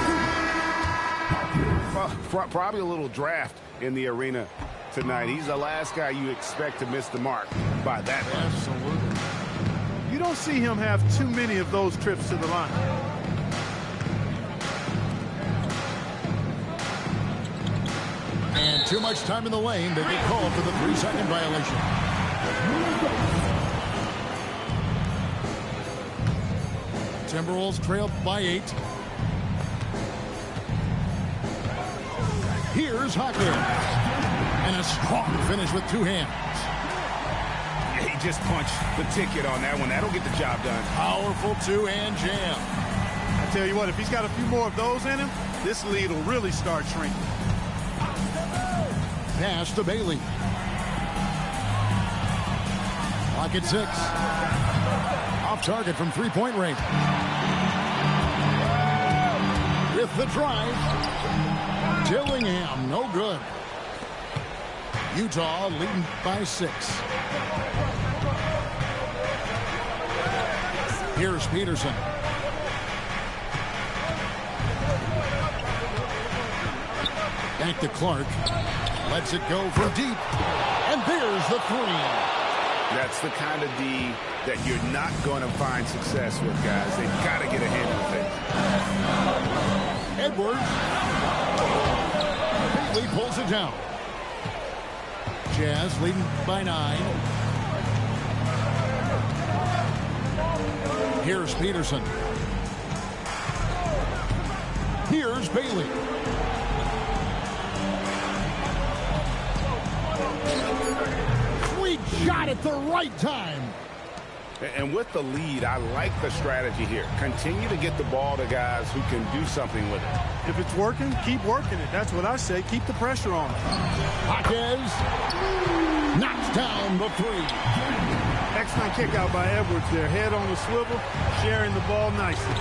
one. Probably a little draft in the arena tonight. He's the last guy you expect to miss the mark by that much. Absolutely. You don't see him have too many of those trips to the line. And too much time in the lane. They get called for the 3-second violation. Timberwolves trail by 8. Here's Hawkins. And a strong finish with 2 hands. Yeah, he just punched the ticket on that one. That'll get the job done. Powerful 2-hand jam. I tell you what, if he's got a few more of those in him, this lead will really start shrinking. Pass to Bailey. Clock at 6. Off target from 3-point range. With the drive. Dillingham, no good. Utah leading by 6. Here's Peterson. Back to Clark. Lets it go from deep. And there's the 3. That's the kind of D that you're not going to find success with, guys. They've got to get a handle of it. Edwards. Bailey pulls it down. Jazz leading by 9. Here's Peterson. Here's Bailey. Shot at the right time. And with the lead, I like the strategy here. Continue to get the ball to guys who can do something with it. If it's working, keep working it. That's what I say. Keep the pressure on. Hawkins knocks down the 3. Excellent kick out by Edwards there. Head on the swivel, sharing the ball nicely.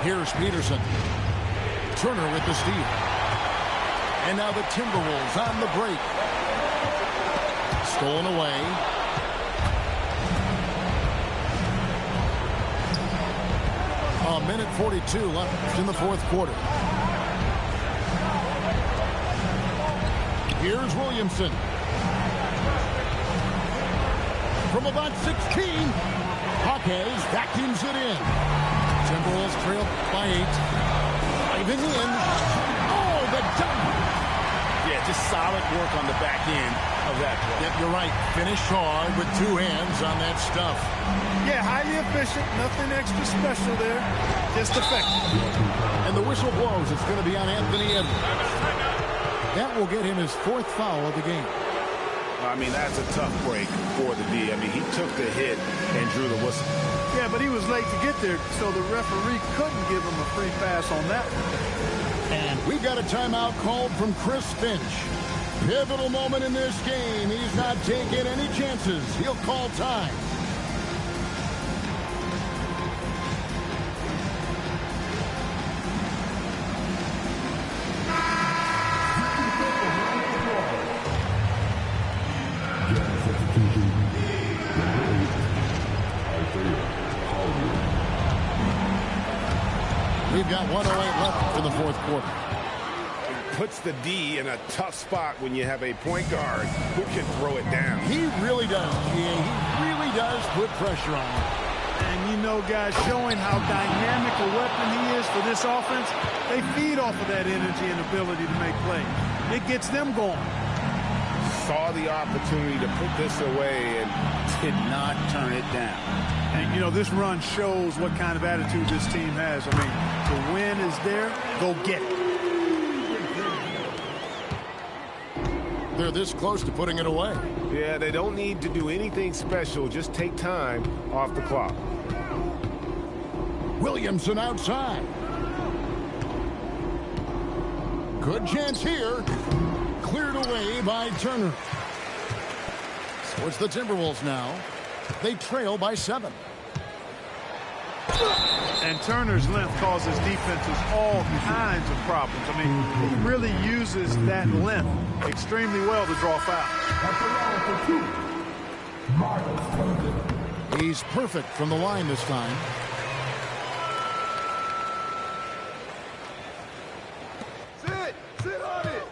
Here's Peterson. Turner with the steal. And now the Timberwolves on the break. Stolen away. A minute 42 left in the 4th quarter. Here's Williamson. From about 16. Hawkins vacuums it in. Timberwolves trail by 8. Driving in. Oh, the dunk. Yeah, work on the back end of that play. Yep, you're right. Finish hard with two hands on that stuff. Yeah, highly efficient. Nothing extra special there. Just effective. And the whistle blows. It's going to be on Anthony Edwards. That will get him his 4th foul of the game. I mean, that's a tough break for the D. I mean, he took the hit and drew the whistle. Yeah, but he was late to get there, so the referee couldn't give him a free pass on that one. And we've got a timeout called from Chris Finch. Pivotal moment in this game. He's not taking any chances. He'll call time. We've got 1:08 left for the 4th quarter. It puts the D in a tough spot when you have a point guard who can throw it down. He really does, G.A. He really does put pressure on him. And you know, guys, showing how dynamic a weapon he is for this offense, they feed off of that energy and ability to make plays. It gets them going. Saw the opportunity to put this away and did not turn it down. And, you know, this run shows what kind of attitude this team has. I mean, the win is there. Go get it. They're this close to putting it away. Yeah, they don't need to do anything special. Just take time off the clock. Williamson outside. Good chance here. Cleared away by Turner. So it's the Timberwolves now. They trail by 7. And Turner's length causes defenses all kinds of problems. I mean, he really uses that length extremely well to draw fouls. He's perfect from the line this time. Sit on it.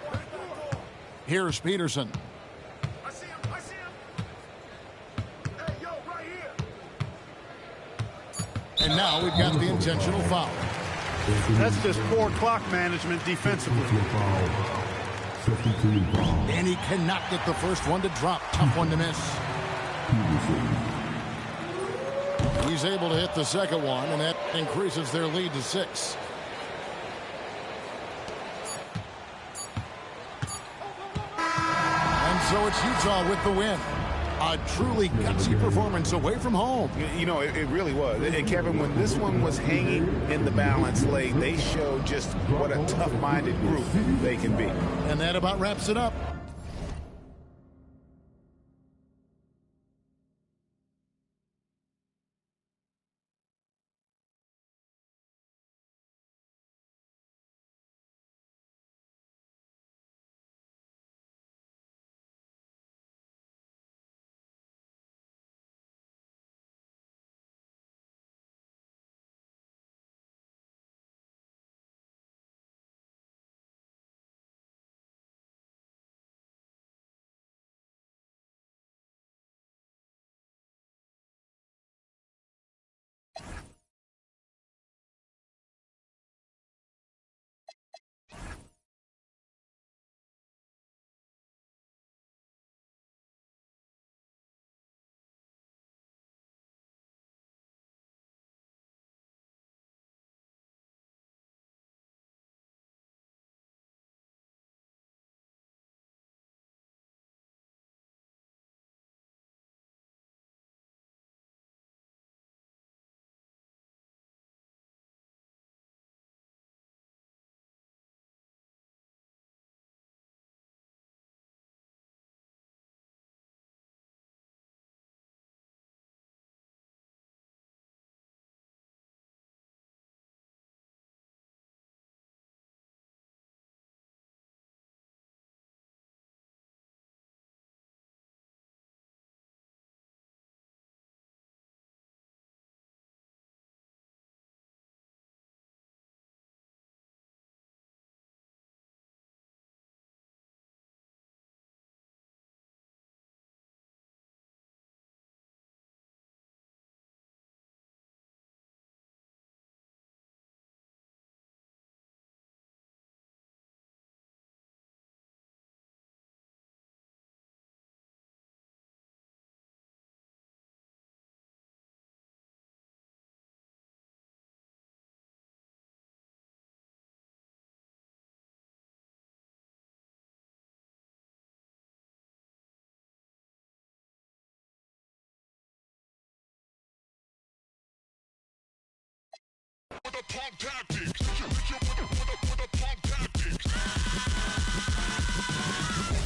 Here's Peterson. I see him. Hey, yo, right here. And now we've got the intentional foul. That's just poor clock management defensively. And he cannot get the first one to drop. Tough one to miss. He's able to hit the second one, and that increases their lead to 6. And so it's Utah with the win. A truly gutsy performance away from home. You know, it really was. And Kevin, when this one was hanging in the balance late, they showed just what a tough-minded group they can be. And that about wraps it up. pump tactics. Hit you with the pump tactics.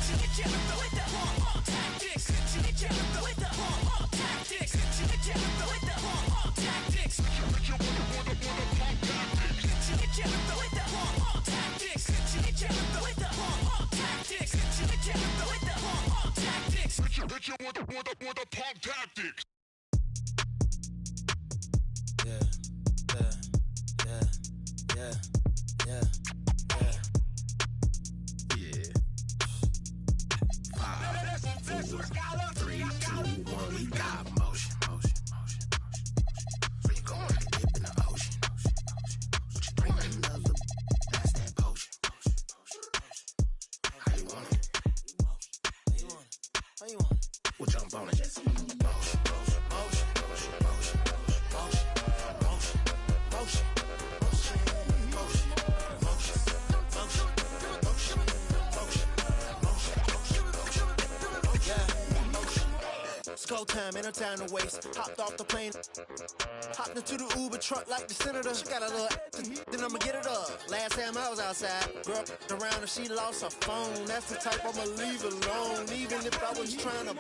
Hit you with the pump tactics. Hit you with the pump tactics. Hit you with the pump tactics. Hit you with the pump tactics. Hit you with the pump tactics. Hit you with the pump tactics. Hit you with the pump tactics. Hit you with the pump tactics. We'll jump on it. Motion, motion, motion, motion, motion, motion, motion, motion, motion, It's go time, ain't no time to waste. Hopped off the plane, hopped into the Uber truck like the senator. She got a little then I'ma get it up. Last time I was outside, girl f***ed around and she lost her phone. That's the type I'ma leave alone, even if I was trying to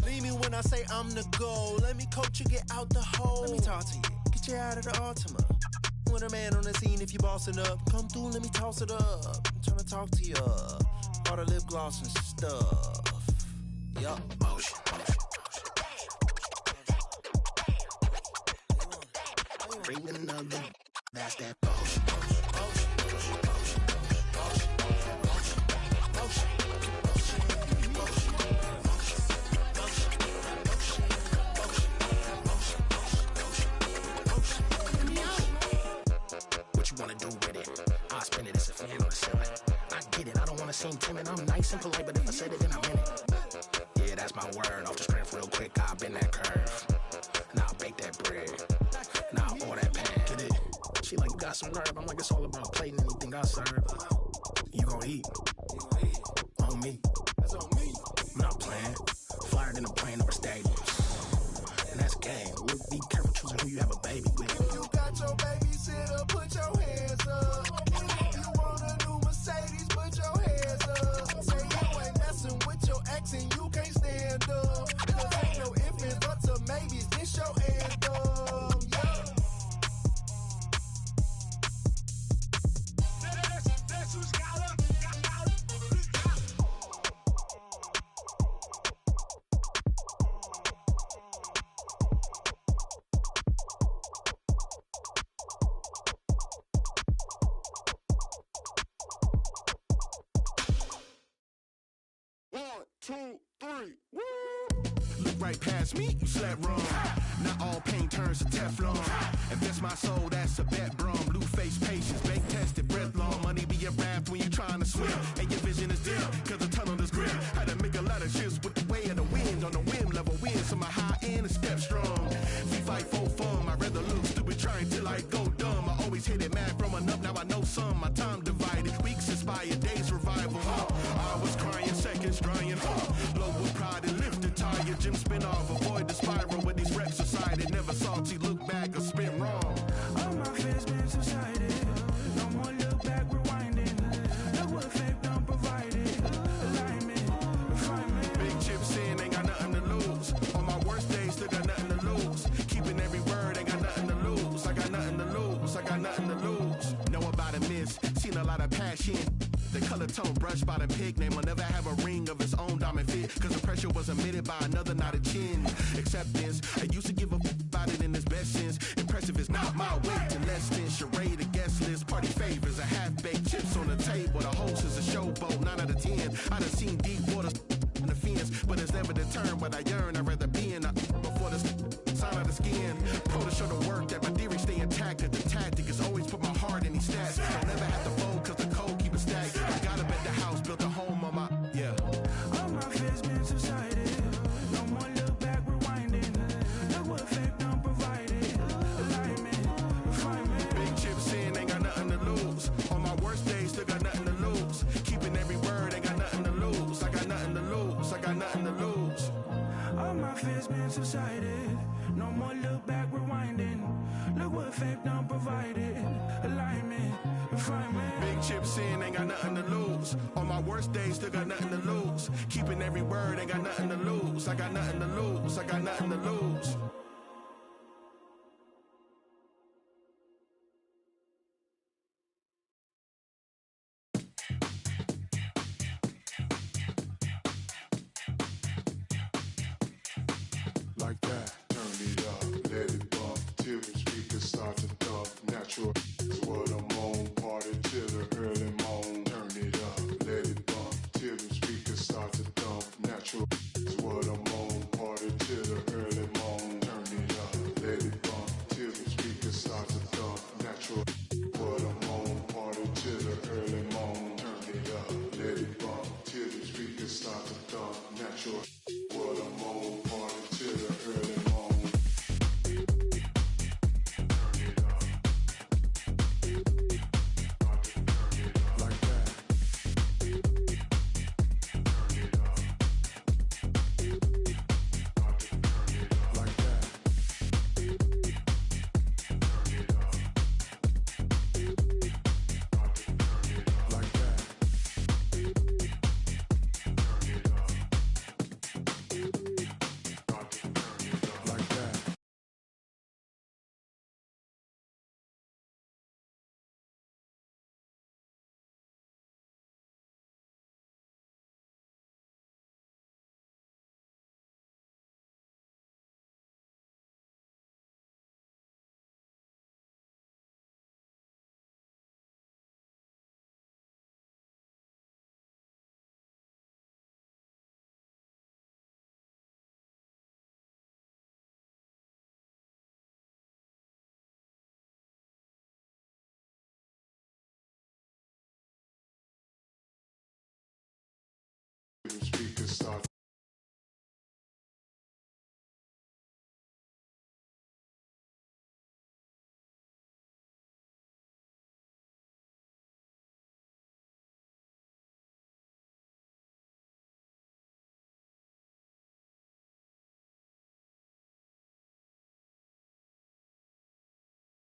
leave me when I say I'm the goal. Let me coach you, get out the hole. Let me talk to you, get you out of the Altima. When a man on the scene, if you bossing up, come through, let me toss it up. I'm trying to talk to you, all the lip gloss and stuff. Yup. motion, motion. Bring another, that's that motion, motion, motion, motion, motion, motion, motion, motion, motion, motion. What you wanna do with it? I'll spin it as a fan on the ceiling. I get it, I don't wanna seem timid. I'm nice and polite, but if I said it, then I meant it. Yeah, that's my word. Off the strength real quick, I'll bend that curve. Now I'll bake that bread. Now I'll order that pan. Get it? She like, you got some nerve. I'm like, it's all about plating anything I serve. You gon' eat. On me. That's on me. I'm not playing. Flyer than a plane or a stadium. And that's game. Look, be careful choosing who you have a baby with. You got your babysitter, put your hands up. You want a new Mercedes, put your hands up. Say you ain't messing with your ex and you can't stand up. Cause ain't no ifs and buts or maybes, this your anthem. Yeah. That's who's got up. One, two, three, woo! Look right past me, you slept wrong. Not all pain turns to Teflon. Invest my soul, that's a bet, brum. Blue face patience, bank tested, breath long. Money be a raft when you trying to swim. And your vision is dim, cause the tunnel is grim. Had to make a lot of shifts with the way of the wind. On the whim, level win, so my high end is step strong. We fight for fun, I'd rather look stupid trying till I go dumb. I always hit it mad growing up, now I know some. My time divided, weeks inspired, days revival. I was crying, seconds drying. Low with pride and lifted tire, gym spin off, avoid the spiral with these reps decided. Never salty, look back or spin wrong. All my fears been subsided. No more look back, rewinding. Look what fate done provided. Alignment, refinement. Big chips in, ain't got nothing to lose. On my worst days, still got nothing to lose. Keeping every word, ain't got nothing to lose. I got nothing to lose, I got nothing to lose. Know about a miss, seen a lot of passion. The color tone brushed by the pig name will never have a ring of its own diamond fit. Cause the pressure was emitted by another, not a chin. Acceptance, I used to give a about it in its best sense. Impressive is not my weight and less than charade, a guest list. Party favors, a half-baked chips on the table. The host is a showboat, 9 out of 10. I done seen deep waters in the fence, but it's never deterred what I